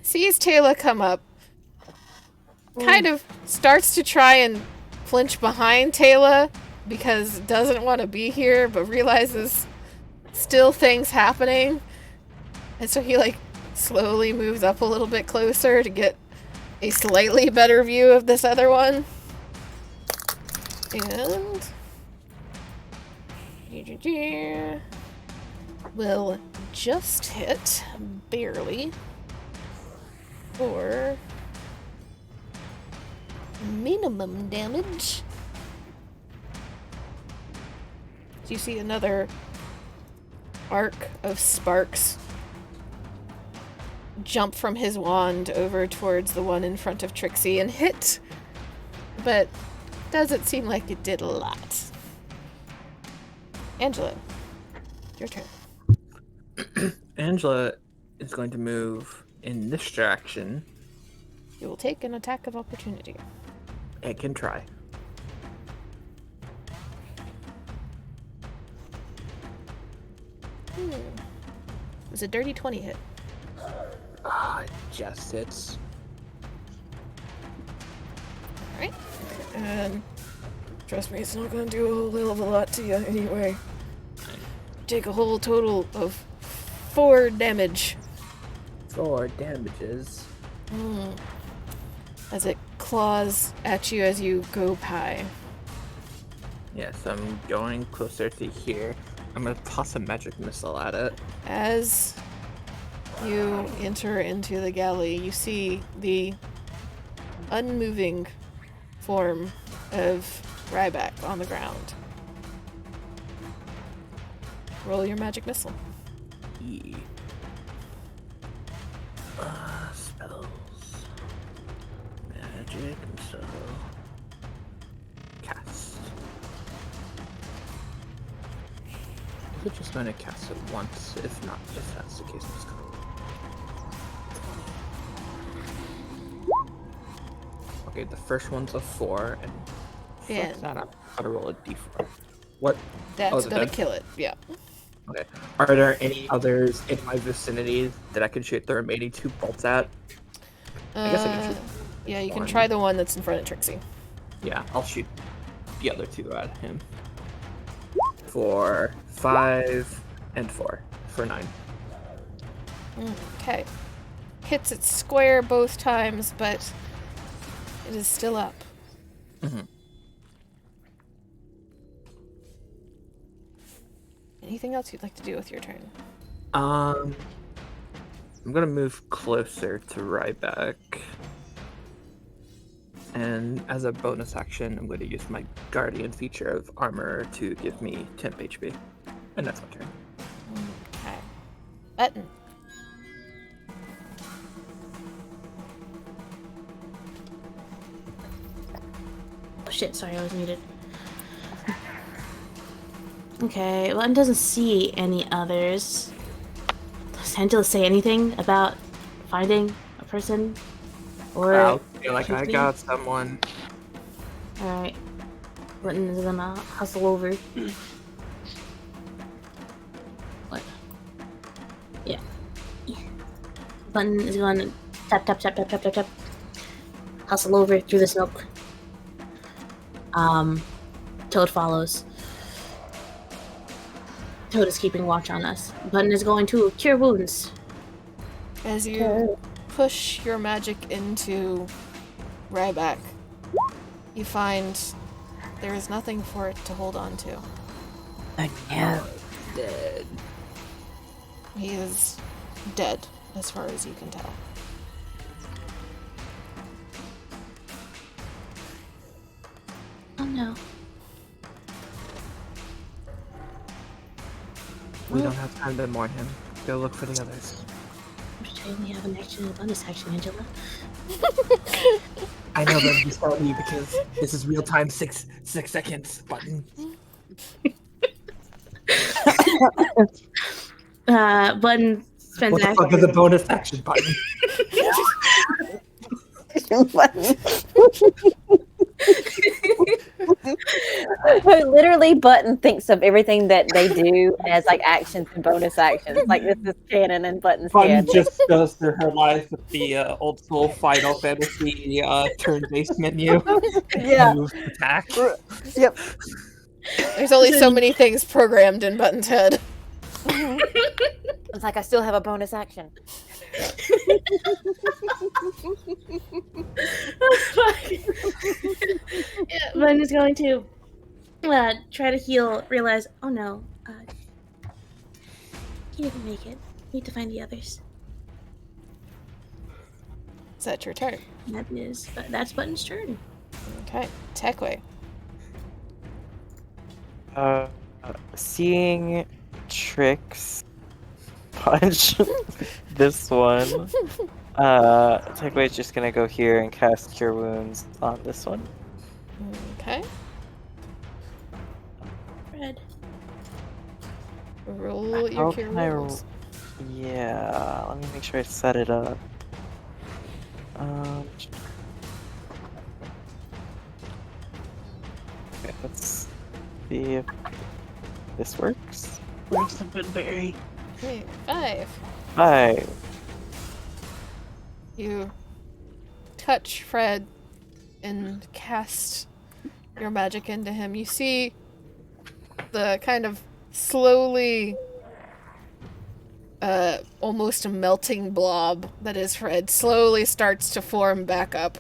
sees Taylor come up, kind of starts to try and flinch behind Taylor because doesn't want to be here, but realizes still things happening. And so he, like, slowly moves up a little bit closer to get a slightly better view of this other one. And... will just hit, barely, for minimum damage. So you see another arc of sparks jump from his wand over towards the one in front of Trixie and hit, but doesn't seem like it did a lot. Angela, your turn. Angela is going to move in this direction. You will take an attack of opportunity. It can try. Was a dirty 20 hit? It just hits. Alright. And trust me, it's not gonna do a whole hell of a lot to you anyway. Take a whole total of 4 damage. 4 damages. As it claws at you as you go by. Yes, I'm going closer to here. I'm gonna toss a magic missile at it. As you enter into the galley, you see the unmoving form of Ryback on the ground. Roll your magic missile. Spells. Magic missile. Cast. We're just going to cast it once. If not, if that's the case, let's go. Okay, the first one's a 4, and Yeah. fuck that, I'm gonna roll a d4. What? That's Oh, is it gonna dead? kill it, yeah. Okay. Are there any others in my vicinity that I can shoot the remaining 2 bolts at? I guess I can shoot. Yeah, you can one. try the one that's in front of Trixie. Yeah, I'll shoot the other 2 at him. For 5 and 4 for 9. Okay. Hits it square both times, but it is still up. Mhm. Anything else you'd like to do with your turn? I'm gonna move closer to Ryback. And as a bonus action, I'm going to use my Guardian feature of armor to give me 10 HP. And that's my turn. Okay. Button. Oh shit, sorry, I was muted. Okay, Button doesn't see any others. Does Angela say anything about finding a person? Or I feel like I shooting? got someone. Alright. Button is gonna hustle over. What? Yeah. Button is gonna tap tap tap tap tap tap tap. Hustle over through the smoke. Toad follows. Toad is keeping watch on us. Button is going to cure wounds. As you push your magic into Ryback, you find there is nothing for it to hold on to. Oh no. Dead. He is dead, as far as you can tell. Oh no. We don't have time to mourn him. Go look for the others. I'm just saying we have an action and a bonus action, Angela. I know that you tell me because this is real time 6 seconds button. Button spends What the an fuck action. is a bonus action button? Literally, Button thinks of everything that they do as like actions and bonus actions. Like this is canon in Button's Button head. just goes through her life with the old school Final Fantasy turn-based menu. Yeah. Move, attack. Yep. There's only so many things programmed in Button's head. It's like I still have a bonus action. Yeah, Vun is going to try to heal, realize, oh no, he didn't make it. Need to find the others. Is that your turn? That's Button's turn. Okay. Techway. Seeing Trix punch this one. Techway's just gonna go here and cast Cure Wounds on this one. Okay. Red. Roll your How cure can I wounds. Yeah, let me make sure I set it up. Okay, let's see if this works. Where's the good berry? Okay, 5. 5. You touch Fred and cast your magic into him. You see the kind of slowly, almost a melting blob that is Fred slowly starts to form back up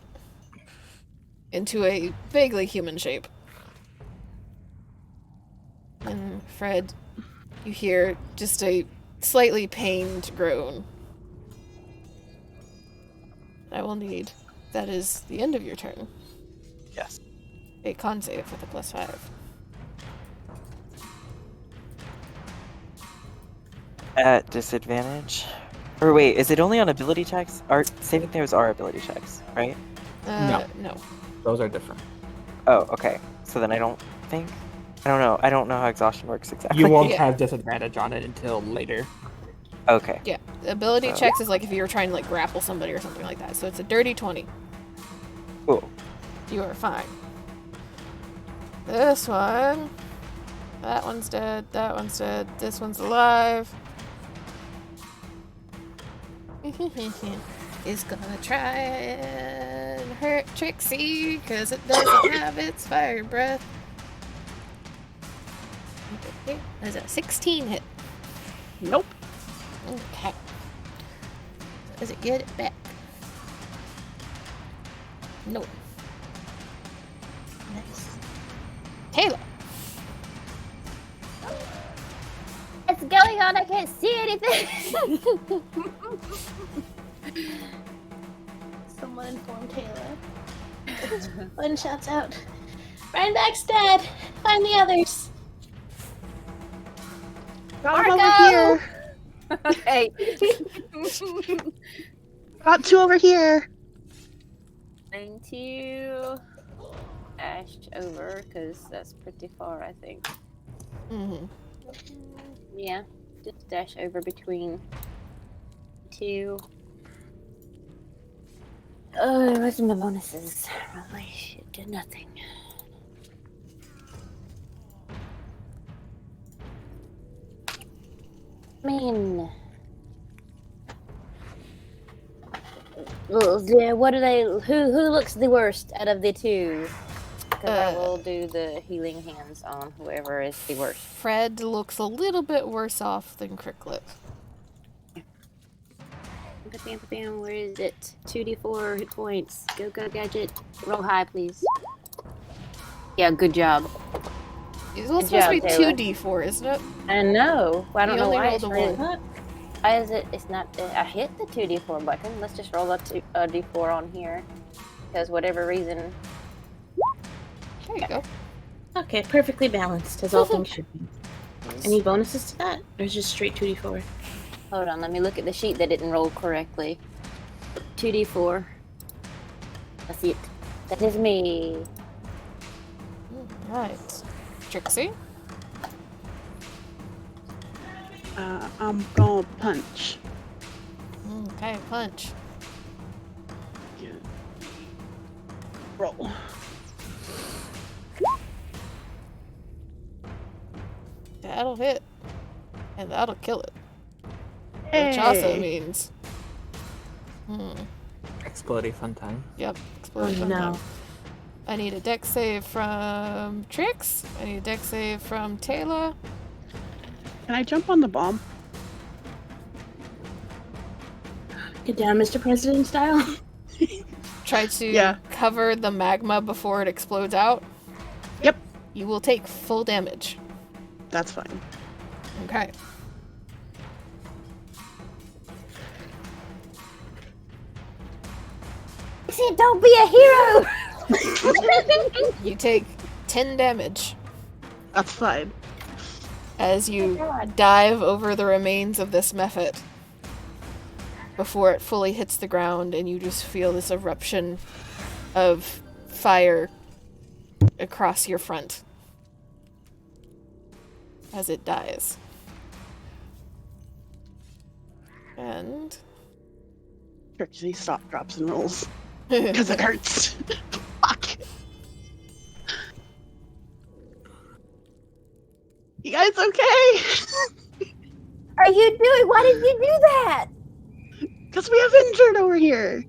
into a vaguely human shape. And Fred, you hear just a slightly pained groan. I will need. That is the end of your turn. Yes. A con save with a +5. At disadvantage. Or wait, is it only on ability checks? Saving throws are ability checks, right? No. Those are different. Oh, okay. So then I don't think. I don't know. I don't know how exhaustion works exactly. You won't Yeah. have disadvantage on it until later. Okay. Yeah. Ability So- checks is like if you were trying to like grapple somebody or something like that. So it's a dirty 20. Cool. You are fine. This one. That one's dead. That one's dead. This one's alive. Is gonna try and hurt Trixie because it doesn't have its fire breath. Okay, is a 16 hit? Nope. Okay. Does it get it back? Nope. Nice. Taylor. What's going on? I can't see anything. Someone inform Taylor. One shouts out, Rhineback's dead! Find the others! Got him over here. Okay. Got 2 over here. Going to dash over because that's pretty far, I think. Mm-hmm. Yeah, just dash over between 2. Oh, what's my bonuses? Probably should do nothing. I mean, well, yeah, what do they? Who looks the worst out of the 2? Because I will do the healing hands on whoever is the worst. Fred looks a little bit worse off than Cricklet. Bam, bam, where is it? 2d4 hit points. Go, go, gadget. Roll high, please. Yeah, good job. It's supposed job, to be Taylor. 2d4, isn't it? I know. Well, I don't You know only why rolled it's a really- 1. Why is it? It's not. I hit the 2d4 button. Let's just roll a d4 on here. Because whatever reason. There you go. Okay, perfectly balanced, as all things should be. Any bonuses to that? Or is it just straight 2d4? Hold on, let me look at the sheet that didn't roll correctly. 2d4. That's it. That is me. Right. Trixie? I'm gonna punch. Okay, punch. Yeah. Roll. That'll hit. And that'll kill it. Which also Hey. means... Explodey fun time. Yep. Exploding fun no. time. I need a dex save from Trix. I need a dex save from Taylor. Can I jump on the bomb? Get down, Mr. President style. Try to Yeah. cover the magma before it explodes out. Yep. You will take full damage. That's fine. Okay. Trixie, don't be a hero! You take 10 damage That's fine. as you God. dive over the remains of this mephit before it fully hits the ground, and you just feel this eruption of fire across your front as it dies. And Trixie, stop, drops, and rolls. Because it hurts. Fuck. You guys okay? Are you doing? Why did you do that? Because we have injured over here.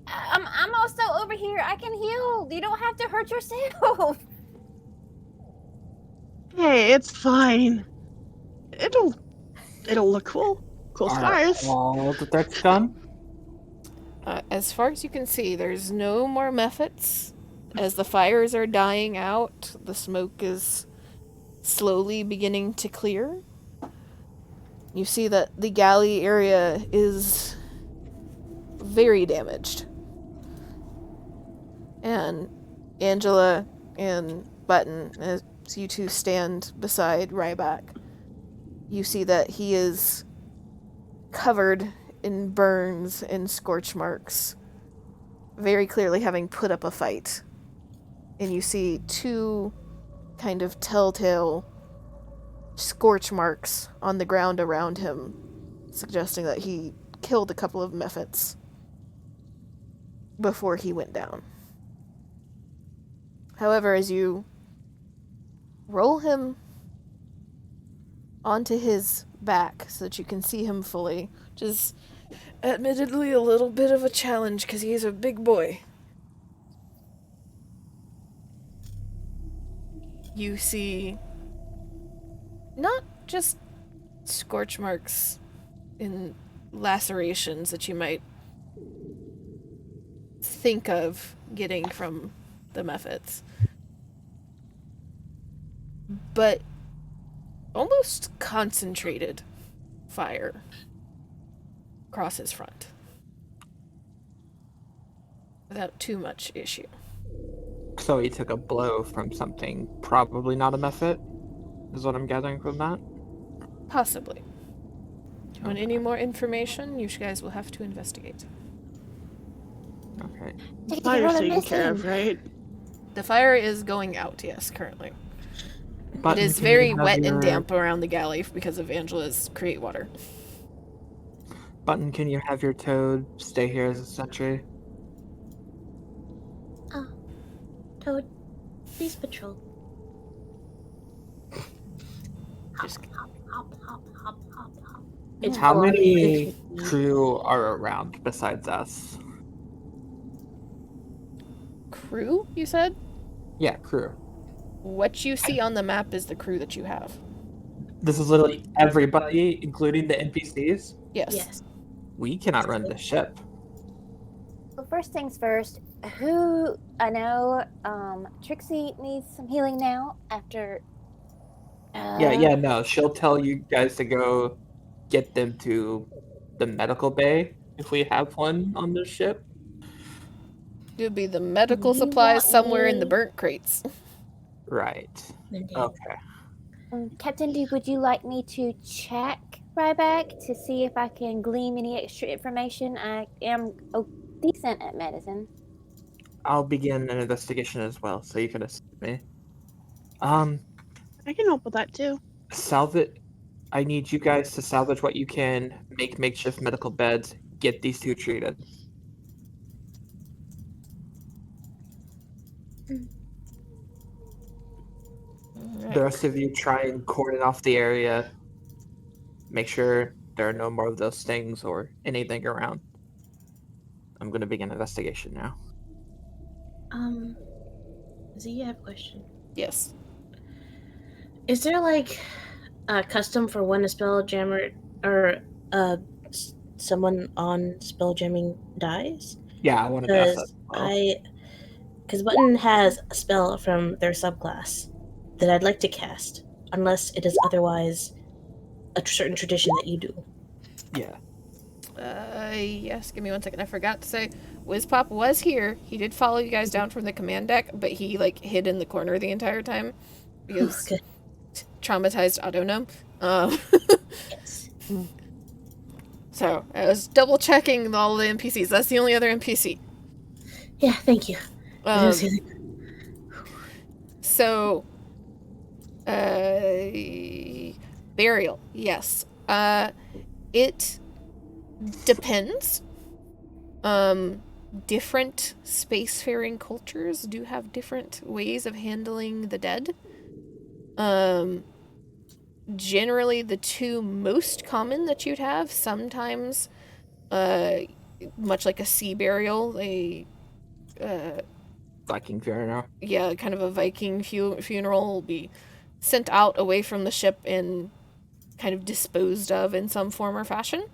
I'm also over here. I can heal. You don't have to hurt yourself. Hey, it's fine. It'll look cool. Cool Are scars. all the threats done? as far as you can see, there's no more mephits. As the fires are dying out, the smoke is slowly beginning to clear. You see that the galley area is very damaged. And Angela and Button, as you two stand beside Ryback, you see that he is covered in burns and scorch marks, very clearly having put up a fight. And you see two kind of telltale scorch marks on the ground around him, suggesting that he killed a couple of mephits before he went down. However, as you roll him onto his back so that you can see him fully, which is admittedly a little bit of a challenge because he's a big boy, you see not just scorch marks and lacerations that you might think of getting from the mephits, but almost concentrated fire across his front without too much issue. So he took a blow from something probably not a mephit, is what I'm gathering from that. Possibly. Do you want any more information? You guys will have to investigate. Okay. Fire's taken care of, right? The fire is going out, yes, currently. Button, It is can you very have wet and your- damp around the galley because of Angela's create water. Button, can you have your toad stay here as a sentry? Toad, please patrol. Just Hop, hop, hop, hop, hop, hop. How full on many 50. crew are around besides us? crew, you said? Yeah, crew. What you see on the map is the crew that you have. This is literally everybody, including the NPCs. Yes. Yes. We cannot run the ship. Well, first things first. Who I know, Trixie needs some healing now after. No. She'll tell you guys to go get them to the medical bay if we have one on the ship. It would be the medical You supplies want somewhere in the me- burnt crates. Right. Indeed. Okay. Captain D, would you like me to check Ryback to see if I can glean any extra information? I am decent at medicine. I'll begin an investigation as well, so you can assist me. I can help with that too. Salvage. I need you guys to salvage what you can, make makeshift medical beds, get these two treated. The rest of you try and cordon off the area. Make sure there are no more of those things or anything around. I'm going to begin investigation now. Z, I have a question. Yes. Is there like custom for when a spelljammer or someone on spelljamming dies? Yeah, I wanted to ask that. Because Button has a spell from their subclass that I'd like to cast, unless it is otherwise a certain tradition that you do. Yeah. Yes, give me 1 second. I forgot to say, Wizpop was here. He did follow you guys down from the command deck, but he, like, hid in the corner the entire time. Because Good. traumatized autognome. Yes. So, I was double checking all the NPCs. That's the only other NPC. Yeah, thank you. I didn't see So, burial, yes. It depends. Different spacefaring cultures do have different ways of handling the dead. Generally, the two most common that you'd have, sometimes, much like a sea burial, Viking funeral. yeah, kind of a Viking funeral will be sent out away from the ship and kind of disposed of in some form or fashion.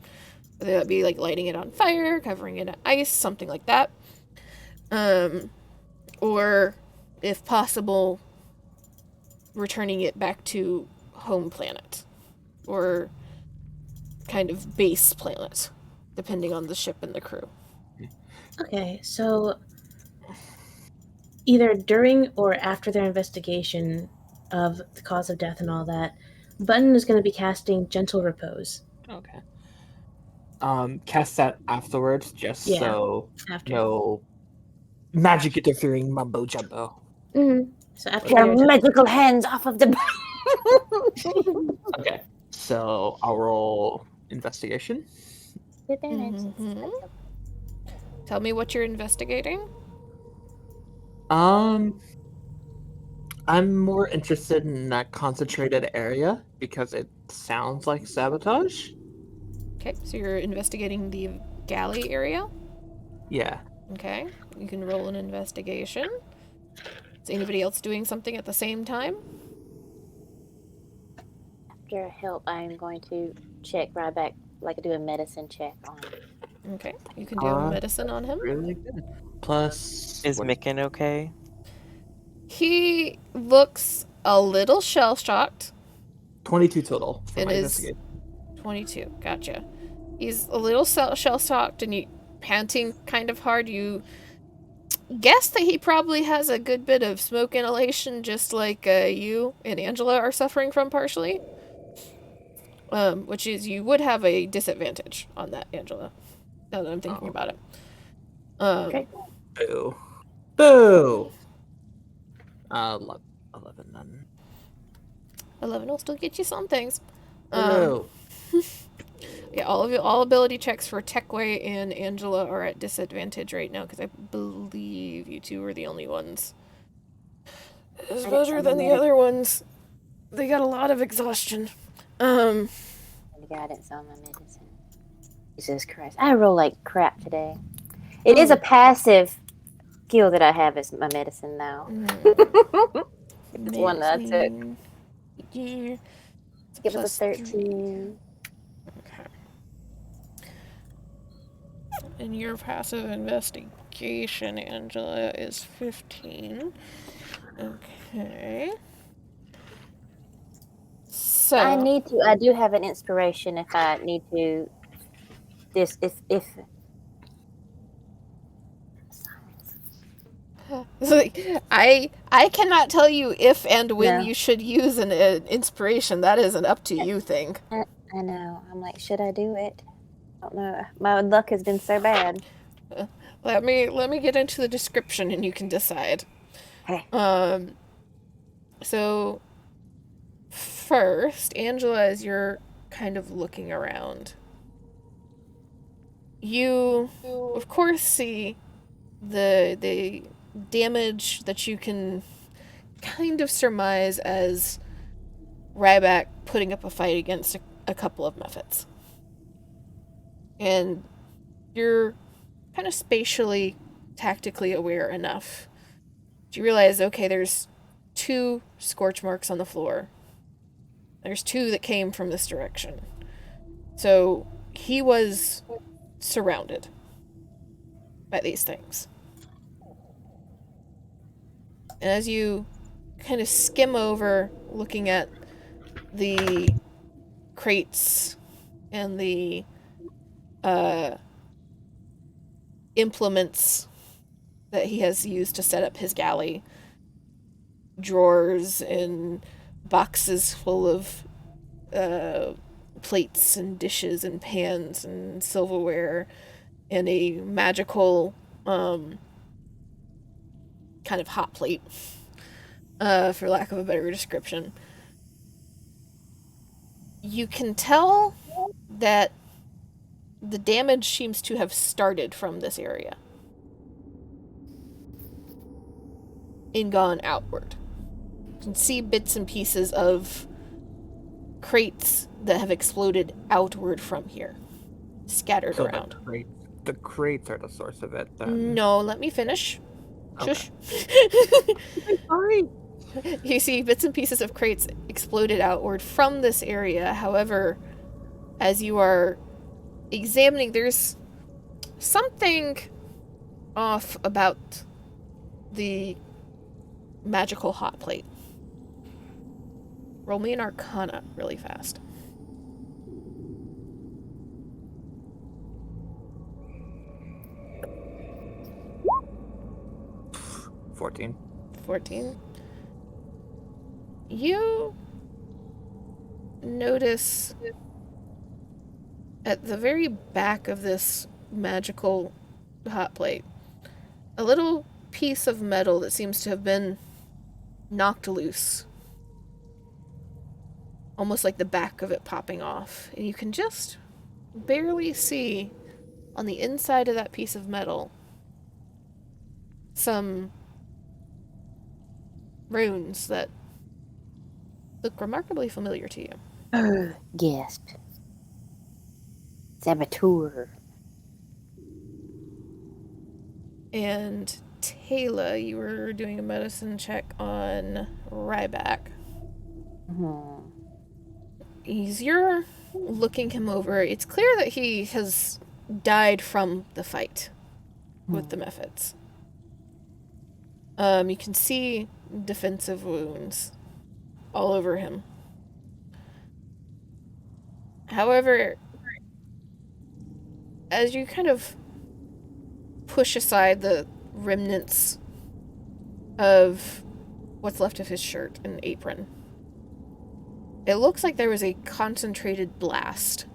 Whether that be like lighting it on fire, covering it in ice, something like that. Or, if possible, returning it back to home planet. Or kind of base planet, depending on the ship and the crew. Okay, so either during or after their investigation of the cause of death and all that, Button is going to be casting Gentle Repose. Okay. Cast that afterwards, just Yeah, so after. no magic interfering mumbo jumbo. Mm-hmm. So after Your your magical hands off of the. Okay. So I'll roll investigation. Mm-hmm. Tell me what you're investigating. I'm more interested in that concentrated area because it sounds like sabotage. Okay, so you're investigating the galley area. Yeah. Okay, you can roll an investigation. Is anybody else doing something at the same time? After help, I am going to check right back, like do a medicine check on him. Okay, you can do a medicine on him. Really good. Plus, Is Micken okay? He looks a little shell-shocked. 22 total for And my is investigation. 22. Gotcha. He's a little shell-shocked and you panting kind of hard. You guess that he probably has a good bit of smoke inhalation, just like you and Angela are suffering from partially. Which is, you would have a disadvantage on that, Angela. Now that I'm thinking about it. Okay. Boo. Boo! 11 then. 11 will still get you some things. Boo! Yeah, all ability checks for Techway and Angela are at disadvantage right now because I believe you two are the only ones. It's better than the other ones. They got a lot of exhaustion. I got it on my medicine. Jesus Christ. I roll like crap today. It is a passive skill that I have as my medicine now. It's one that I took. Yeah. It was a 13. Okay. And your passive investigation, Angela, is 15. Okay. So I do have an inspiration if I need to. If I cannot tell you if and when No. you should use an inspiration. That is an up to you thing. I know. I'm like, should I do it? I don't know. My luck has been so bad. Let me get into the description and you can decide. Okay. So first, Angela, as you're kind of looking around, you of course see the damage that you can kind of surmise as Ryback putting up a fight against a couple of Mephits. And you're kind of spatially, tactically aware enough. You realize, okay, there's 2 scorch marks on the floor. There's 2 that came from this direction. So he was surrounded by these things. And as you kind of skim over, looking at the crates and the implements that he has used to set up his galley, drawers and boxes full of plates and dishes and pans and silverware, and a magical kind of hot plate, for lack of a better description. You can tell that the damage seems to have started from this area and gone outward. You can see bits and pieces of crates that have exploded outward from here, scattered So around. the crates are the source of it, then. No, let me finish. Okay. Shush. Sorry. You see bits and pieces of crates exploded outward from this area. However, as you are examining, there's something off about the magical hot plate. Roll me an Arcana really fast. $14. 14. You notice at the very back of this magical hot plate a little piece of metal that seems to have been knocked loose. Almost like the back of it popping off. And you can just barely see on the inside of that piece of metal some runes that look remarkably familiar to you. Gasp. Saboteur. And Taylor, you were doing a medicine check on Ryback. As you're looking him over, it's clear that he has died from the fight with the Mephits. You can see defensive wounds all over him. However, as you kind of push aside the remnants of what's left of his shirt and apron, it looks like there was a concentrated blast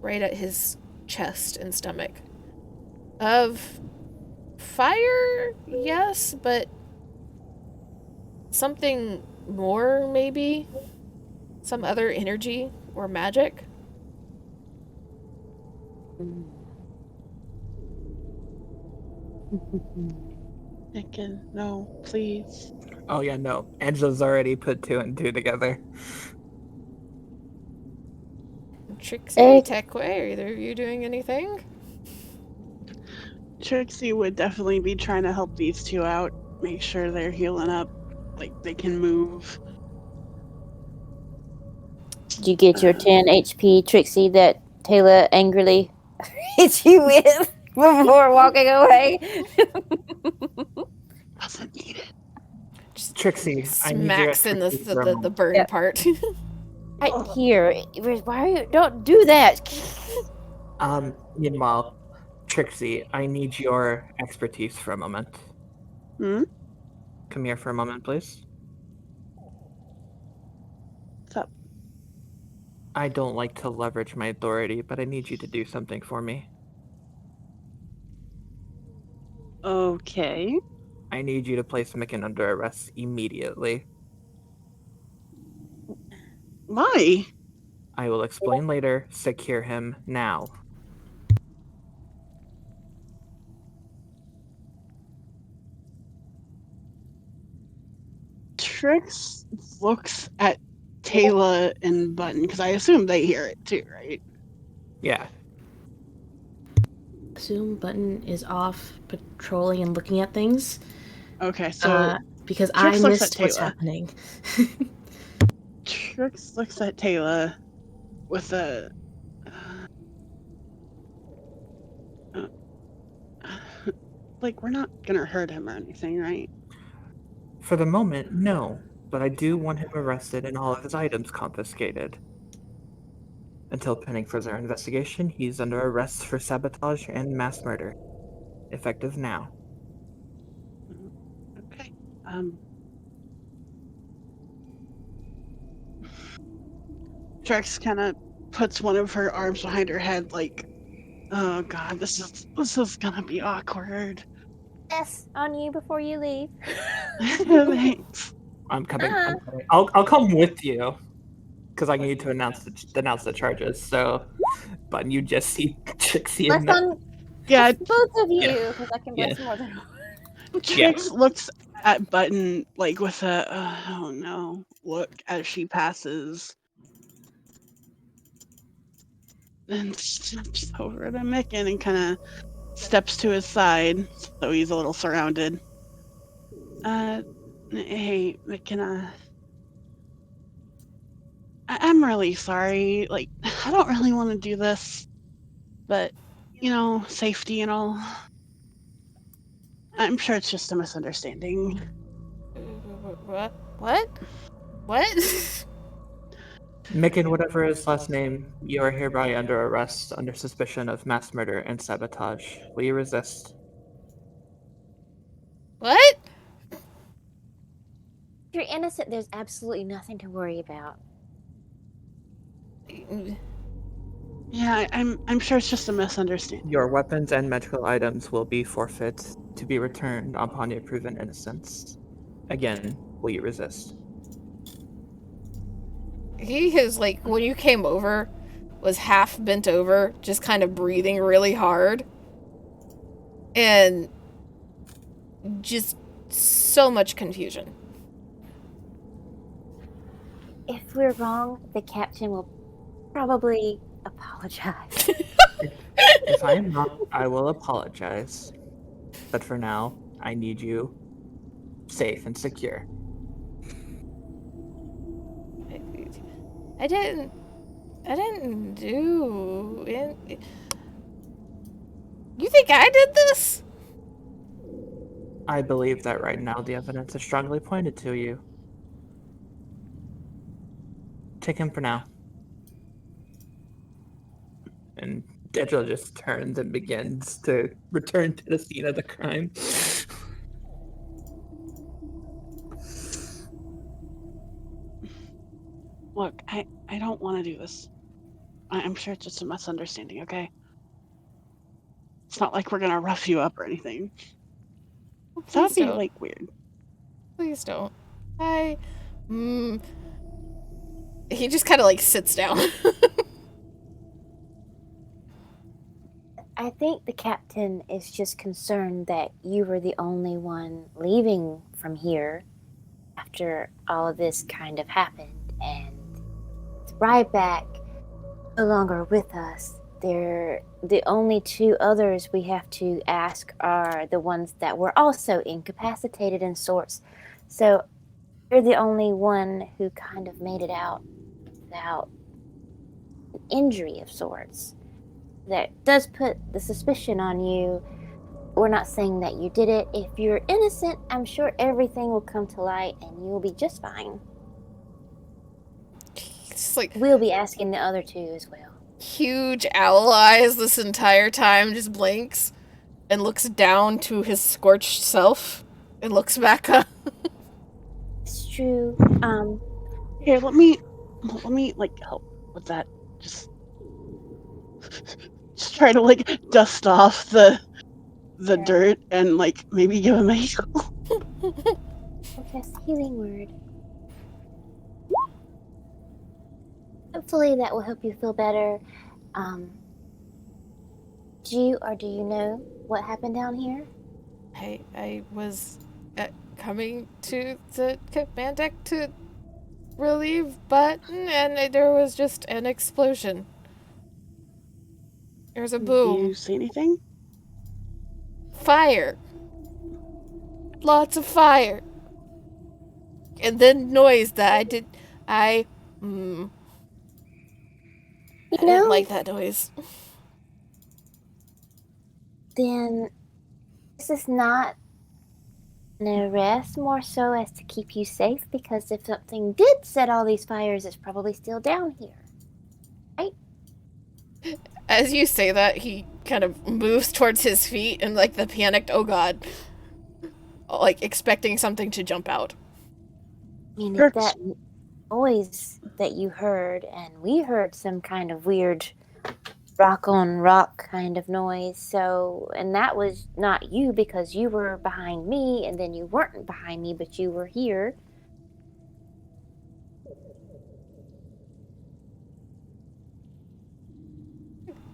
right at his chest and stomach. Of fire, yes, but something more, maybe? Some other energy or magic? Nicken, no, please. Oh yeah, no. Angela's already put 2 and 2 together. Trixie, Tekwe, are either of you doing anything? Trixie would definitely be trying to help these 2 out, make sure they're healing up, like they can move. Did you get your 10 HP, Trixie, that Taylor angrily hit you with before walking away? Doesn't need it. Just Trixie, I need your smacks in expertise for a the moment. burn Yeah. part. Right here. Why are you? Don't do that. Meanwhile, Trixie, I need your expertise for a moment. Hmm? Come here for a moment, please. What's up? I don't like to leverage my authority, but I need you to do something for me. Okay. I need you to place Micken under arrest immediately. Why? I will explain later. Secure him now. Trix looks at Taylor and Button, because I assume they hear it too, right? Yeah. Assume Button is off patrolling and looking at things. Okay, so Because Trix I looks missed at what's Taylor. happening. Trix looks at Taylor with a. Like, we're not gonna hurt him or anything, right? For the moment, no. But I do want him arrested and all of his items confiscated. Until pending further investigation, he's under arrest for sabotage and mass murder. Effective now. Okay. Trix kind of puts one of her arms behind her head, like, oh god, this is gonna be awkward. Yes, on you before you leave. Thanks. I'm coming. I'll come with you because I need to announce the charges. So, but you just see Trixie in Bless the on Yeah, both of you, Yeah. because I can bless more than one. Trix looks at Button like with a oh no look as she passes. And steps over to Micken and kind of steps to his side, so he's a little surrounded. Hey, Micken, I'm really sorry. Like, I don't really want to do this, but, you know, safety and all. I'm sure it's just a misunderstanding. What? What? What? Micken, whatever his last name, you are hereby under arrest under suspicion of mass murder and sabotage. Will you resist? What? If you're innocent, there's absolutely nothing to worry about. Yeah, I'm sure it's just a misunderstanding. Your weapons and medical items will be forfeit to be returned upon your proven innocence. Again, will you resist? He is like, when you came over, was half bent over, just kind of breathing really hard. And just so much confusion. If we're wrong, the captain will probably apologize. If I am not, I will apologize. But for now, I need you safe and secure. I didn't do it. You think I did this? I believe that right now the evidence is strongly pointed to you. Take him for now. And Dedra just turns and begins to return to the scene of the crime. Look, I don't want to do this. I'm sure it's just a misunderstanding, okay? It's not like we're gonna rough you up or anything. Please That'd be don't. like weird. Please don't. He just kind of like sits down. I think the captain is just concerned that you were the only one leaving from here after all of this kind of happened. And Ryback no longer with us. They're the only two others we have to ask are the ones that were also incapacitated in sorts. So you're the only one who kind of made it out without an injury of sorts. That does put the suspicion on you. We're not saying that you did it. If you're innocent, I'm sure everything will come to light and you'll be just fine. It's like We'll be asking the other two as well. huge owl eyes this entire time, just blinks and looks down to his scorched self and looks back up. It's true. Here, let me like help with that. Just try to like dust off the dirt and like maybe give him a heal. Just healing word. Hopefully that will help you feel better. Do you know what happened down here? I was coming to the command deck to relieve Button, and there was just an explosion. There's a boom. Do you see anything? Fire. Lots of fire. And then noise that I I You didn't know, like that noise. then this is not an arrest, more so as to keep you safe, because if something did set all these fires, it's probably still down here. As you say that, he kind of moves towards his feet and like the panicked, oh god, like expecting something to jump out. I mean, if Sure. that noise that you heard, and we heard some kind of weird rock on rock kind of noise, so, and that was not you because you were behind me, and then you weren't behind me, but you were here.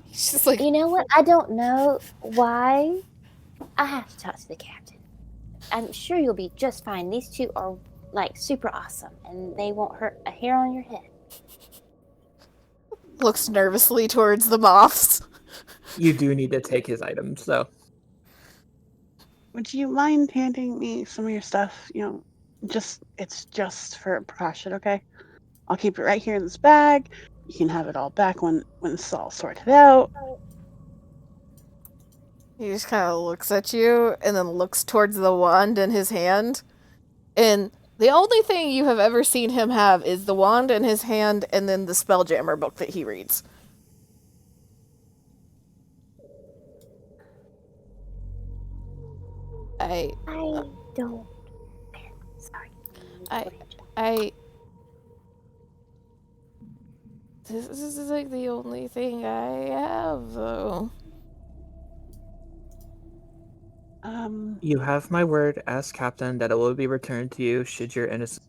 He's just like, You know what? I don't know why. I have to talk to the captain. I'm sure you'll be just fine. These two are like super awesome, and they won't hurt a hair on your head. looks nervously towards the moths. You do need to take his items, though. Would you mind handing me some of your stuff? It's just for precaution, okay? I'll keep it right here in this bag. You can have it all back when it's all sorted out. He just kind of looks at you and then looks towards the wand in his hand. And the only thing you have ever seen him have is the wand in his hand and then the Spelljammer book that he reads. I don't. Sorry. This is like the only thing I have, though. You have my word as captain that it will be returned to you should your innocence.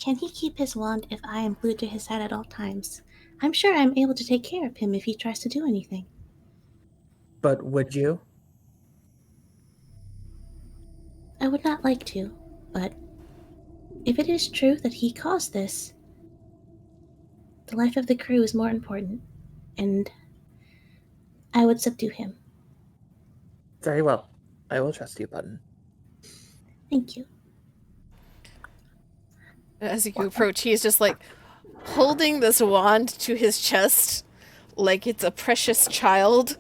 Can he keep his wand if I am glued to his side at all times? I'm sure I'm able to take care of him if he tries to do anything. But would you? I would not like to, but if it is true that he caused this, the life of the crew is more important, and I would subdue him. Very well. I will trust you, Button. Thank you. As you approach, he is just like holding this wand to his chest like it's a precious child.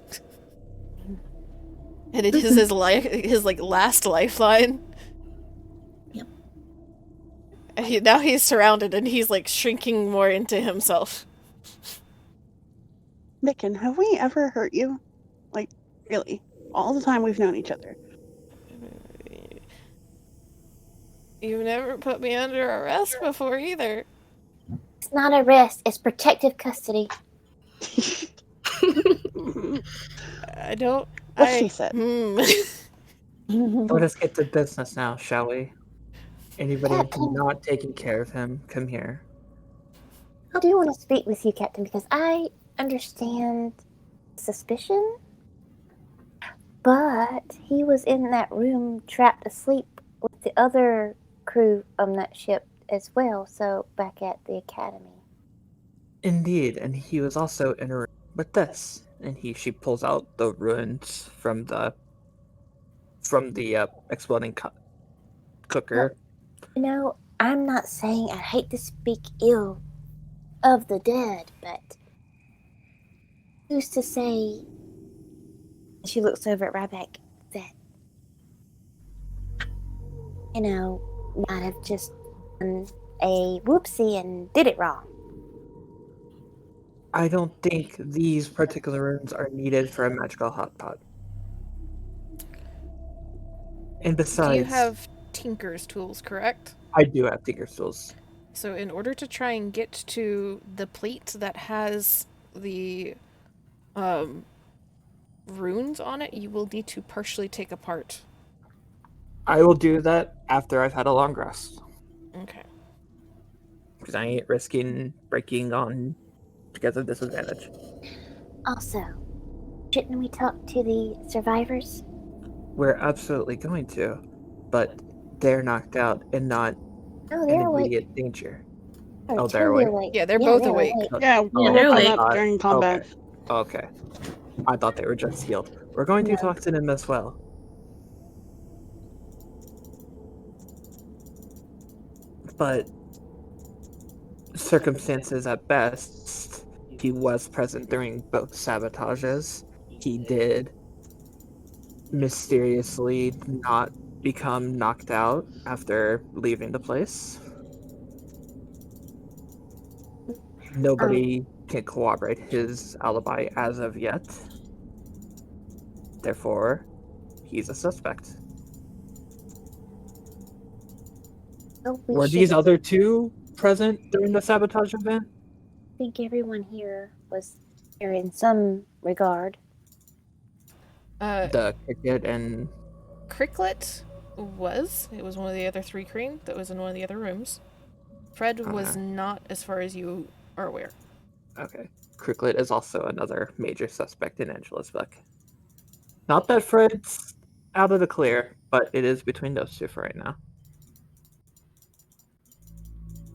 And it is his like last lifeline. Yep. And now he's surrounded and he's like shrinking more into himself. Micken, have we ever hurt you? Like, really? All the time we've known each other. You've never put me under arrest before either. It's not arrest. It's protective custody. I don't. What she said. Let us get to business now, shall we? Anybody Captain. not taking care of him, come here. I do want to speak with you, Captain, because I understand suspicion, but he was in that room trapped asleep with the other crew on that ship as well, so back at the academy. Indeed, and he was also in a room with this. And she pulls out the ruins from the exploding cooker. You know, I'm not saying I hate to speak ill of the dead, but who's to say? She looks over at Ryback that, might have just done a whoopsie and did it wrong. I don't think these particular ruins are needed for a magical hot pot. And besides, You have Tinker's tools, correct? I do have Tinker's tools. So in order to try and get to the plate that has the runes on it, you will need to partially take apart. I will do that after I've had a long rest. Okay. Because I ain't risking breaking on because of disadvantage. Also, shouldn't we talk to the survivors? We're absolutely going to, but they're knocked out and not No, in they're awake. immediate danger. They're Oh, they're totally awake? Yeah, they're both awake. Yeah, Oh, we they're woke them awake. up during combat. Okay. I thought they were just healed. We're going to No. talk to them as well. But circumstances at best, he was present during both sabotages. He did mysteriously not become knocked out after leaving the place. Nobody can corroborate his alibi as of yet. Therefore, he's a suspect. We Were should these other two present during the sabotage event? think everyone here was here in some regard. The cricket and Cricklet was. It was one of the other 3 Kreen that was in one of the other rooms. Fred was Okay. not, as far as you are aware. Okay. Cricklet is also another major suspect in Angela's book. Not that Fred's out of the clear, but it is between those two for right now.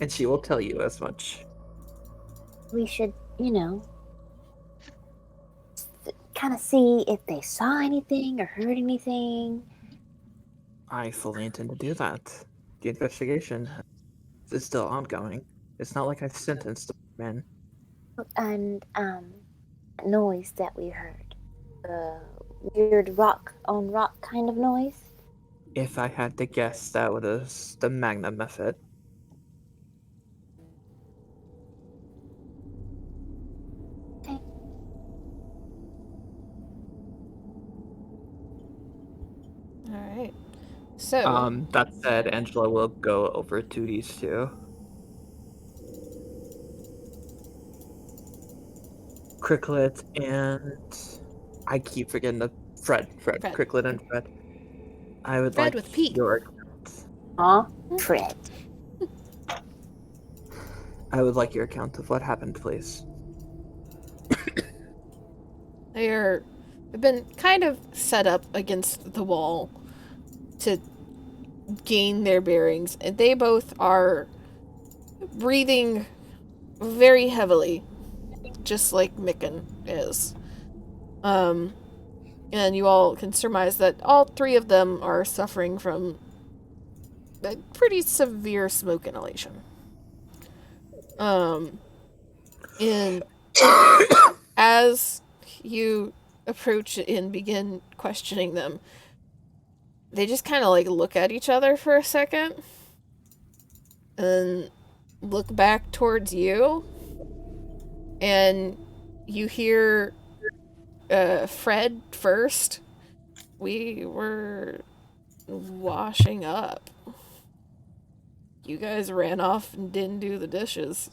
And she will tell you as much. We should, kind of see if they saw anything or heard anything. I fully intend to do that. The investigation is still ongoing. It's not like I've sentenced the man. And noise that we heard, weird rock on rock kind of noise. If I had to guess, that was the Magna method. Okay. Alright. So, That said, Angela will go over to these two. Cricklet and I keep forgetting the Fred. Cricklet and Fred. I would Fred like with P. your Fred. I would like your account of what happened, please. They've been kind of set up against the wall to gain their bearings, and they both are breathing very heavily, just like Micken is. And you all can surmise that all 3 of them are suffering from a pretty severe smoke inhalation. And as you approach and begin questioning them, they just kind of like look at each other for a second and look back towards you, and you hear Fred first. We were washing up. You guys ran off and didn't do the dishes.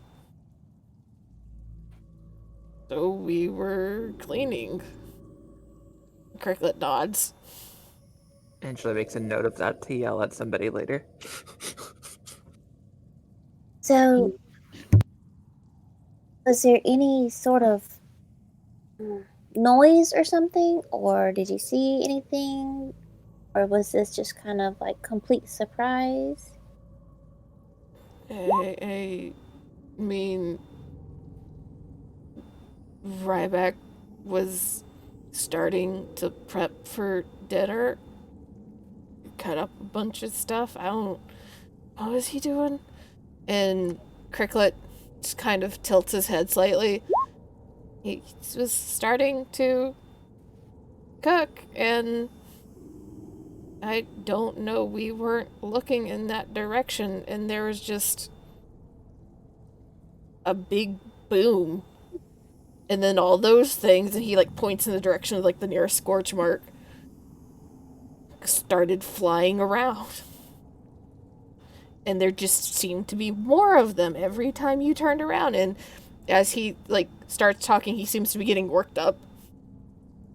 So we were cleaning. Cricklet nods. Angela makes a note of that to yell at somebody later. So, was there any sort of noise or something, or did you see anything, or was this just kind of like complete surprise? I mean, Ryback was starting to prep for dinner. Cut up a bunch of stuff. What was he doing? And Cricklet just kind of tilts his head slightly. He was starting to cook, and I don't know, we weren't looking in that direction, and there was just a big boom. And then all those things, and he like points in the direction of like the nearest scorch mark, started flying around. And there just seemed to be more of them every time you turned around. And as he like starts talking, he seems to be getting worked up.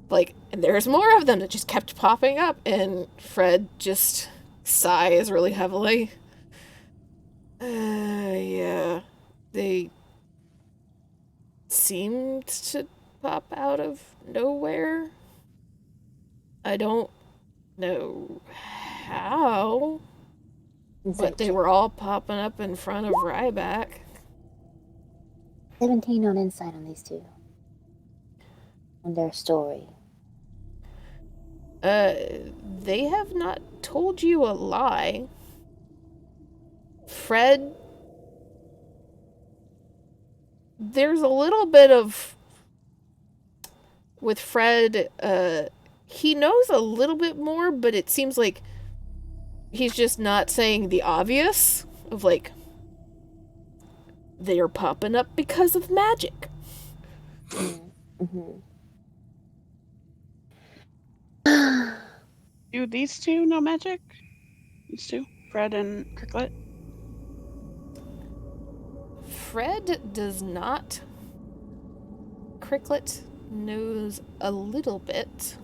Like, and there's more of them that just kept popping up. And Fred just sighs really heavily. Yeah. They seemed to pop out of nowhere. I don't know how, but they were all popping up in front of Ryback. 17 on insight on these two. On their story. They have not told you a lie. Fred, there's a little bit of... With Fred, he knows a little bit more, but it seems like he's just not saying the obvious of, like, they're popping up because of magic. Mm-hmm. Do these two know magic? These two? Fred and Cricklet? Fred does not. Cricklet knows a little bit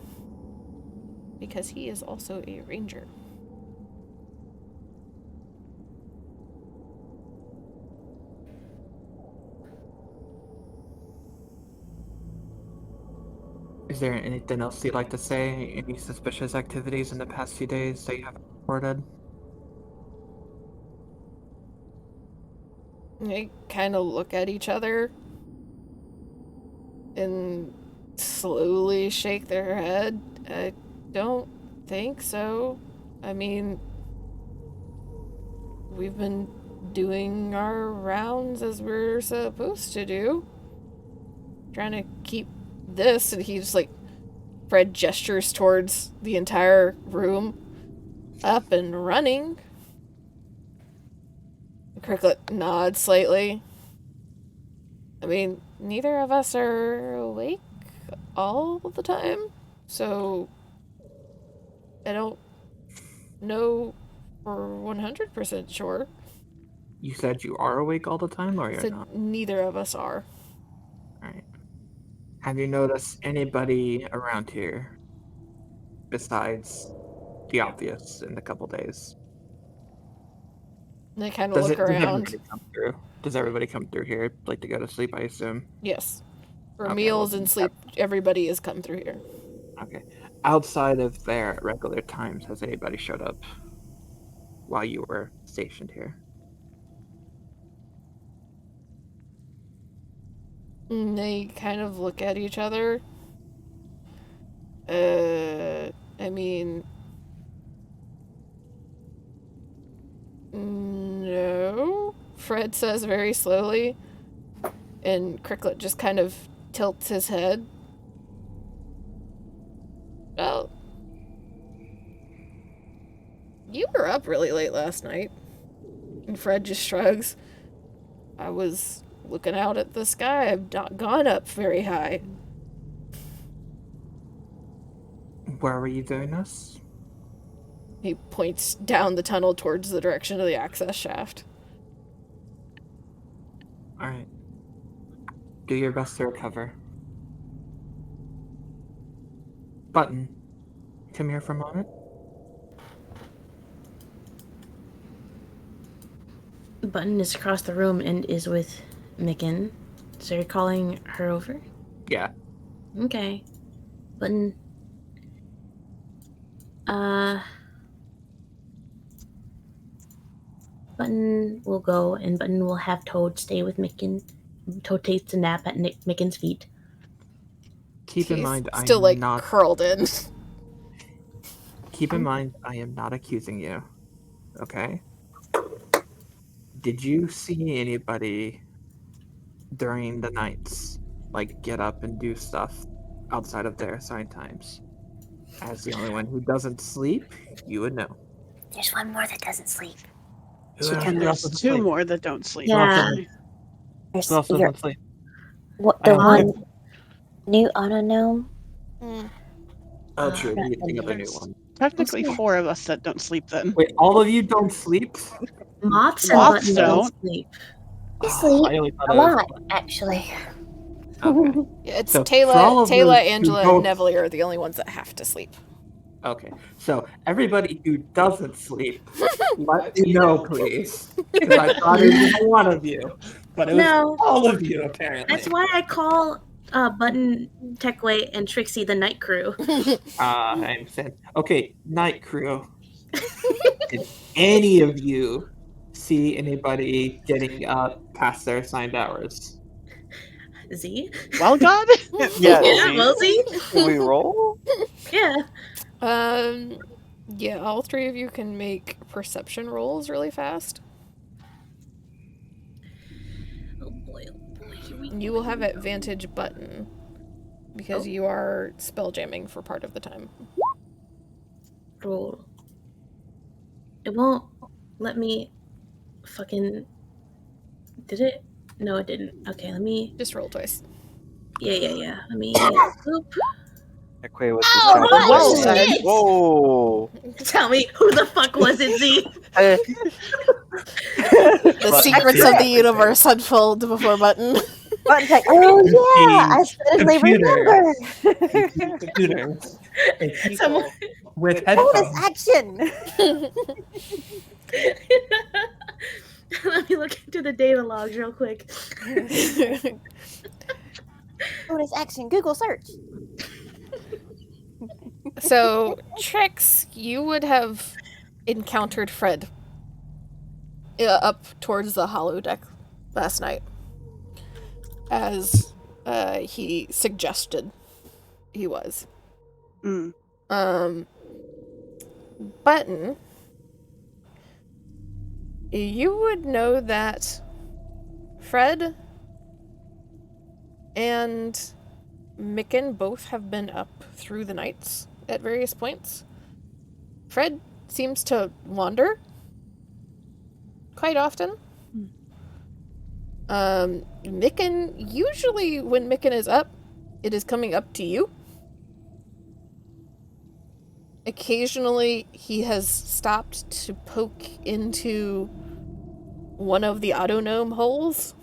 because he is also a ranger. Is there anything else you'd like to say? Any suspicious activities in the past few days that you haven't reported? They kind of look at each other and slowly shake their head. I don't think so. I mean, we've been doing our rounds as we're supposed to do. Trying to keep this, and he just, like, Fred gestures towards the entire room up and running. Cricklet nods slightly. I mean, neither of us are awake all the time, so I don't know for 100% sure. You said you are awake all the time, or you're So not? neither of us are. Alright. Have you noticed anybody around here besides the obvious in a couple days? And they kind of look Does around. everybody come through? Does everybody come through here, like, to go to sleep, I assume? Yes. For Okay, meals well, and sleep, everybody has come through here. Okay. Outside of their regular times, has anybody showed up while you were stationed here? And they kind of look at each other. I mean... No, Fred says very slowly, and Cricklet just kind of tilts his head. Well, you were up really late last night. And Fred just shrugs. I was looking out at the sky. I've not gone up very high. Where were you doing this? He points down the tunnel towards the direction of the access shaft. Alright. Do your best to recover. Button, come here for a moment. Button is across the room and is with Micken. So you're calling her over? Yeah. Okay. Button. Button will go, and Button will have Toad stay with Micken. Toad takes a nap at Micken's feet. Keep in He's mind, still, I'm like, not. curled in. Keep in mind, I am not accusing you. Okay? Did you see anybody during the nights, like, get up and do stuff outside of their assigned times? As the only one who doesn't sleep, you would know. There's one more that doesn't sleep. And there's two more that don't sleep. Yeah. actually. There's Who else your, doesn't sleep? what, I the don't one know. new auto gnome. Oh, true. Not The other new There's one. technically Yeah. 4 of us that don't sleep then. Wait, all of you don't sleep? Moths and Moths Button don't don't. sleep. We I sleep only thought a it was- lot, actually. Okay. Yeah, it's So, for all of Taylor, those who Angela, don't- and Neville are the only ones that have to sleep. Okay. So everybody who doesn't sleep, let me know, please. Because I thought it was one of you, but it was No. all of you apparently. That's why I call Button, Techway, and Trixie the night crew. I understand. Okay, night crew. Did any of you see anybody getting up past their assigned hours? Z? Well, God? Yeah, Yeah, Z, well, Z? can we roll? Yeah. Yeah, all three of you can make perception rolls really fast. Oh boy, here we go. You will have advantage button because you are spell jamming for part of the time. Roll. It won't let me fucking... Did it? No, it didn't. Okay, let me... Just roll twice. Yeah. Let me... Oop. Takwe was Oh, distracted. well said. shit! Whoa! Tell me, who the fuck was it, Z? The Button secrets sees of the everything. universe unfold before button. Button's like, oh yeah, I suddenly Computer. remember. Computers. And people Someone... with Bonus headphones. action. Let me look into the data logs real quick. Bonus action. Google search. So, Trix, you would have encountered Fred up towards the hollow deck last night, as he suggested he was. Mm. Button, you would know that Fred and Micken both have been up through the nights at various points. Fred seems to wander quite often. Micken, usually when Micken is up, it is coming up to you. Occasionally, he has stopped to poke into one of the auto-gnome holes,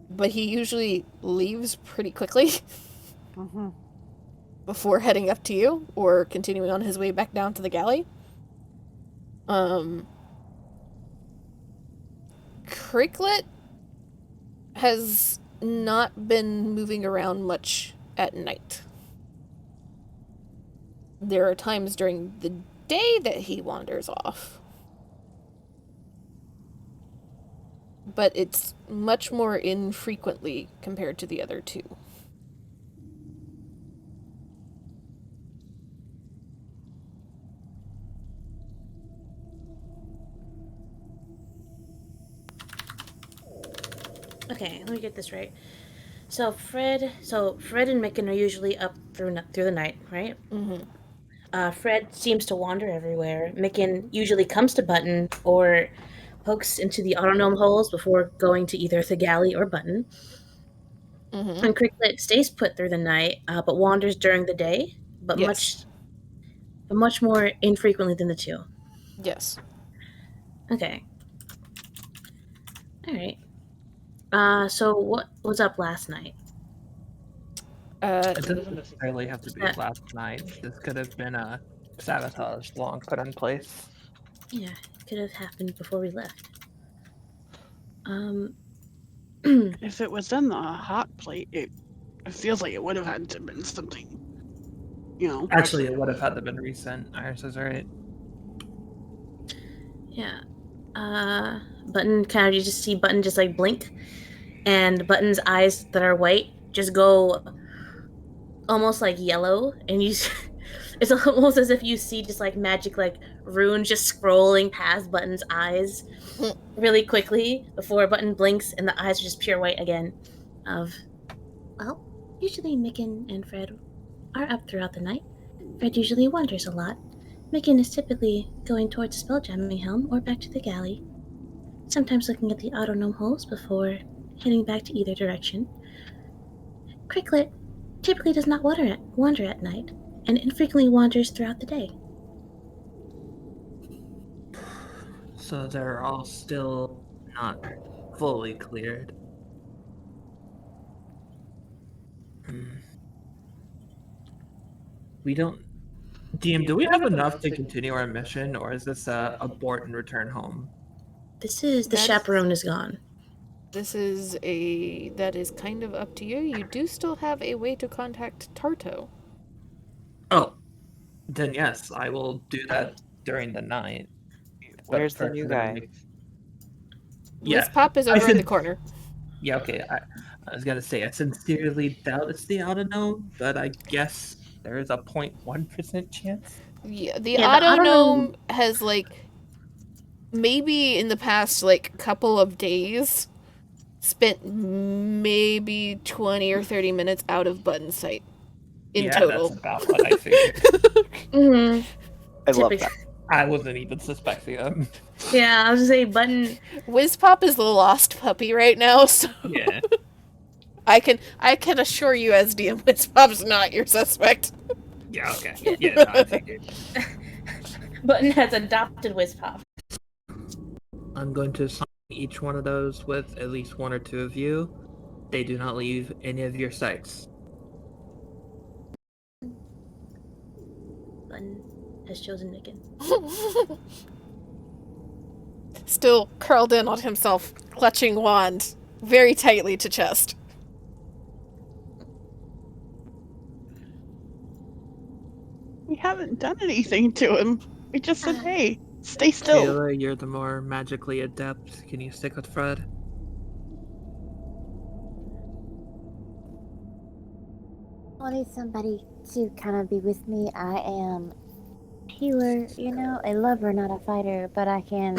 but he usually leaves pretty quickly before heading up to you or continuing on his way back down to the galley. Cricklet has not been moving around much at night. There are times during the day that he wanders off. But it's much more infrequently compared to the other two. Okay, let me get this right. So Fred and Micken are usually up through the night, right? Mm-hmm. Fred seems to wander everywhere. Micken usually comes to Button or pokes into the auto-gnome holes before going to either the galley or Button. Mm-hmm. And Cricklet stays put through the night, but wanders during the day, but Yes. much more infrequently than the two. Yes. Okay. All right. So what was up last night? It doesn't necessarily have to be Uh, last night. This could have been a sabotage long put in place. Yeah, it could have happened before we left. If it was in the hot plate, it feels like it would have had to have been something, you know. Actually, it would have had to been recent. Iris is right. Yeah. Button kind of, you just see Button just like blink, and Button's eyes that are white just go almost like yellow, and it's almost as if you see just like magic like runes just scrolling past Button's eyes really quickly before Button blinks and the eyes are just pure white again. Well, usually Micken and Fred are up throughout the night. Fred usually wanders a lot. Micken is typically going towards the Spelljamming Helm or back to the galley, sometimes looking at the auto-gnome holes before heading back to either direction. Cricklet typically does not wander at night, and infrequently wanders throughout the day. So they're all still not fully cleared. We don't... DM, do we have enough to continue our mission, or is this a abort and return home? This is the That's- chaperone is gone. That is kind of up to you. You do still have a way to contact Tarto. Oh, then yes, I will do that during the night. Where's But the new first, guy? Liz Pop is over in the corner. Yeah, okay. I was gonna say I sincerely doubt it's the auto-gnome, but I guess there is a 0.1% chance. Yeah, the Yeah, the auto auto gnome gnome- has like maybe in the past like couple of days spent maybe 20 or 30 minutes out of button sight in Yeah, total. that's about what I figured. Mhm. I love Typically. that. I wasn't even suspecting him. Yeah, I was gonna say Button. Whizpop is the lost puppy right now, so Yeah. I can assure you as DM Whizpop's not your suspect. Yeah, okay. Yeah, no, I figured. Button has adopted Whizpop. I'm going to assign each one of those with at least one or two of you. They do not leave any of your sights. Button has chosen Nicken. Still curled in on himself, clutching wand very tightly to chest. We haven't done anything to him. We just said, hey, stay still. Taylor, you're the more magically adept. Can you stick with Fred? I need somebody to kind of be with me. I am a healer, a lover, not a fighter, but I can,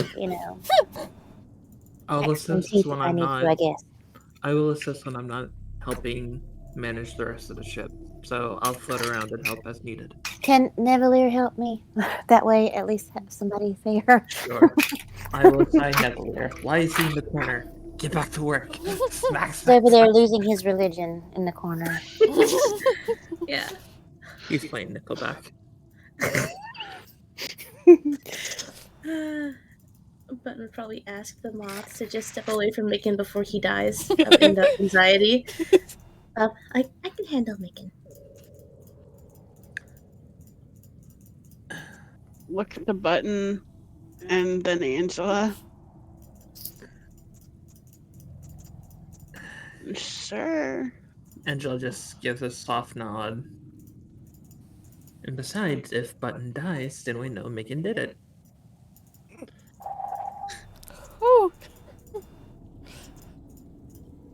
I'll hack some assist teeth when if I I'm need not. to, I guess. I will assist when I'm not helping manage the rest of the ship. So I'll float around and help as needed. Can Nevalier help me? That way, at least have somebody there. Sure. I will assign Neville. Why is he in the corner? Get back to work. Smack, He's smack, over there smack. losing his religion in the corner. Yeah. He's playing Nickelback. Button would probably ask the moth to just step away from Nicken before he dies of anxiety. I can handle Nicken. Look at the button and then Angela. Sure. Angela just gives a soft nod. And besides, if Button dies, then we know Micken did it. Whew.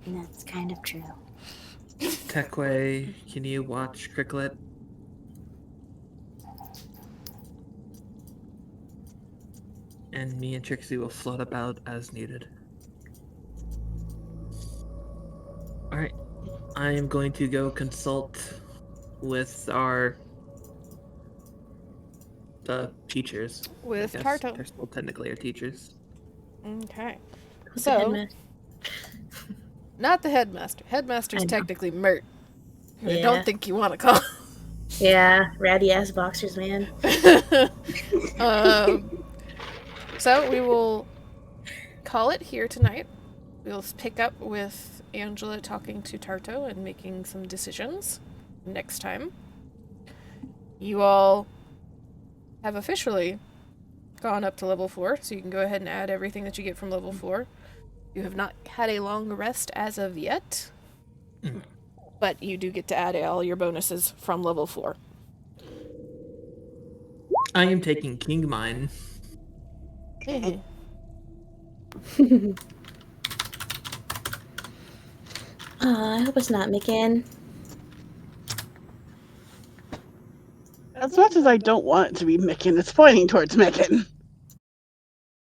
And that's kind of true. Tekwe, can you watch Cricklet? And me and Trixie will float about as needed. Alright. I am going to go consult with our teachers. With I guess Tarto. they're still technically our teachers. Okay. With the So, headmaster. not the headmaster. Headmaster's I know. technically Mert. Who I Yeah. don't think you want to call. Yeah, ratty ass boxers, man. So we will call it here tonight. We'll pick up with Angela talking to Tarto and making some decisions next time. You all have officially gone up to level 4, so you can go ahead and add everything that you get from level 4. You have not had a long rest as of yet, but you do get to add all your bonuses from level 4. I am taking King Mine. I hope it's not Micken. As much as I don't want it to be Micken, it's pointing towards Micken.